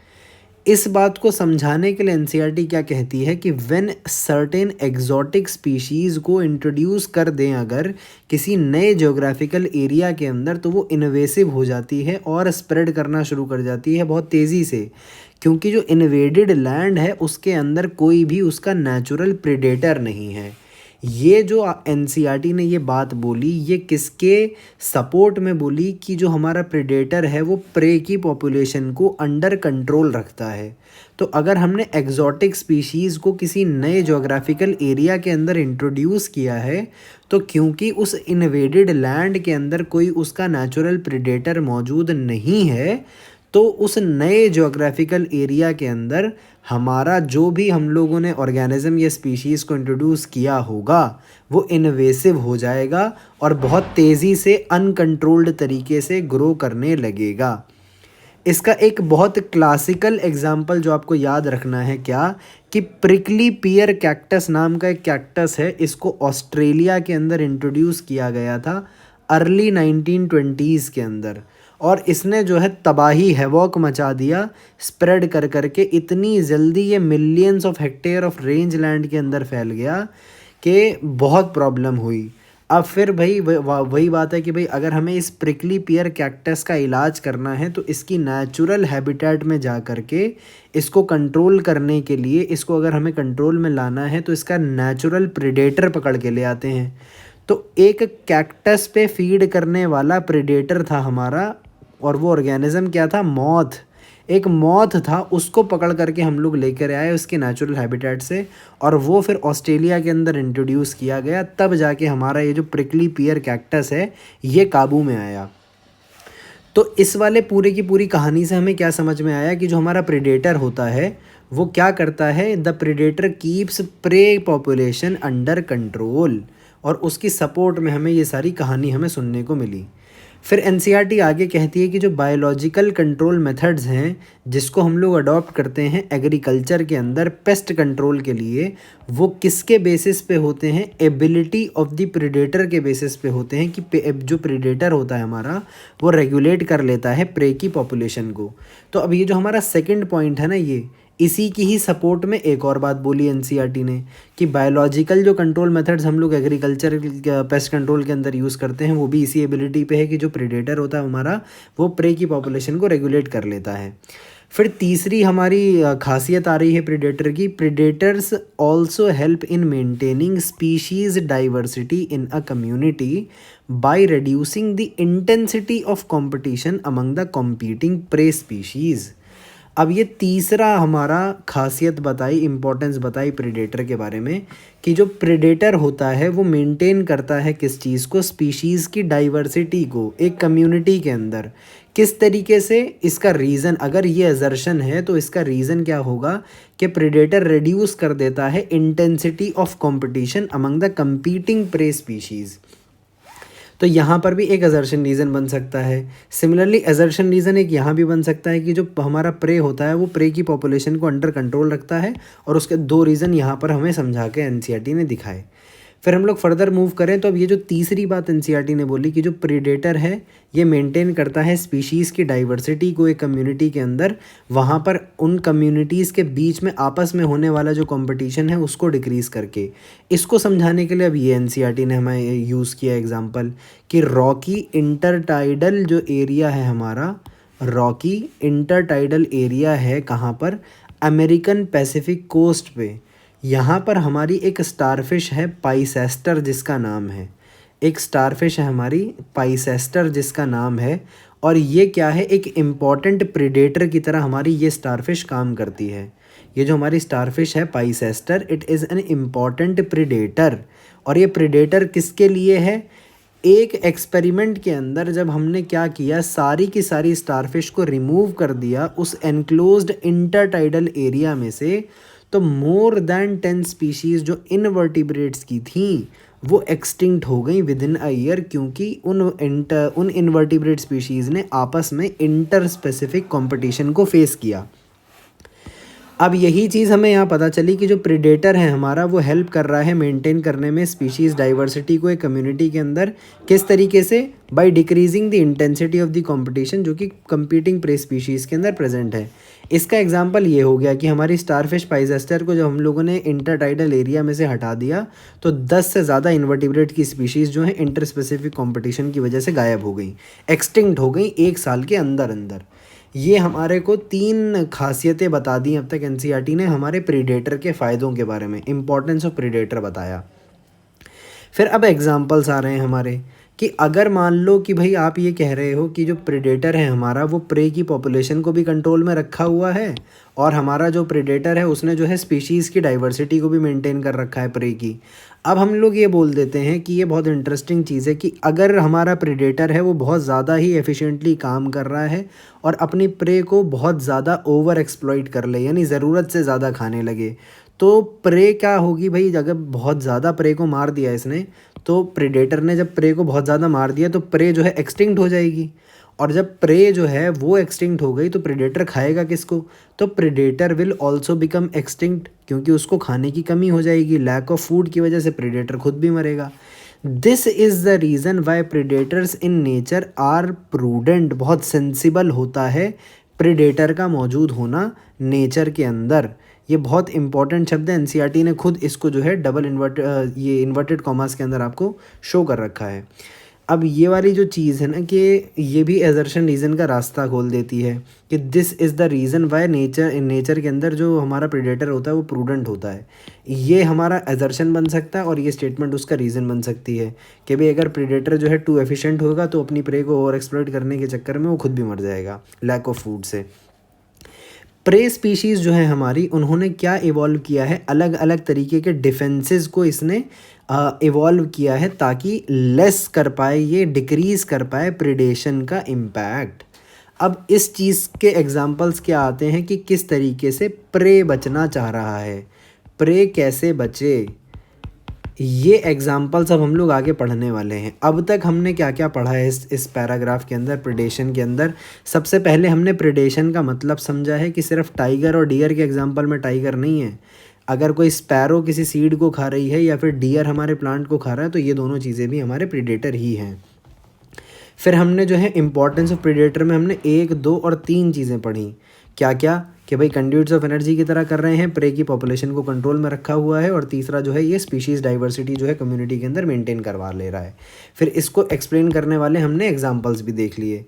[SPEAKER 1] इस बात को समझाने के लिए एनसीईआरटी क्या कहती है कि व्हेन सर्टेन एग्जॉटिक स्पीशीज़ को इंट्रोड्यूस कर दें अगर किसी नए ज्योग्राफिकल एरिया के अंदर, तो वो इन्वेसिव हो जाती है और स्प्रेड करना शुरू कर जाती है बहुत तेज़ी से, क्योंकि जो इन्वेडेड लैंड है उसके अंदर कोई भी उसका नेचुरल प्रेडेटर नहीं है। ये जो एनसीईआरटी ने ये बात बोली, ये किसके सपोर्ट में बोली कि जो हमारा प्रेडेटर है वो प्रे की पॉपुलेशन को अंडर कंट्रोल रखता है। तो अगर हमने एग्जॉटिक स्पीशीज़ को किसी नए ज्योग्राफिकल एरिया के अंदर इंट्रोड्यूस किया है, तो क्योंकि उस इन्वेडेड लैंड के अंदर कोई उसका नेचुरल प्रेडेटर मौजूद नहीं है, तो उस नए ज्योग्राफिकल एरिया के अंदर हमारा जो भी हम लोगों ने ऑर्गेनिज्म या स्पीशीज़ को इंट्रोड्यूस किया होगा वो इन्वेसिव हो जाएगा और बहुत तेज़ी से अनकंट्रोल्ड तरीके से ग्रो करने लगेगा। इसका एक बहुत क्लासिकल एग्जाम्पल जो आपको याद रखना है क्या, कि प्रिकली पियर कैक्टस नाम का एक कैक्टस है, इसको ऑस्ट्रेलिया के अंदर इंट्रोड्यूस किया गया था अर्ली 1920s के अंदर, और इसने जो है तबाही हैवॉक मचा दिया, स्प्रेड कर करके इतनी जल्दी ये millions of hectare of range land के अंदर फैल गया कि बहुत प्रॉब्लम हुई। अब फिर भाई वही बात है कि भाई अगर हमें इस प्रिकली पियर कैक्टस का इलाज करना है तो इसकी नेचुरल हैबिटेट में जा कर के इसको कंट्रोल करने के लिए, इसको अगर हमें कंट्रोल में लाना है तो इसका नेचुरल प्रेडेटर पकड़ के ले आते हैं। तो एक कैक्टस पे फीड करने वाला प्रेडेटर था हमारा, और वो ऑर्गेनिज्म क्या था, मॉथ। एक मॉथ था, उसको पकड़ करके हम लोग लेकर आए उसके नेचुरल हैबिटेट से, और वो फिर ऑस्ट्रेलिया के अंदर इंट्रोड्यूस किया गया, तब जाके हमारा ये जो प्रिकली पियर कैक्टस है ये काबू में आया। तो इस वाले पूरे की पूरी कहानी से हमें क्या समझ में आया कि जो हमारा प्रेडेटर होता है वो क्या करता है, the predator keeps pray population under control, और उसकी सपोर्ट में हमें ये सारी कहानी हमें सुनने को मिली। फिर एनसीईआरटी आगे कहती है कि जो बायोलॉजिकल कंट्रोल मेथड्स हैं जिसको हम लोग अडॉप्ट करते हैं एग्रीकल्चर के अंदर पेस्ट कंट्रोल के लिए, वो किसके बेसिस पे होते हैं, एबिलिटी ऑफ द प्रेडेटर के बेसिस पे होते हैं कि जो प्रेडेटर होता है हमारा वो रेगुलेट कर लेता है प्रे की पॉपुलेशन को। तो अब ये जो हमारा सेकंड पॉइंट है ना, ये इसी की ही सपोर्ट में एक और बात बोली एनसीईआरटी ने कि बायोलॉजिकल जो कंट्रोल मेथड्स हम लोग एग्रीकल्चर पेस्ट कंट्रोल के अंदर यूज़ करते हैं वो भी इसी एबिलिटी पे है कि जो प्रेडेटर होता है हमारा वो प्रे की पॉपुलेशन को रेगुलेट कर लेता है। फिर तीसरी हमारी खासियत आ रही है प्रेडेटर की, predators also help in maintaining species diversity in a community by reducing the intensity of competition among the competing prey species. अब ये तीसरा हमारा खासियत बताई, इम्पोर्टेंस बताई प्रेडेटर के बारे में, कि जो प्रेडेटर होता है वो मेंटेन करता है किस चीज़ को, स्पीशीज़ की डाइवर्सिटी को एक कम्युनिटी के अंदर। किस तरीके से, इसका रीज़न, अगर ये असर्शन है तो इसका रीज़न क्या होगा कि प्रेडेटर रिड्यूस कर देता है intensity of competition among the competing prey species. तो यहाँ पर भी एक असर्शन रीज़न बन सकता है। सिमिलरली असर्शन रीज़न एक यहाँ भी बन सकता है कि जो हमारा प्रे होता है वो प्रे की पॉपुलेशन को अंडर कंट्रोल रखता है, और उसके दो रीज़न यहाँ पर हमें समझा के एनसीईआरटी ने दिखाए। फिर हम लोग फर्दर मूव करें तो अब ये जो तीसरी बात एनसीईआरटी ने बोली कि जो प्रेडेटर है ये मेंटेन करता है स्पीशीज़ की डाइवर्सिटी को एक कम्युनिटी के अंदर, वहाँ पर उन कम्युनिटीज़ के बीच में आपस में होने वाला जो कंपटीशन है उसको डिक्रीज़ करके। इसको समझाने के लिए अब ये एनसीईआरटी ने हमें यूज़ किया एग्जांपल कि रॉकी इंटरटाइडल जो एरिया है हमारा, रॉकी इंटरटाइडल एरिया है कहाँ पर, अमेरिकन पैसिफिक कोस्ट पे। यहाँ पर हमारी एक स्टारफिश है पाइसेस्टर जिसका नाम है, एक स्टारफिश है हमारी पाइसेस्टर जिसका नाम है, और ये क्या है, एक इम्पॉर्टेंट प्रेडेटर की तरह हमारी ये स्टारफिश काम करती है। ये जो हमारी स्टारफिश है Pisaster, it is an important predator. और ये प्रेडेटर किसके लिए है, एक एक्सपेरिमेंट के अंदर जब हमने क्या किया, सारी की सारी स्टारफिश को रिमूव कर दिया उस एनक्लोज्ड इंटरटाइडल एरिया में से, तो मोर देन 10 स्पीशीज़ जो इनवर्टिब्रेट्स की थी वो एक्सटिंक्ट हो गई विद इन अ ईयर, क्योंकि उन इनवर्टिब्रेट स्पीशीज़ ने आपस में इंटर स्पेसिफिक कॉम्पिटिशन को फेस किया। अब यही चीज़ हमें यहाँ पता चली कि जो प्रेडेटर है हमारा वो हेल्प कर रहा है मेंटेन करने में स्पीशीज़ डाइवर्सिटी को एक कम्युनिटी के अंदर, किस तरीके से, by decreasing the intensity of the competition जो कि कंपीटिंग प्रे स्पीशीज़ के अंदर प्रेजेंट है। इसका एग्जांपल ये हो गया कि हमारी स्टारफिश पाइसेस्टर को जब हम लोगों ने इंटरटाइडल एरिया में से हटा दिया तो 10 से ज़्यादा इन्वर्टिब्रेट की स्पीशीज़ जो है इंटर स्पेसिफिक कॉम्पिटिशन की वजह से गायब हो गई, एक्सटिंक्ट हो गई 1 साल के अंदर अंदर। ये हमारे को 3 खासियतें बता दी अब तक एनसीईआरटी ने हमारे प्रेडेटर के फ़ायदों के बारे में, इंपॉर्टेंस ऑफ प्रेडेटर बताया। फिर अब एग्जांपल्स आ रहे हैं हमारे कि अगर मान लो कि भाई आप ये कह रहे हो कि जो प्रेडेटर है हमारा वो प्रे की पॉपुलेशन को भी कंट्रोल में रखा हुआ है, और हमारा जो प्रेडेटर है उसने जो है स्पीशीज़ की डाइवर्सिटी को भी मेंटेन कर रखा है प्रे की। अब हम लोग ये बोल देते हैं कि ये बहुत इंटरेस्टिंग चीज़ है कि अगर हमारा प्रेडेटर है वो बहुत ज़्यादा ही एफिशिएंटली काम कर रहा है और अपनी प्रे को बहुत ज़्यादा ओवर एक्सप्लॉइट कर ले, यानी ज़रूरत से ज़्यादा खाने लगे, तो प्रे क्या होगी भाई, अगर बहुत ज़्यादा प्रे को मार दिया इसने, तो प्रेडेटर ने जब प्रे को बहुत ज़्यादा मार दिया तो प्रे जो है एक्सटिंक्ट हो जाएगी। और जब प्रे जो है वो एक्सटिंक्ट हो गई तो प्रेडेटर खाएगा किसको? तो predator will also become extinct, क्योंकि उसको खाने की कमी हो जाएगी, लैक ऑफ फूड की वजह से प्रेडेटर खुद भी मरेगा। This is the reason why predators in nature are prudent. बहुत सेंसिबल होता है प्रेडेटर का मौजूद होना नेचर के अंदर। ये बहुत इंपॉर्टेंट शब्द है, एनसीईआरटी ने खुद इसको जो है डबल ये इन्वर्टेड कॉमास के अंदर आपको शो कर रखा है। अब ये वाली जो चीज़ है ना कि ये भी एजर्शन रीज़न का रास्ता खोल देती है कि this is the reason Y nature के अंदर जो हमारा प्रेडेटर होता है वो प्रूडेंट होता है। ये हमारा एजर्शन बन सकता है और ये स्टेटमेंट उसका रीज़न बन सकती है कि भाई अगर प्रेडेटर जो है टू एफिशिएंट होगा तो अपनी प्रे को ओवर एक्सप्लॉइट करने के चक्कर में वो खुद भी मर जाएगा लैक ऑफ फूड से। प्रे स्पीशीज़ जो है हमारी, उन्होंने क्या इवॉल्व किया है, अलग अलग तरीके के डिफेंसेस को इसने इवॉल्व किया है ताकि लेस कर पाए, ये डिक्रीज़ कर पाए प्रेडेशन का इम्पैक्ट। अब इस चीज़ के एग्जांपल्स क्या आते हैं कि किस तरीके से प्रे बचना चाह रहा है, प्रे कैसे बचे, ये एग्जाम्पल्स अब हम लोग आगे पढ़ने वाले हैं। अब तक हमने क्या क्या पढ़ा है इस पैराग्राफ के अंदर, प्रेडेशन के अंदर। सबसे पहले हमने प्रेडेशन का मतलब समझा है कि सिर्फ टाइगर और डियर के एग्जांपल में टाइगर नहीं है। अगर कोई स्पैरो किसी सीड को खा रही है या फिर डियर हमारे प्लांट को खा रहा है तो ये दोनों चीज़ें भी हमारे प्रेडेटर ही हैं। फिर हमने जो है इंपॉर्टेंस ऑफ प्रेडेटर में हमने 1, 2 और 3 चीज़ें पढ़ी। क्या क्या? कि भाई कंड्यूट्स ऑफ एनर्जी की तरह कर रहे हैं, प्रे की पॉपुलेशन को कंट्रोल में रखा हुआ है, और तीसरा जो है ये स्पीशीज़ डाइवर्सिटी जो है कम्युनिटी के अंदर मेंटेन करवा ले रहा है। फिर इसको एक्सप्लेन करने वाले हमने एग्जांपल्स भी देख लिए।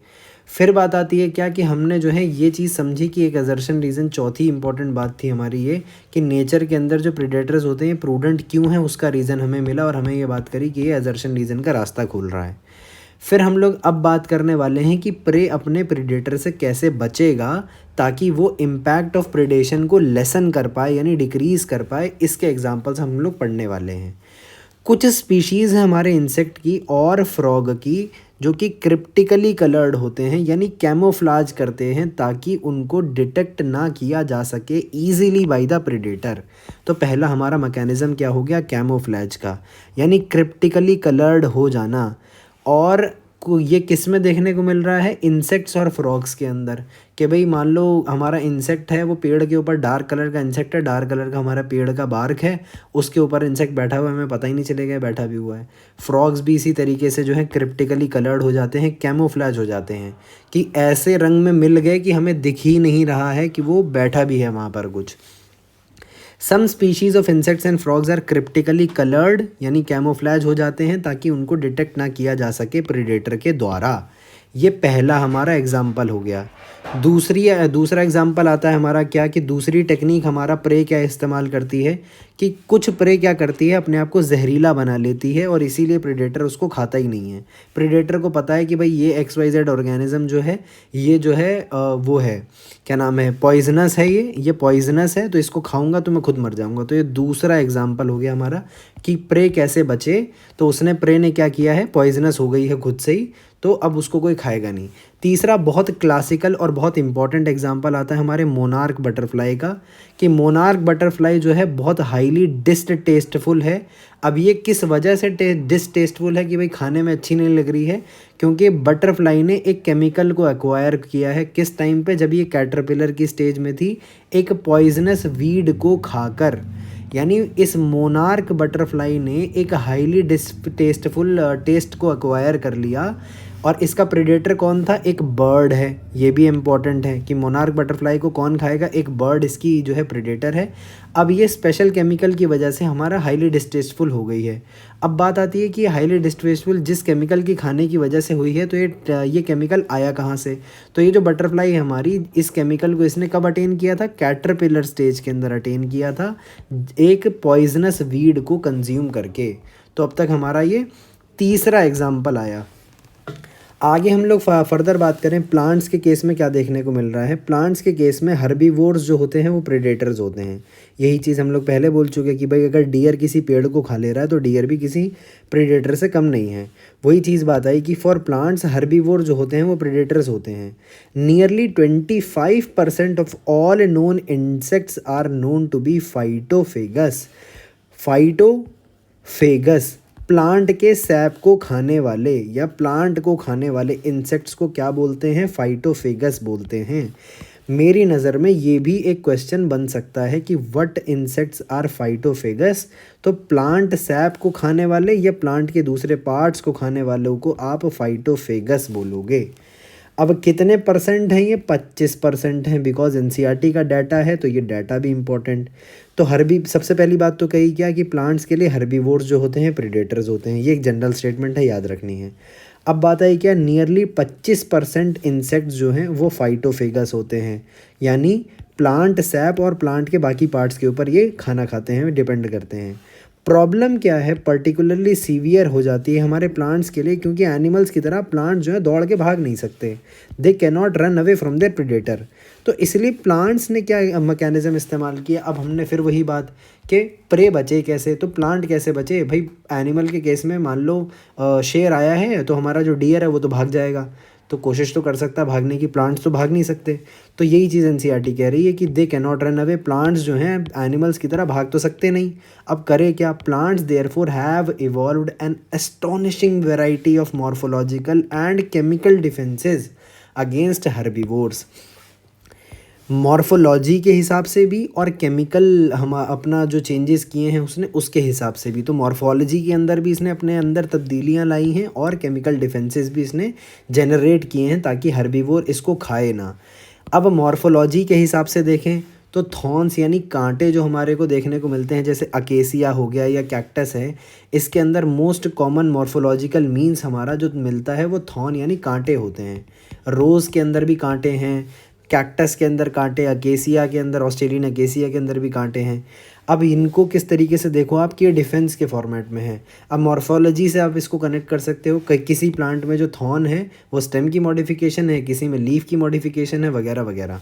[SPEAKER 1] फिर बात आती है क्या कि हमने जो है ये चीज़ समझी कि एक एजर्शन रीज़न, चौथी इंपॉर्टेंट बात थी हमारी ये कि नेचर के अंदर जो प्रेडेटर्स होते हैं प्रूडेंट क्यों हैं, उसका रीज़न हमें मिला और हमें ये बात करी कि ये एजर्शन रीज़न का रास्ता खोल रहा है। फिर हम लोग अब बात करने वाले हैं कि प्रे अपने प्रेडेटर से कैसे बचेगा ताकि वो इम्पैक्ट ऑफ प्रेडेशन को लेसन कर पाए, यानी डिक्रीज़ कर पाए। इसके एग्जांपल्स हम लोग पढ़ने वाले हैं। कुछ स्पीशीज़ हैं हमारे इंसेक्ट की और फ्रॉग की जो कि क्रिप्टिकली कलर्ड होते हैं, यानी कैमोफ्लाज करते हैं ताकि उनको डिटेक्ट ना किया जा सके ईजिली बाय द प्रेडेटर। तो पहला हमारा मैकेनिज़्म क्या हो गया, कैमोफ्लेज का, यानी क्रिप्टिकली कलर्ड हो जाना। और ये किस में देखने को मिल रहा है, इंसेक्ट्स और फ्रॉग्स के अंदर। कि भाई मान लो हमारा इंसेक्ट है, वो पेड़ के ऊपर डार्क कलर का इंसेक्ट है, डार्क कलर का हमारा पेड़ का बार्क है, उसके ऊपर इंसेक्ट बैठा हुआ है, हमें पता ही नहीं चलेगा बैठा भी हुआ है। फ्रॉग्स भी इसी तरीके से जो है क्रिप्टिकली कलर्ड हो जाते हैं, कैमोफ्लेज हो जाते हैं कि ऐसे रंग में मिल गए कि हमें दिख ही नहीं रहा है कि वो बैठा भी है वहाँ पर कुछ। Some species of insects and frogs are cryptically coloured, यानी कैमोफ्लेज हो जाते हैं ताकि उनको डिटेक्ट ना किया जा सके प्रेडेटर के द्वारा। ये पहला हमारा एग्जाम्पल हो गया। दूसरा एग्जाम्पल आता है हमारा क्या कि दूसरी टेक्निक हमारा प्रे क्या इस्तेमाल करती है कि कुछ प्रे क्या करती है, अपने आप को जहरीला बना लेती है और इसीलिए प्रेडेटर उसको खाता ही नहीं है। प्रेडेटर को पता है कि भाई ये XYZ ऑर्गेनिज्म जो है ये जो है वो है, क्या नाम है, पॉइजनस है, ये पॉइजनस है, तो इसको खाऊंगा तो मैं खुद मर जाऊंगा। तो ये दूसरा एग्जाम्पल हो गया हमारा कि प्रे कैसे बचे। तो उसने प्रे ने क्या किया है, पॉइजनस हो गई है खुद से ही, तो अब उसको कोई खाएगा नहीं। तीसरा बहुत क्लासिकल और बहुत इंपॉर्टेंट एग्जांपल आता है हमारे मोनार्क बटरफ्लाई का कि मोनार्क बटरफ्लाई जो है बहुत हाईली डिसटेस्टफुल है। अब ये किस वजह से डिसटेस्टफुल है कि भाई खाने में अच्छी नहीं लग रही है, क्योंकि बटरफ्लाई ने एक केमिकल को एक्वायर किया है किस टाइम पे, जब ये कैटरपिलर की स्टेज में थी, एक पॉइजनस वीड को खाकर। यानी इस मोनार्क बटरफ्लाई ने एक हाईली डिसटेस्टफुल टेस्ट को एक्वायर कर लिया। और इसका प्रेडेटर कौन था, एक बर्ड है। ये भी इम्पॉर्टेंट है कि मोनार्क बटरफ्लाई को कौन खाएगा, एक बर्ड इसकी जो है प्रेडेटर है। अब ये स्पेशल केमिकल की वजह से हमारा हाईली डिस्टेस्टफुल हो गई है। अब बात आती है कि हाईली डिस्टेस्टफुल जिस केमिकल की खाने की वजह से हुई है, तो ये केमिकल आया कहाँ से। तो ये जो बटरफ्लाई है हमारी, इस केमिकल को इसने कब अटेन किया था, कैटरपिलर स्टेज के अंदर अटेन किया था, एक पॉइजनस वीड को कंज्यूम करके। तो अब तक हमारा ये तीसरा एग्जाम्पल आया। आगे हम लोग फर्दर बात करें प्लांट्स के केस में क्या देखने को मिल रहा है। प्लांट्स के केस में हर्बीवोर्स जो होते हैं वो प्रेडेटर्स होते हैं। यही चीज़ हम लोग पहले बोल चुके हैं कि भाई अगर डियर किसी पेड़ को खा ले रहा है तो डियर भी किसी प्रेडेटर से कम नहीं है। वही चीज़ बात आई कि फॉर प्लांट्स हर्बीवोर जो होते हैं वो प्रेडेटर्स होते हैं। Nearly 25% of all known insects are known to be phytophagous. Phytophagous plant के सैप को खाने वाले या प्लांट को खाने वाले इंसेक्ट्स को क्या बोलते हैं? फाइटोफेगस बोलते हैं। मेरी नज़र में ये भी एक क्वेश्चन बन सकता है कि व्हाट इंसेक्ट्स आर फाइटोफेगस। तो प्लांट सैप को खाने वाले या प्लांट के दूसरे पार्ट्स को खाने वालों को आप फाइटोफेगस बोलोगे। अब कितने परसेंट हैं ये? 25% हैं, बिकॉज एनसीईआरटी का डाटा है तो ये डाटा भी इम्पोर्टेंट। तो सबसे पहली बात तो कही क्या कि प्लांट्स के लिए हर्बीवोर्स जो होते हैं प्रेडेटर्स होते हैं। ये एक जनरल स्टेटमेंट है, याद रखनी है। अब बात आई क्या, नियरली 25% इंसेक्ट्स जो हैं वो फाइटोफेगस होते हैं, यानी प्लांट सैप और प्लांट के बाकी पार्ट्स के ऊपर ये खाना खाते हैं, डिपेंड करते हैं। प्रॉब्लम क्या है, पर्टिकुलरली सीवियर हो जाती है हमारे प्लांट्स के लिए, क्योंकि एनिमल्स की तरह प्लांट जो है दौड़ के भाग नहीं सकते। They can not run away from their predator. तो इसलिए प्लांट्स ने क्या मैकेनिज्म इस्तेमाल किया। अब हमने फिर वही बात कि प्रे बचे कैसे, तो प्लांट कैसे बचे भाई। एनिमल के केस में मान लो शेर आया है तो हमारा जो डियर है वो तो भाग जाएगा, तो कोशिश तो कर सकता है भागने की, प्लांट्स तो भाग नहीं सकते। तो यही चीज़ एनसीईआरटी कह रही है कि दे can not run away. Plants जो हैं एनिमल्स की तरह भाग तो सकते नहीं। अब करे क्या, plants therefore have evolved an astonishing variety of morphological and chemical defences against herbivores. Morphology के हिसाब से भी और केमिकल हम अपना जो चेंजेस किए हैं उसने उसके हिसाब से भी। तो मॉर्फोलॉजी के अंदर भी इसने अपने अंदर तब्दीलियां लाई हैं और केमिकल डिफेंसेस भी इसने जनरेट किए हैं ताकि हर्बीवोर इसको खाए ना। अब मॉर्फोलॉजी के हिसाब से देखें तो थॉर्न्स यानी कांटे जो हमारे को देखने को मिलते हैं, जैसे अकेसिया हो गया या कैक्टस है, इसके अंदर मोस्ट कॉमन मॉर्फोलॉजिकल मीन्स हमारा जो मिलता है वो थॉर्न यानी कांटे होते हैं। रोज़ के अंदर भी कांटे हैं, कैक्टस के अंदर कांटे, अकेसिया के अंदर, ऑस्ट्रेलियन अकेसिया के अंदर भी कांटे हैं। अब इनको किस तरीके से देखो आप कि ये डिफेंस के फॉर्मेट में है। अब मॉर्फोलॉजी से आप इसको कनेक्ट कर सकते हो, किसी प्लांट में जो थॉर्न है वो स्टेम की मॉडिफिकेशन है, किसी में लीफ की मॉडिफिकेशन है, वगैरह वगैरह।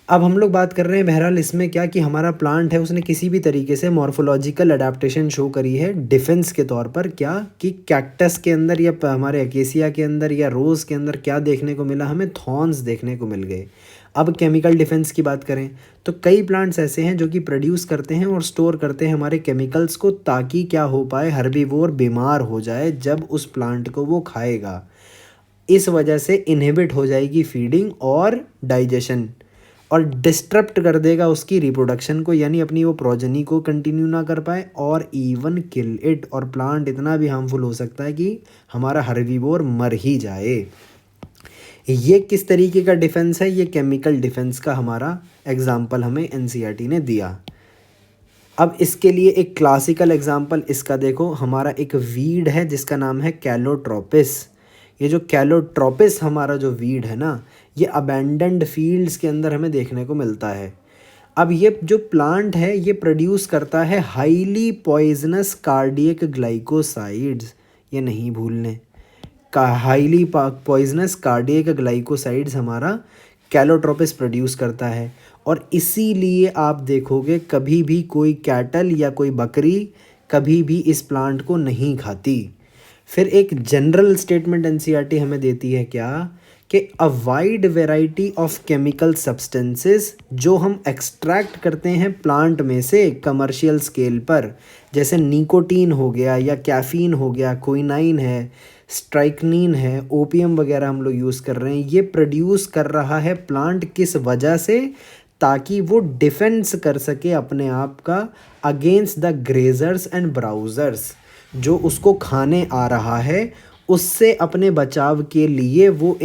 [SPEAKER 1] अब हम लोग बात कर रहे हैं बहरहाल इसमें क्या कि हमारा प्लांट है उसने किसी भी तरीके से मॉर्फोलॉजिकल अडेप्टेशन शो करी है डिफेंस के तौर पर। क्या कि कैक्टस के अंदर या हमारे अकेसिया के अंदर या रोज़ के अंदर क्या देखने को मिला, हमें थॉर्न्स देखने को मिल गए। अब केमिकल डिफेंस की बात करें तो कई प्लांट्स ऐसे हैं जो कि प्रोड्यूस करते हैं और स्टोर करते हैं हमारे केमिकल्स को, ताकि क्या हो पाए, हर्बीवोर बीमार हो जाए जब उस प्लांट को वो खाएगा। इस वजह से इनहिबिट हो जाएगी फीडिंग और डाइजेशन, और डिस्टर्ब कर देगा उसकी रिप्रोडक्शन को, यानी अपनी वो प्रोजेनी को कंटिन्यू ना कर पाए, और इवन किल इट। और प्लांट इतना भी हार्मफुल हो सकता है कि हमारा हर्बीवोर मर ही जाए। ये किस तरीके का डिफेंस है, ये केमिकल डिफेंस का हमारा एग्जाम्पल हमें एनसीईआरटी ने दिया। अब इसके लिए एक क्लासिकल एग्जाम्पल इसका देखो, हमारा एक वीड है जिसका नाम है कैलोट्रोपिस। ये जो कैलोट्रोपिस हमारा जो वीड है ना, ये अबैंडन्ड फील्ड्स के अंदर हमें देखने को मिलता है। अब ये जो प्लांट है ये प्रोड्यूस करता है हाईली पॉइजनस कार्डियक ग्लाइकोसाइड्स। ये नहीं भूलने का, हाईली पॉइजनस कार्डियक ग्लाइकोसाइड्स हमारा कैलोट्रोपिस प्रोड्यूस करता है। और इसीलिए आप देखोगे कभी भी कोई कैटल या कोई बकरी कभी भी इस प्लांट को नहीं खाती। फिर एक जनरल स्टेटमेंट एनसीईआरटी हमें देती है क्या कि a wide variety of chemical substances जो हम एक्सट्रैक्ट करते हैं प्लांट में से कमर्शियल स्केल पर, जैसे निकोटीन हो गया या कैफीन हो गया, क्विनाइन है, स्ट्राइकनीन है, ओपियम वगैरह हम लोग यूज़ कर रहे हैं, ये प्रोड्यूस कर रहा है प्लांट किस वजह से, ताकि वो डिफेंस कर सके अपने आप का against the grazers and browsers. जो उसको खाने आ रहा है उससे अपने बचाव के लिए वो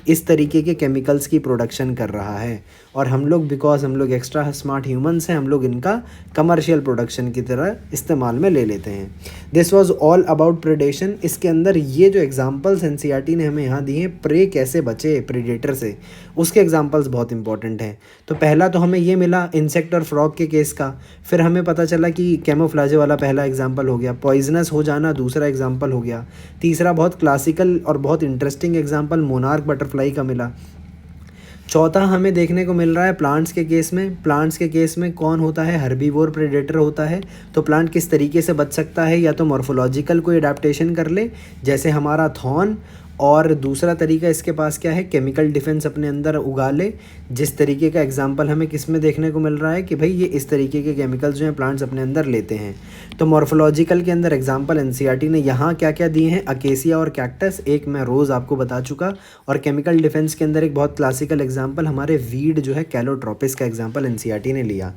[SPEAKER 1] इस तरीके के केमिकल्स की प्रोडक्शन कर रहा है। और हम लोग बिकॉज हम लोग एक्स्ट्रा स्मार्ट ह्यूमंस हैं, हम लोग इनका कमर्शियल प्रोडक्शन की तरह इस्तेमाल में ले लेते हैं। This was all about predation. इसके अंदर ये जो एग्जाम्पल्स एनसीईआरटी ने हमें यहाँ दिए हैं, प्रे कैसे बचे प्रेडेटर से, उसके एग्जाम्पल्स बहुत इंपॉर्टेंट हैं। तो पहला तो हमें ये मिला इंसेक्ट और फ्रॉग के केस का, फिर हमें पता चला कि कैमोफ्लाजे वाला पहला एग्जाम्पल हो गया, पॉइजनस हो जाना दूसरा एग्जाम्पल हो गया, तीसरा बहुत क्लासिकल और बहुत इंटरेस्टिंग एग्जाम्पल मोनार्क बटरफ्लाई का मिला। चौथा हमें देखने को मिल रहा है प्लांट्स के केस में। प्लांट्स के केस में कौन होता है, हर्बीवोर प्रेडेटर होता है। तो प्लांट किस तरीके से बच सकता है, या तो मॉर्फोलॉजिकल कोई अडेप्टेशन कर ले जैसे हमारा थॉर्न, और दूसरा तरीका इसके पास क्या है, केमिकल डिफेंस अपने अंदर उगा ले। जिस तरीके का एग्जांपल हमें किस में देखने को मिल रहा है कि भाई ये इस तरीके के केमिकल्स जो हैं प्लांट्स अपने अंदर लेते हैं। तो मॉर्फोलॉजिकल के अंदर एग्जांपल एनसीईआरटी ने यहाँ क्या क्या दिए हैं, अकेसिया और कैक्टस, एक मैं रोज़ आपको बता चुका। और केमिकल डिफेंस के अंदर एक बहुत क्लासिकल एग्जाम्पल हमारे वीड जो है कैलोट्रोपिस का एग्जाम्पल एनसीईआरटी ने लिया।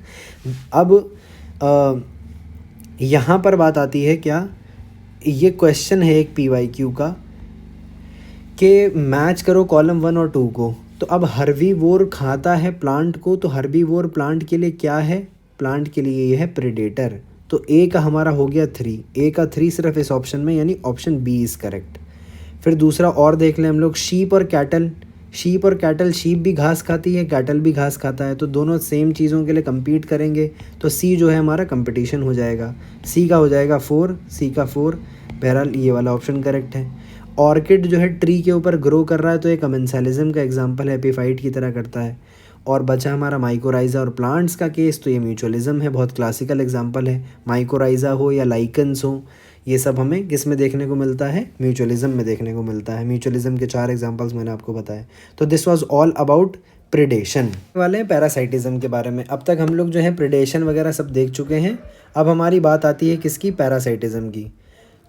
[SPEAKER 1] अब यहाँ पर बात आती है क्या, ये क्वेश्चन है एक PYQ का कि मैच करो कॉलम 1 और 2 को। तो अब हर्बीवोर खाता है प्लांट को, तो हर्बीवोर प्लांट के लिए क्या है, प्लांट के लिए ये है प्रेडेटर। तो ए का हमारा हो गया 3, ए का 3 सिर्फ इस ऑप्शन में, यानी ऑप्शन बी इज़ करेक्ट। फिर दूसरा और देख लें हम लोग, शीप और कैटल। शीप और कैटल, शीप भी घास खाती है, कैटल भी घास खाता है, तो दोनों सेम चीज़ों के लिए compete करेंगे। तो सी जो है हमारा कंपटीशन हो जाएगा, सी का हो जाएगा 4, सी का 4। बहरहाल ये वाला ऑप्शन करेक्ट है। ऑर्किड जो है ट्री के ऊपर ग्रो कर रहा है, तो एक कमेंसालिज्म का एग्जाम्पल है, एपीफाइट की तरह करता है। और बचा हमारा माइकोराइजा और प्लांट्स का केस, तो ये म्यूचुअलिज्म है, बहुत क्लासिकल एग्जाम्पल है। माइकोराइजा हो या लाइकन्स हो, ये सब हमें किस में देखने को मिलता है, म्यूचुअलिज्म में देखने को मिलता है। म्यूचुअलिज्म के 4 एग्जाम्पल्स मैंने आपको बताए। तो this was all about predation वाले हैं पैरासाइटिज्म के बारे में। अब तक हम लोग जो है प्रेडेशन वगैरह सब देख चुके हैं। अब हमारी बात आती है किसकी, पैरासाइटिज्म की।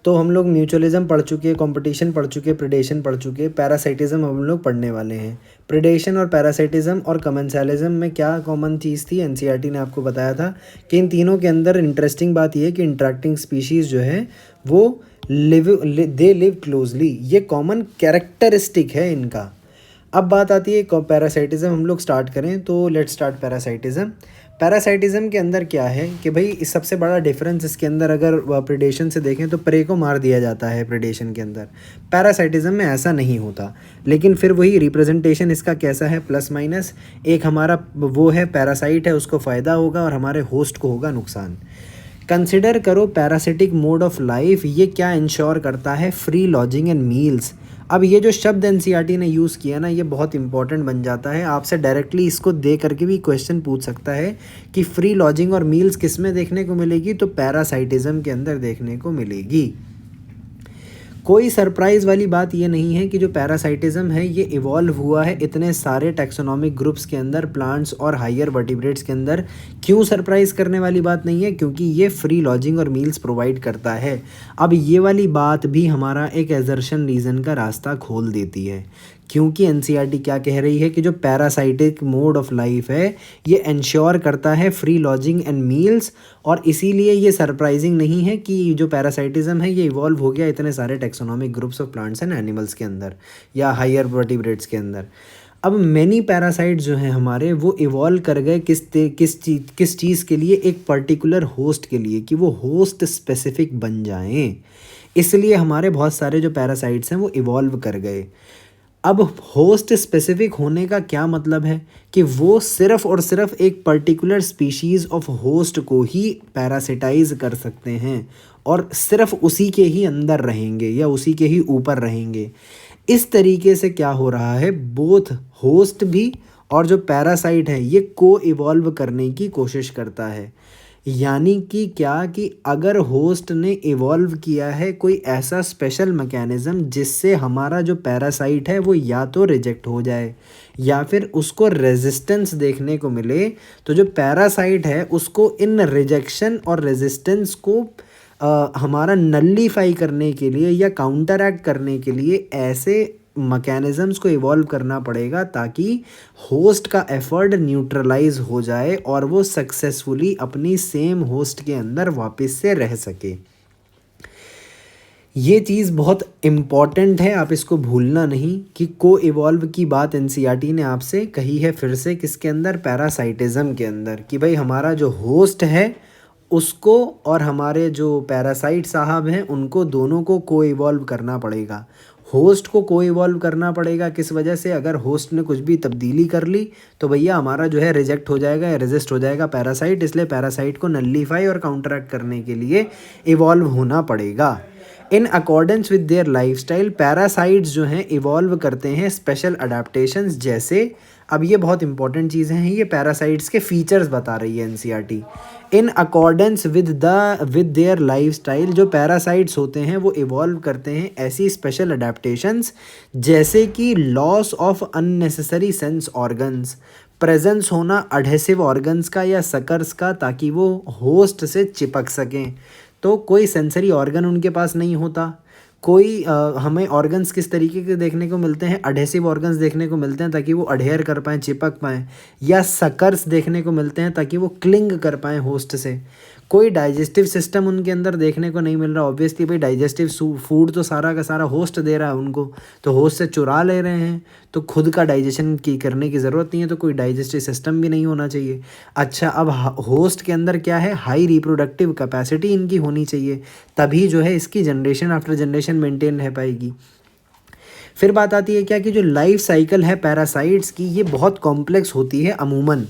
[SPEAKER 1] तो हम लोग म्यूचुअलिज्म पढ़ चुके, कंपटीशन पढ़ चुके, प्रेडेशन पढ़ चुके, पैरासाइटिज्म हम लोग पढ़ने वाले हैं। प्रेडेशन और पैरासाइटिज्म और कमेंसालिज्म में क्या कॉमन चीज़ थी, एनसीईआरटी ने आपको बताया था कि इन तीनों के अंदर इंटरेस्टिंग बात यह है कि इंटरेक्टिंग स्पीशीज़ जो है वो दे लिव क्लोजली, ये कॉमन कैरेक्टरिस्टिक है इनका। अब बात आती है पैरासाइटिज्म, हम लोग स्टार्ट करें तो लेट्स स्टार्ट पैरासाइटिज्म। पैरासाइटिज्म के अंदर क्या है कि भाई इस सबसे बड़ा डिफरेंस इसके अंदर अगर प्रेडेशन से देखें तो प्रे को मार दिया जाता है प्रेडेशन के अंदर, पैरासाइटिज्म में ऐसा नहीं होता। लेकिन फिर वही रिप्रेजेंटेशन इसका कैसा है, प्लस माइनस, एक हमारा वो है पैरासाइट है उसको फ़ायदा होगा और हमारे होस्ट को होगा नुकसान। कंसिडर करो पैरासिटिक मोड ऑफ लाइफ, ये क्या इंश्योर करता है, फ्री लॉजिंग एंड मील्स। अब ये जो शब्द एनसीईआरटी ने यूज़ किया ना, ये बहुत इंपॉर्टेंट बन जाता है। आपसे डायरेक्टली इसको दे करके भी क्वेश्चन पूछ सकता है कि फ्री लॉजिंग और मील्स किस में देखने को मिलेगी, तो पैरासाइटिज्म के अंदर देखने को मिलेगी। कोई सरप्राइज़ वाली बात ये नहीं है कि जो पैरासाइटिज्म है ये इवॉल्व हुआ है इतने सारे टैक्सोनॉमिक ग्रुप्स के अंदर, प्लांट्स और हायर वर्टिब्रेट्स के अंदर। क्यों सरप्राइज़ करने वाली बात नहीं है, क्योंकि ये फ्री लॉजिंग और मील्स प्रोवाइड करता है। अब ये वाली बात भी हमारा एक एजर्शन रीज़न का रास्ता खोल देती है, क्योंकि एनसीईआरटी क्या कह रही है कि जो पैरासाइटिक मोड ऑफ लाइफ है ये इंश्योर करता है फ्री लॉजिंग एंड मील्स, और इसीलिए ये सरप्राइजिंग नहीं है कि जो पैरासाइटिज्म है ये इवॉल्व हो गया इतने सारे taxonomic groups of plants and animals के अंदर या हायर वर्टिब्रेट्स के अंदर। अब मैनी पैरासाइट्स जो हैं हमारे वो इवॉल्व कर गए किस चीज़ के लिए, एक पर्टिकुलर होस्ट के लिए, कि वो होस्ट स्पेसिफिक बन जाएं। इसलिए हमारे बहुत सारे जो पैरासाइट्स हैं वो इवॉल्व कर गए। अब होस्ट स्पेसिफिक होने का क्या मतलब है कि वो सिर्फ़ और सिर्फ एक पर्टिकुलर स्पीशीज़ ऑफ होस्ट को ही पैरासिटाइज कर सकते हैं और सिर्फ उसी के ही अंदर रहेंगे या उसी के ही ऊपर रहेंगे। इस तरीके से क्या हो रहा है, बोथ होस्ट भी और जो पैरासाइट है ये को इवॉल्व करने की कोशिश करता है। यानी कि क्या कि अगर होस्ट ने इवॉल्व किया है कोई ऐसा स्पेशल मैकेनिज़्म जिससे हमारा जो पैरासाइट है वो या तो रिजेक्ट हो जाए या फिर उसको रेजिस्टेंस देखने को मिले, तो जो पैरासाइट है उसको इन रिजेक्शन और रेजिस्टेंस को हमारा नल्लीफाई करने के लिए या काउंटरएक्ट करने के लिए ऐसे मैकेनिज़म्स को इवॉल्व करना पड़ेगा ताकि होस्ट का एफर्ट न्यूट्रलाइज हो जाए और वो सक्सेसफुली अपनी सेम होस्ट के अंदर वापस से रह सके। ये चीज़ बहुत इम्पॉर्टेंट है, आप इसको भूलना नहीं कि को इवॉल्व की बात एनसीईआरटी ने आपसे कही है फिर से, किसके अंदर, पैरासाइटिज्म के अंदर, कि भाई हमारा जो होस्ट है उसको और हमारे जो पैरासाइट साहब हैं उनको दोनों को को इवॉल्व करना पड़ेगा। होस्ट को को इवॉल्व करना पड़ेगा किस वजह से, अगर होस्ट ने कुछ भी तब्दीली कर ली तो भैया हमारा जो है रिजेक्ट हो जाएगा या रेजिस्ट हो जाएगा पैरासाइट, इसलिए पैरासाइट को नल्लीफाई और काउंटरैक्ट करने के लिए इवॉल्व होना पड़ेगा। In accordance with their lifestyle parasites जो हैं इवॉल्व करते हैं स्पेशल अडेप्टेशंस, जैसे, अब ये बहुत इंपॉर्टेंट चीज़ें हैं, ये पैरासाइट्स के फीचर्स बता रही है NCERT. In accordance with their lifestyle, जो पैरासाइट्स होते हैं वो इवॉल्व करते हैं ऐसी स्पेशल अडेप्टेशंस जैसे कि loss of unnecessary sense organs, presence होना अडहेसिव ऑर्गन्स का या सकर्स का, ताकि वो होस्ट से चिपक सकें। तो कोई सेंसरी ऑर्गन उनके पास नहीं होता, कोई हमें ऑर्गन्स किस तरीके के देखने को मिलते हैं, अडहेसिव ऑर्गन्स देखने को मिलते हैं ताकि वो अडहेयर कर पाएँ, चिपक पाएँ, या सकर्स देखने को मिलते हैं ताकि वो क्लिंग कर पाएँ होस्ट से। कोई डाइजेस्टिव सिस्टम उनके अंदर देखने को नहीं मिल रहा, ऑब्वियसली भाई डाइजेस्टिव फूड तो सारा का सारा होस्ट दे रहा है उनको, तो होस्ट से चुरा ले रहे हैं, तो खुद का डाइजेशन की करने की ज़रूरत नहीं है, तो कोई डाइजेस्टिव सिस्टम भी नहीं होना चाहिए। अच्छा, अब होस्ट के अंदर क्या है, हाई रिप्रोडक्टिव कैपेसिटी इनकी होनी चाहिए, तभी जो है इसकी जनरेशन आफ्टर जनरेशन मेंटेन रह पाएगी। फिर बात आती है क्या कि जो लाइफ साइकिल है पैरासाइट्स की, ये बहुत कॉम्प्लेक्स होती है अमूमन,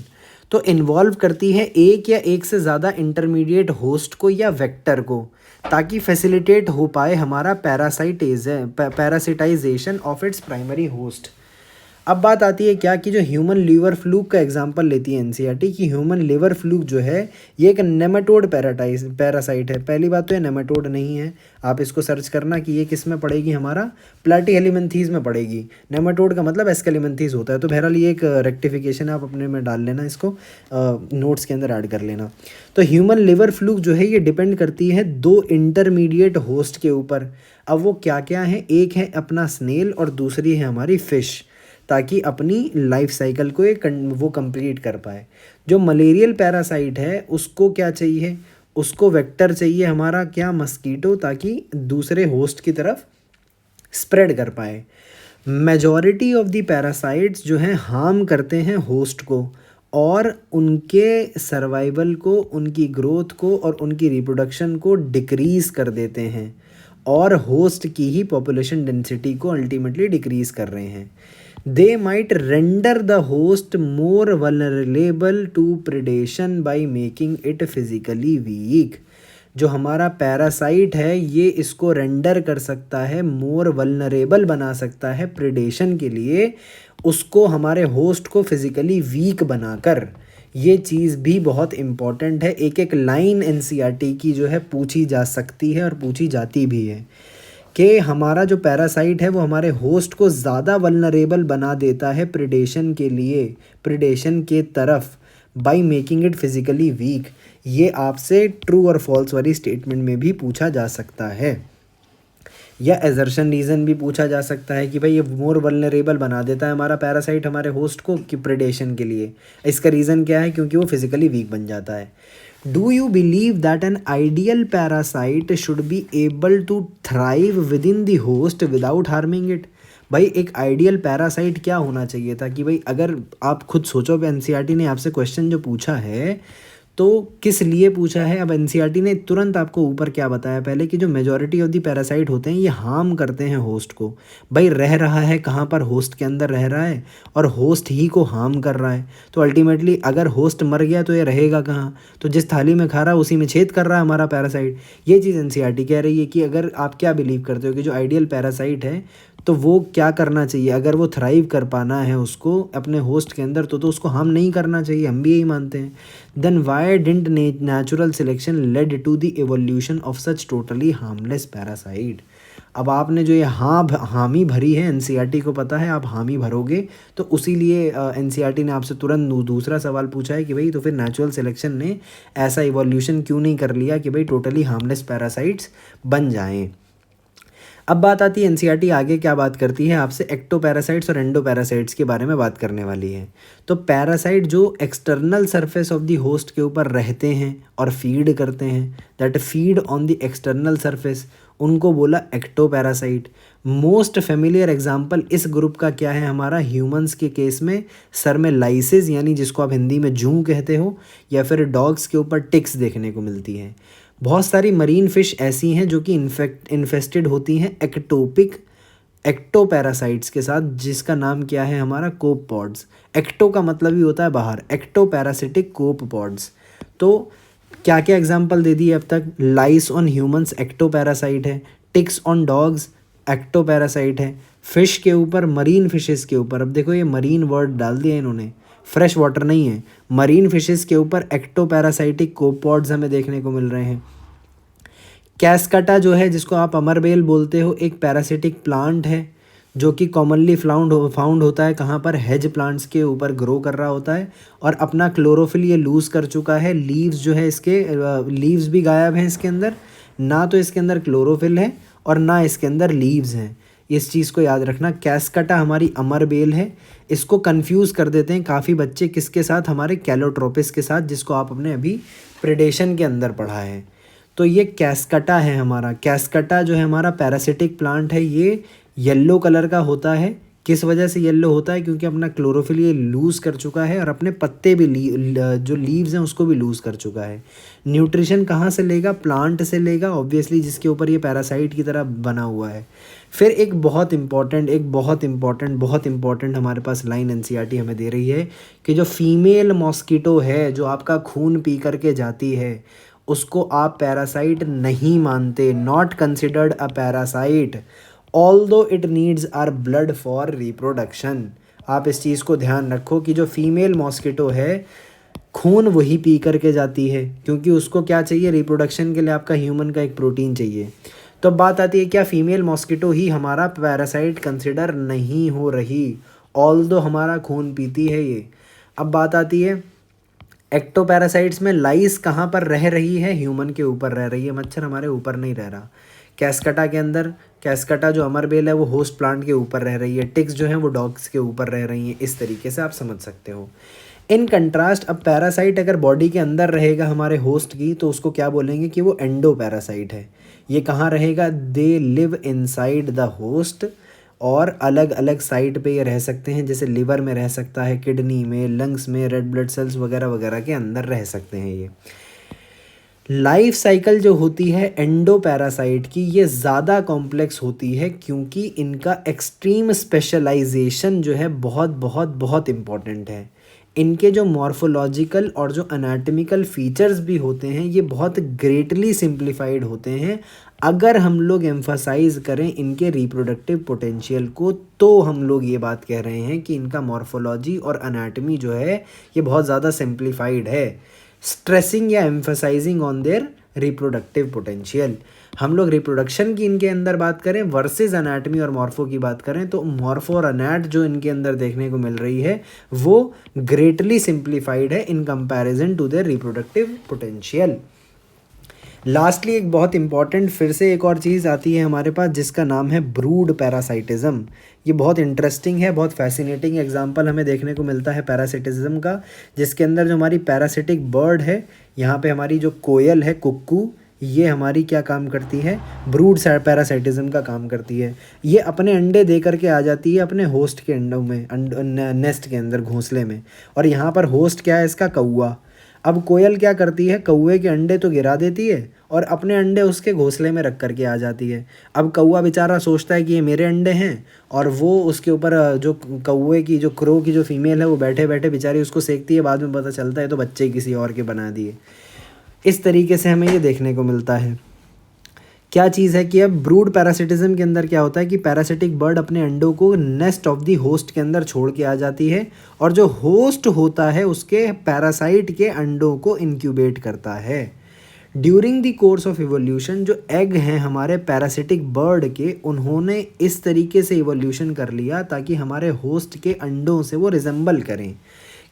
[SPEAKER 1] तो इन्वॉल्व करती है एक या एक से ज़्यादा इंटरमीडिएट होस्ट को या वेक्टर को, ताकि फैसिलिटेट हो पाए हमारा पैरासिटाइजेशन ऑफ इट्स प्राइमरी होस्ट। अब बात आती है क्या कि जो ह्यूमन लीवर फ्लूक का एग्जांपल लेती है एनसीईआरटी, कि ह्यूमन लीवर फ्लूक जो है ये एक नेमाटोड पैरासाइट है। पहली बात तो ये नेमाटोड नहीं है, आप इसको सर्च करना कि ये किस में पड़ेगी, हमारा प्लैटीहेलिमिंथीज में पड़ेगी। नेमाटोड का मतलब एस्केलिमिंथीज होता है, तो बहरहाल ये एक रेक्टिफिकेशन है, आप अपने में डाल लेना, इसको नोट्स के अंदर ऐड कर लेना। तो ह्यूमन लिवर फ्लूक जो है ये डिपेंड करती है दो इंटरमीडिएट होस्ट के ऊपर। अब वो क्या क्या है, एक है अपना स्नेल और दूसरी है हमारी फ़िश, ताकि अपनी लाइफ साइकिल को वो कंप्लीट कर पाए। जो मलेरियल पैरासाइट है उसको क्या चाहिए, उसको वेक्टर चाहिए हमारा क्या, मस्कीटो, ताकि दूसरे होस्ट की तरफ स्प्रेड कर पाए। मेजॉरिटी ऑफ द पैरासाइट्स जो हैं हार्म करते हैं होस्ट को और उनके सर्वाइवल को, उनकी ग्रोथ को और उनकी रिप्रोडक्शन को डिक्रीज़ कर देते हैं, और होस्ट की ही पॉपुलेशन डेंसिटी को अल्टीमेटली डिक्रीज़ कर रहे हैं। They might render the host more vulnerable to predation by making it physically weak। जो हमारा पैरासाइट है ये इसको रेंडर कर सकता है, मोर वल्नरेबल बना सकता है प्रेडेशन के लिए, उसको हमारे होस्ट को फिज़िकली वीक बनाकर। ये चीज़ भी बहुत इम्पॉर्टेंट है, एक एक लाइन एनसीईआरटी की जो है पूछी जा सकती है और पूछी जाती भी है, कि हमारा जो पैरासाइट है वो हमारे होस्ट को ज़्यादा वल्नरेबल बना देता है प्रेडेशन के लिए, प्रेडेशन के तरफ, by making it physically weak. ये आपसे ट्रू और फॉल्स वाली स्टेटमेंट में भी पूछा जा सकता है, या एजर्शन रीज़न भी पूछा जा सकता है कि भाई ये मोर वल्नरेबल बना देता है हमारा पैरासाइट हमारे होस्ट को कि प्रेडेशन के लिए। इसका रीज़न क्या है, क्योंकि वो फिज़िकली वीक बन जाता है। Do you believe that an ideal parasite should be able to thrive within the host without harming it? भाई एक आइडियल पैरासाइट क्या होना चाहिए था, कि भाई अगर आप खुद सोचो, एनसीईआरटी ने आपसे क्वेश्चन जो पूछा है तो किस लिए पूछा है। अब एनसीईआरटी ने तुरंत आपको ऊपर क्या बताया पहले, कि जो मेजॉरिटी ऑफ दी पैरासाइट होते हैं ये हार्म करते हैं होस्ट को। भाई रह रहा है कहाँ पर, होस्ट के अंदर रह रहा है और होस्ट ही को हार्म कर रहा है, तो अल्टीमेटली अगर होस्ट मर गया तो ये रहेगा कहाँ, तो जिस थाली में खा रहा है उसी में छेद कर रहा है हमारा पैरासाइट। ये चीज़ एनसीईआरटी कह रही है कि अगर आप क्या बिलीव करते हो कि जो आइडियल पैरासाइट है तो वो क्या करना चाहिए, अगर वो थ्राइव कर पाना है उसको अपने होस्ट के अंदर तो उसको हार्म नहीं करना चाहिए, हम भी यही मानते हैं। Then why didn't natural selection led to the evolution of such totally harmless parasite. अब आपने जो ये हामी भरी है, एनसीईआरटी को पता है आप हामी भरोगे, तो उसी लिए एनसीईआरटी ने आपसे तुरंत दूसरा सवाल पूछा है कि भाई तो फिर नेचुरल सिलेक्शन ने ऐसा इवोल्यूशन क्यों नहीं कर लिया कि भाई टोटली हार्मलेस पैरासाइट्स बन जाएँ। अब बात आती है एनसीईआरटी आगे क्या बात करती है, आपसे एक्टोपैरासाइट्स और एंडोपैरासाइट्स के बारे में बात करने वाली है। तो पैरासाइट जो external surface of the host के ऊपर रहते हैं और फीड करते हैं, that feed on the external surface, उनको बोला एक्टोपैरासाइट। मोस्ट फेमिलियर एग्जाम्पल इस ग्रुप का क्या है हमारा ह्यूमंस के केस में, सर में लाइसिस यानी जिसको आप हिंदी में जूं कहते हो, या फिर डॉग्स के ऊपर टिक्स देखने को मिलती हैं। बहुत सारी मरीन फिश ऐसी हैं जो कि इन्फेस्टेड होती हैं एक्टोपिक एक्टोपैरासाइट्स के साथ, जिसका नाम क्या है हमारा कोपपॉड्स। एक्टो का मतलब ही होता है बाहर, एक्टोपैरासिटिक कोपपॉड्स। तो क्या क्या एग्जांपल दे दिए अब तक, लाइस ऑन ह्यूमंस एक्टोपैरासाइट है, टिक्स ऑन डॉग्स एक्टोपैरासाइट है, फिश के ऊपर, मरीन फिशेस के ऊपर, अब देखो ये मरीन वर्ड डाल दिया इन्होंने, फ्रेश वाटर नहीं है, मरीन फिशेस के ऊपर एक्टोपैरासाइटिक कोपपॉड्स हमें देखने को मिल रहे हैं। कैस्कटा जो है जिसको आप अमरबेल बोलते हो, एक पैरासिटिक प्लांट है जो कि कॉमनली फाउंड होता है कहाँ पर, हेज प्लांट्स के ऊपर ग्रो कर रहा होता है, और अपना क्लोरोफिल ये लूज़ कर चुका है। लीव्स जो है इसके, लीव्स भी गायब हैं इसके अंदर, ना तो इसके अंदर क्लोरोफिल है और ना इसके अंदर लीव्स हैं। इस चीज़ को याद रखना, कैस्कटा हमारी अमरबेल है। इसको कंफ्यूज कर देते हैं काफ़ी बच्चे किसके साथ, हमारे कैलोट्रोपिस के साथ, जिसको आप अपने अभी प्रेडेशन के अंदर पढ़ा है। तो ये कैस्कटा है हमारा। कैस्कटा जो है हमारा पैरासिटिक प्लांट है, ये येलो कलर का होता है। किस वजह से येलो होता है, क्योंकि अपना क्लोरोफिल ये लूज़ कर चुका है और अपने पत्ते भी जो लीव्स हैं उसको भी लूज़ कर चुका है। न्यूट्रिशन कहाँ से लेगा, प्लांट से लेगा ऑब्वियसली, जिसके ऊपर ये पैरासाइट की तरह बना हुआ है। फिर एक बहुत इंपॉर्टेंट हमारे पास लाइन एनसीईआरटी हमें दे रही है कि जो फीमेल मॉस्किटो है जो आपका खून पी करके जाती है, उसको आप पैरासाइट नहीं मानते, not considered a parasite although it needs our blood for reproduction. आप इस चीज़ को ध्यान रखो कि जो फीमेल मॉस्किटो है खून वही पी करके जाती है, क्योंकि उसको क्या चाहिए, रिप्रोडक्शन के लिए आपका ह्यूमन का एक प्रोटीन चाहिए। तो बात आती है क्या फीमेल मॉस्किटो ही हमारा पैरासाइट कंसिडर नहीं हो रही, ऑल्दो हमारा खून पीती है ये। अब बात आती है एक्टोपैरासाइट्स में, लाइस कहाँ पर रह रही है, ह्यूमन के ऊपर रह रही है, मच्छर हमारे ऊपर नहीं रह रहा। कैस्कटा के अंदर, कैस्कटा जो अमरबेल है वो होस्ट प्लांट के ऊपर रह रही है, टिक्स जो हैं वो डॉग्स के ऊपर रह रही हैं। इस तरीके से आप समझ सकते हो। इन कंट्रास्ट अब पैरासाइट अगर बॉडी के अंदर रहेगा हमारे होस्ट की, तो उसको क्या बोलेंगे कि वो एंडो पैरासाइट है। ये कहाँ रहेगा, they live inside the host, और अलग अलग साइट पे ये रह सकते हैं, जैसे लिवर में रह सकता है, किडनी में, लंग्स में, रेड ब्लड सेल्स वगैरह वगैरह के अंदर रह सकते हैं ये। लाइफ साइकिल जो होती है एंडो पैरासाइट की, ये ज़्यादा कॉम्प्लेक्स होती है, क्योंकि इनका एक्सट्रीम स्पेशलाइजेशन जो है बहुत बहुत बहुत इम्पॉर्टेंट है। इनके जो मॉर्फोलॉजिकल और जो अनाटमिकल फीचर्स भी होते हैं ये बहुत ग्रेटली सिंप्लीफाइड होते हैं। अगर हम लोग एम्फसाइज करें इनके रिप्रोडक्टिव पोटेंशियल को, तो हम लोग ये बात कह रहे हैं कि इनका मॉर्फोलॉजी और अनाटमी जो है ये बहुत ज़्यादा सिंप्लीफाइड है, स्ट्रेसिंग या emphasising on their reproductive potential. हम लोग रिप्रोडक्शन की इनके अंदर बात करें वर्सेस अनाटमी और मॉर्फो की बात करें, तो मॉर्फो और अनाट जो इनके अंदर देखने को मिल रही है वो ग्रेटली सिंप्लीफाइड है in comparison to their reproductive potential. Lastly एक बहुत इंपॉर्टेंट फिर से एक और चीज़ आती है हमारे पास, जिसका नाम है ब्रूड पैरासाइटिज्म। ये बहुत इंटरेस्टिंग है, बहुत फैसिनेटिंग एग्जांपल हमें देखने को मिलता है पैरासिटिज्म का, जिसके अंदर जो हमारी पैरासिटिक बर्ड है, यहाँ पे हमारी जो कोयल है कुक्कू, ये हमारी क्या काम करती है, ब्रूड पैरासाइटिज्म का काम करती है। ये अपने अंडे दे करके आ जाती है अपने होस्ट के अंडों में, नेस्ट के अंदर, घोंसले में, और यहाँ पर होस्ट क्या है इसका, कौवा। अब कोयल क्या करती है, कौवे के अंडे तो गिरा देती है और अपने अंडे उसके घोंसले में रख करके आ जाती है। अब कौवा बेचारा सोचता है कि ये मेरे अंडे हैं, और वो उसके ऊपर जो कौवे की, जो क्रो की जो फीमेल है वो बैठे बैठे बेचारी उसको सेकती है, बाद में पता चलता है तो बच्चे किसी और के बना दिए। इस तरीके से हमें ये देखने को मिलता है। क्या चीज़ है कि अब ब्रूड पैरासिटिज्म के अंदर क्या होता है कि पैरासिटिक बर्ड अपने अंडों को नेस्ट ऑफ दी होस्ट के अंदर छोड़ के आ जाती है, और जो होस्ट होता है उसके पैरासाइट के अंडों को इंक्यूबेट करता है। During the course of evolution जो एग हैं हमारे पैरासिटिक बर्ड के, उन्होंने इस तरीके से इवोल्यूशन कर लिया ताकि हमारे होस्ट के अंडों से वो रिजेंबल करें।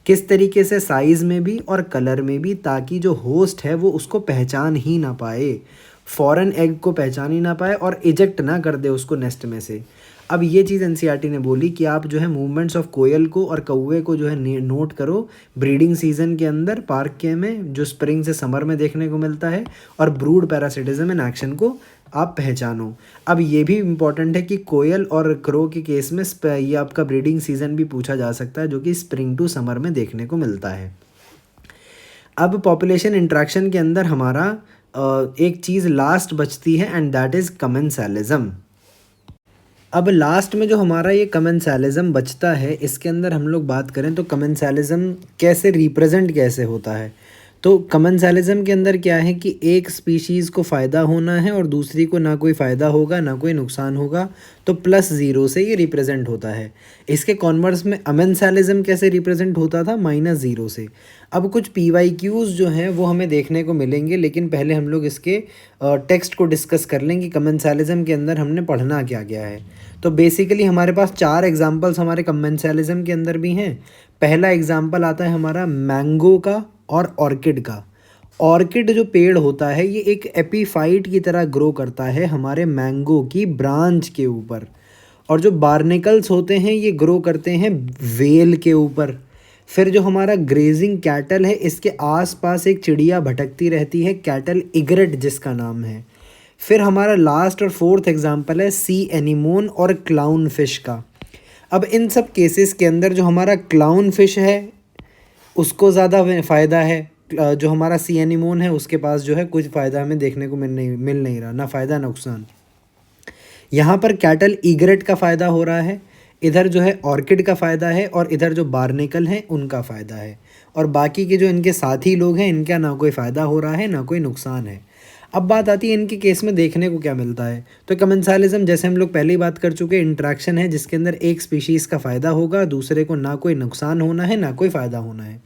[SPEAKER 1] किस तरीके से, साइज़ में भी और कलर में भी, ताकि जो होस्ट है वो उसको पहचान ही ना पाए, फॉरेन एग को पहचान ही ना पाए और इजेक्ट ना कर दे उसको नेस्ट में से। अब ये चीज़ एनसीईआरटी ने बोली कि आप जो है मूवमेंट्स ऑफ कोयल को और कौवे को जो है नोट करो ब्रीडिंग सीजन के अंदर पार्क के में, जो स्प्रिंग से समर में देखने को मिलता है, और ब्रूड पैरासिटिज्म इन एक्शन को आप पहचानो। अब ये भी इम्पॉर्टेंट है कि कोयल और क्रो के केस में ये आपका ब्रीडिंग सीजन भी पूछा जा सकता है, जो कि स्प्रिंग टू समर में देखने को मिलता है। अब पॉपुलेशन इंट्रैक्शन के अंदर हमारा एक चीज़ लास्ट बचती है एंड दैट इज़ कमेंसालिज्म। अब लास्ट में जो हमारा ये कमेंसालिज्म बचता है, इसके अंदर हम लोग बात करें तो कमेंसालिज्म कैसे रिप्रेजेंट कैसे होता है। तो कमेंसालिज्म के अंदर क्या है कि एक स्पीशीज़ को फ़ायदा होना है और दूसरी को ना कोई फ़ायदा होगा ना कोई नुकसान होगा, तो +0 से ये रिप्रेजेंट होता है। इसके कॉन्वर्स में अमेंसालिज्म कैसे रिप्रेजेंट होता था, -0 से। अब कुछ PYQs जो हैं वो हमें देखने को मिलेंगे, लेकिन पहले हम लोग इसके टेक्स्ट को डिस्कस कर लें कि कमेंसालिज्म के अंदर हमने पढ़ना क्या क्या है। तो बेसिकली हमारे पास 4 एग्जाम्पल्स हमारे कमेंसालिज्म के अंदर भी हैं। पहला एग्जाम्पल आता है हमारा मैंगो का और ऑर्किड का। ऑर्किड जो पेड़ होता है ये एक एपीफाइट की तरह ग्रो करता है हमारे मैंगो की ब्रांच के ऊपर, और जो बार्निकल्स होते हैं ये ग्रो करते हैं वेल के ऊपर। फिर जो हमारा ग्रेजिंग कैटल है, इसके आसपास एक चिड़िया भटकती रहती है, कैटल इग्रेट जिसका नाम है। फिर हमारा लास्ट और फोर्थ एग्जाम्पल है सी एनीमोन और क्लाउन फिश का। अब इन सब केसेस के अंदर जो हमारा क्लाउन फिश है उसको ज़्यादा फ़ायदा है, जो हमारा सी एनीमोन है उसके पास जो है कुछ फ़ायदा हमें देखने को मिल नहीं रहा, ना फ़ायदा ना नुकसान। यहाँ पर कैटल ईग्रेट का फ़ायदा हो रहा है, इधर जो है ऑर्किड का फ़ायदा है, और इधर जो बार्निकल हैं उनका फ़ायदा है, और बाकी के जो इनके साथी लोग हैं इनका ना कोई फ़ायदा हो रहा है ना कोई नुकसान है। अब बात आती है इनके केस में देखने को क्या मिलता है। तो कमेंसालिज्म जैसे हम लोग पहले ही बात कर चुके, इंट्रैक्शन है जिसके अंदर एक स्पीशीज़ का फ़ायदा होगा, दूसरे को ना कोई नुकसान होना है ना कोई फ़ायदा होना है।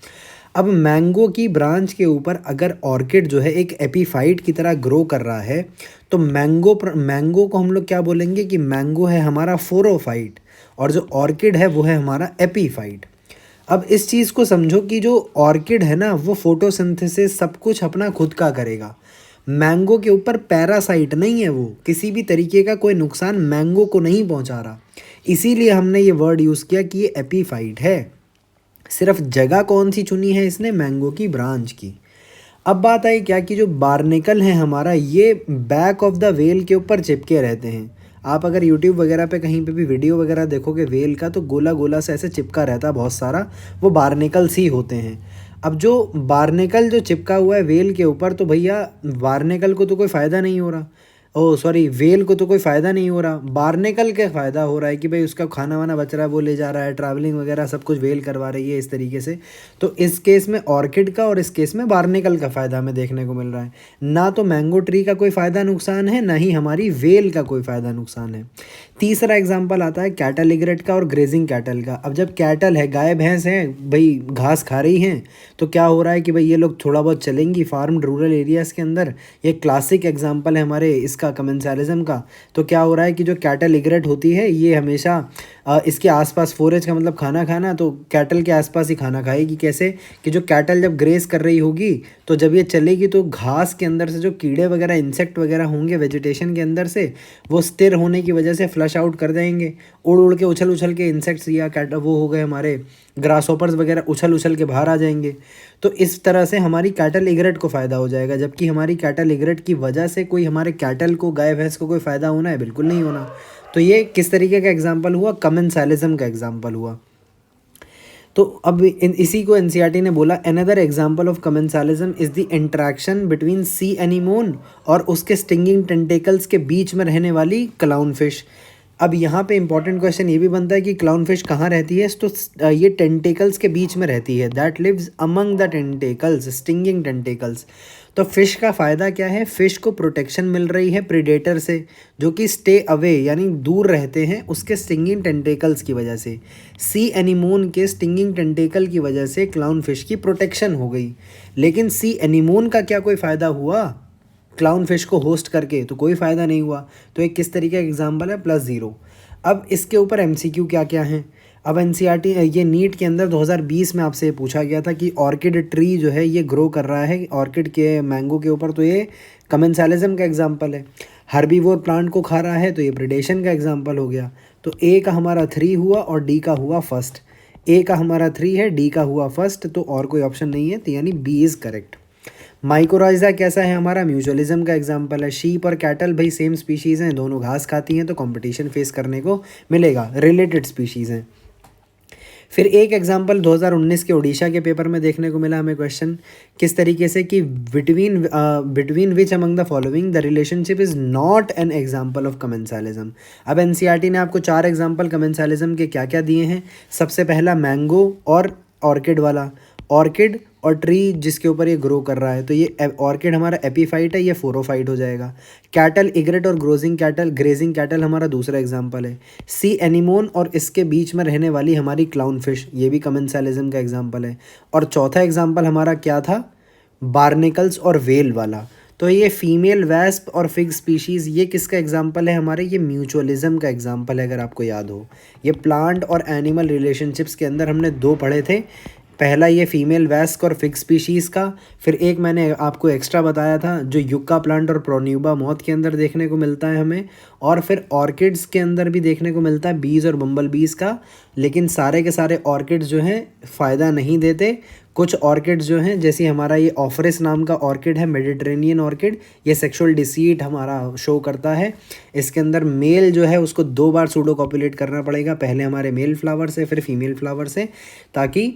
[SPEAKER 1] अब मैंगो की ब्रांच के ऊपर अगर ऑर्किड जो है एक एपीफाइट की तरह ग्रो कर रहा है, तो मैंगो को हम लोग क्या बोलेंगे कि मैंगो है हमारा फोरोफाइट, और जो ऑर्किड है वो है हमारा एपीफाइट। अब इस चीज़ को समझो कि जो ऑर्किड है ना वो फोटोसिंथेसिस सब कुछ अपना खुद का करेगा। मैंगो के ऊपर पैरासाइट नहीं है, वो किसी भी तरीके का कोई नुकसान मैंगो को नहीं पहुंचा रहा। इसीलिए हमने ये वर्ड यूज़ किया कि ये एपीफाइट है। सिर्फ जगह कौन सी चुनी है इसने, मैंगो की ब्रांच की। अब बात आई क्या कि जो बार्निकल है हमारा, ये बैक ऑफ द वेल के ऊपर चिपके रहते हैं। आप अगर यूट्यूब वगैरह पे कहीं पे भी वीडियो वगैरह देखोगे वेल का, तो गोला गोला से ऐसे चिपका रहता है बहुत सारा, वो बार्निकल्स ही होते हैं। अब जो बार्निकल जो चिपका हुआ है वेल के ऊपर, तो भैया बार्निकल को तो कोई फ़ायदा नहीं हो रहा, ओह सॉरी वेल को तो कोई फ़ायदा नहीं हो रहा, बार्निकल का फ़ायदा हो रहा है कि भाई उसका खाना वाना बच रहा है वो ले जा रहा है, ट्रैवलिंग वगैरह सब कुछ वेल करवा रही है इस तरीके से। तो इस केस में ऑर्किड का और इस केस में बार्निकल का फ़ायदा हमें देखने को मिल रहा है। ना तो मैंगो ट्री का कोई फ़ायदा नुकसान है, ना ही हमारी वेल का कोई फ़ायदा नुकसान है। तीसरा एग्जाम्पल आता है कैटल इग्रेट का और ग्रेजिंग कैटल का। अब जब कैटल है, गाय भैंस हैं भाई, घास खा रही हैं, तो क्या हो रहा है कि भाई ये लोग थोड़ा बहुत चलेंगी फार्म रूरल एरियाज़ के अंदर। ये क्लासिक एग्जाम्पल है हमारे इसका कमेंसालिज्म का। तो क्या हो रहा है कि जो कैटल इग्रेट होती है ये हमेशा इसके आसपास फोरेज का मतलब खाना खाना, तो कैटल के आसपास ही खाना खाएगी। कैसे कि जो कैटल जब ग्रेस कर रही होगी तो जब ये चलेगी तो घास के अंदर से जो कीड़े वगैरह इंसेक्ट वगैरह होंगे वेजिटेशन के अंदर से, वो स्थिर होने की वजह से फ्लश आउट कर देंगे, उड़ उड़ के उछल उछल के इंसेक्ट्स या वो हो गए हमारे ग्रासहोपर्स वगैरह उछल उछल के बाहर आ जाएंगे। तो इस तरह से हमारी कैटल इग्रेट को फ़ायदा हो जाएगा, जबकि हमारी कैटल इग्रेट की वजह से कोई हमारे कैटल को, गाय भैंस को कोई फ़ायदा होना है, बिल्कुल नहीं होना। तो ये किस तरीके का एग्जाम्पल हुआ, कमेंसालिज्म का एग्जाम्पल हुआ। तो अब इसी को एनसीईआरटी ने बोला another example of कमेंसालिज्म is the interaction between C anemone और उसके स्टिंगिंग टेंटेकल्स के बीच में रहने वाली क्लाउन फिश। अब यहाँ पे इंपॉर्टेंट क्वेश्चन ये भी बनता है कि क्लाउन फिश कहाँ रहती है, तो ये टेंटेकल्स के बीच में रहती है, that lives among the tentacles, stinging tentacles. तो फ़िश का फ़ायदा क्या है, फ़िश को प्रोटेक्शन मिल रही है प्रीडेटर से, जो कि स्टे अवे यानी दूर रहते हैं उसके स्टिंगिंग टेंटेकल्स की वजह से। सी एनीमोन के स्टिंगिंग टेंटेकल की वजह से क्लाउन फिश की प्रोटेक्शन हो गई। लेकिन सी एनीमोन का क्या कोई फ़ायदा हुआ क्लाउन फिश को होस्ट करके, तो कोई फ़ायदा नहीं हुआ। तो एक किस तरीके का एग्जाम्पल है, +0। अब इसके ऊपर एमसीक्यू क्या क्या हैं। अब एनसीईआरटी ये नीट के अंदर 2020 में आपसे पूछा गया था कि ऑर्किड ट्री जो है ये ग्रो कर रहा है ऑर्किड के मैंगो के ऊपर, तो ये कमेंसालिज्म का एग्जाम्पल है। हर्बीवोर प्लांट को खा रहा है तो ये प्रेडेशन का एग्जाम्पल हो गया। तो ए का हमारा 3 हुआ और डी का हुआ फर्स्ट। ए का हमारा 3 है, डी का हुआ फर्स्ट, तो और कोई ऑप्शन नहीं है, तो यानी बी इज़ करेक्ट। माइकोराइजा कैसा है हमारा? म्यूचुअलिज्म का एग्जाम्पल है। शीप और कैटल भाई सेम स्पीशीज़ हैं, दोनों घास खाती हैं, तो कंपटीशन फेस करने को मिलेगा, रिलेटेड स्पीशीज़ हैं। फिर एक एग्जाम्पल 2019 के उड़ीसा के पेपर में देखने को मिला हमें क्वेश्चन, किस तरीके से कि between which among the following the relationship is not an example of कमेंसालिज्म। अब एनसीईआरटी ने आपको 4 एग्जाम्पल कमेंसालिज्म के क्या क्या दिए हैं। सबसे पहला मैंगो और ऑर्किड वाला, ऑर्किड और ट्री जिसके ऊपर ये ग्रो कर रहा है, तो ये ऑर्किड हमारा एपीफाइट है, ये फोरोफाइट हो जाएगा। कैटल इग्रेट और ग्रेजिंग कैटल हमारा दूसरा एग्जाम्पल है। सी एनिमोन और इसके बीच में रहने वाली हमारी क्लाउन फिश, ये भी कमेंसालिज्म का एग्जाम्पल है। और चौथा एग्जाम्पल हमारा क्या था? बार्निकल्स और वेल वाला। तो ये फीमेल वैस्प और फिग स्पीशीज़, ये किसका एग्जाम्पल है हमारे? ये म्यूचुअलिज्म का एग्जाम्पल है, अगर आपको याद हो। ये प्लांट और एनिमल रिलेशनशिप्स के अंदर हमने 2 पढ़े थे। पहला ये फीमेल वैस्क और फिग स्पीशीज़ का, फिर एक मैंने आपको एक्स्ट्रा बताया था जो युक्का प्लांट और प्रोन्यूबा मॉथ के अंदर देखने को मिलता है हमें, और फिर ऑर्किड्स के अंदर भी देखने को मिलता है बीज और बम्बल बीज का। लेकिन सारे के सारे ऑर्किड्स जो हैं फ़ायदा नहीं देते। कुछ ऑर्किड्स जो हैं, जैसे हमारा ये ऑफरिस नाम का ऑर्किड है, मेडिटेरेनियन ऑर्किड, ये सेक्सुअल डिसीट हमारा शो करता है। इसके अंदर मेल जो है उसको 2 बार सूडो कॉपुलेट करना पड़ेगा, पहले हमारे मेल फ्लावर से फिर फीमेल फ्लावर से, ताकि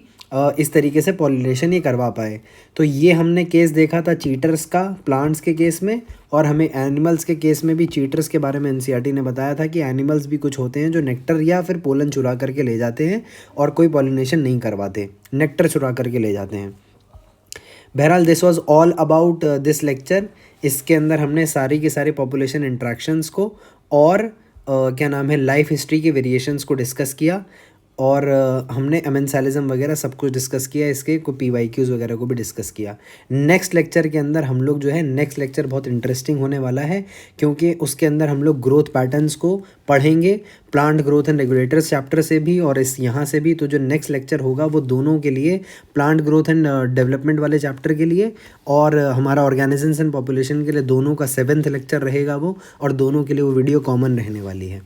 [SPEAKER 1] इस तरीके से पॉलिनेशन ये करवा पाए। तो ये हमने केस देखा था चीटर्स का प्लांट्स के केस में, और हमें एनिमल्स के केस में भी चीटर्स के बारे में एनसीईआरटी ने बताया था कि एनिमल्स भी कुछ होते हैं जो नेक्टर या फिर पोलन चुरा करके ले जाते हैं और कोई पॉलिनेशन नहीं करवाते, नेक्टर चुरा करके ले जाते हैं। बहरहाल this was all about this lecture. इसके अंदर हमने सारी की सारी पॉपुलेशन इंट्रैक्शंस को और क्या नाम है लाइफ हिस्ट्री के वेरिएशंस को डिस्कस किया, और हमने अमेंसालिज्म वगैरह सब कुछ डिस्कस किया, इसके को PYQs वगैरह को भी डिस्कस किया। नेक्स्ट लेक्चर के अंदर हम लोग जो है, नेक्स्ट लेक्चर बहुत इंटरेस्टिंग होने वाला है, क्योंकि उसके अंदर हम लोग ग्रोथ पैटर्न्स को पढ़ेंगे, plant growth and regulators chapter से भी और इस यहाँ से भी। तो जो नेक्स्ट लेक्चर होगा वो दोनों के लिए, प्लांट ग्रोथ एंड डेवलपमेंट वाले चैप्टर के लिए और हमारा ऑर्गेनिजम्स एंड पॉपुलेशन के लिए, दोनों का 7th लेक्चर रहेगा वो, और दोनों के लिए वो वीडियो कॉमन रहने वाली है।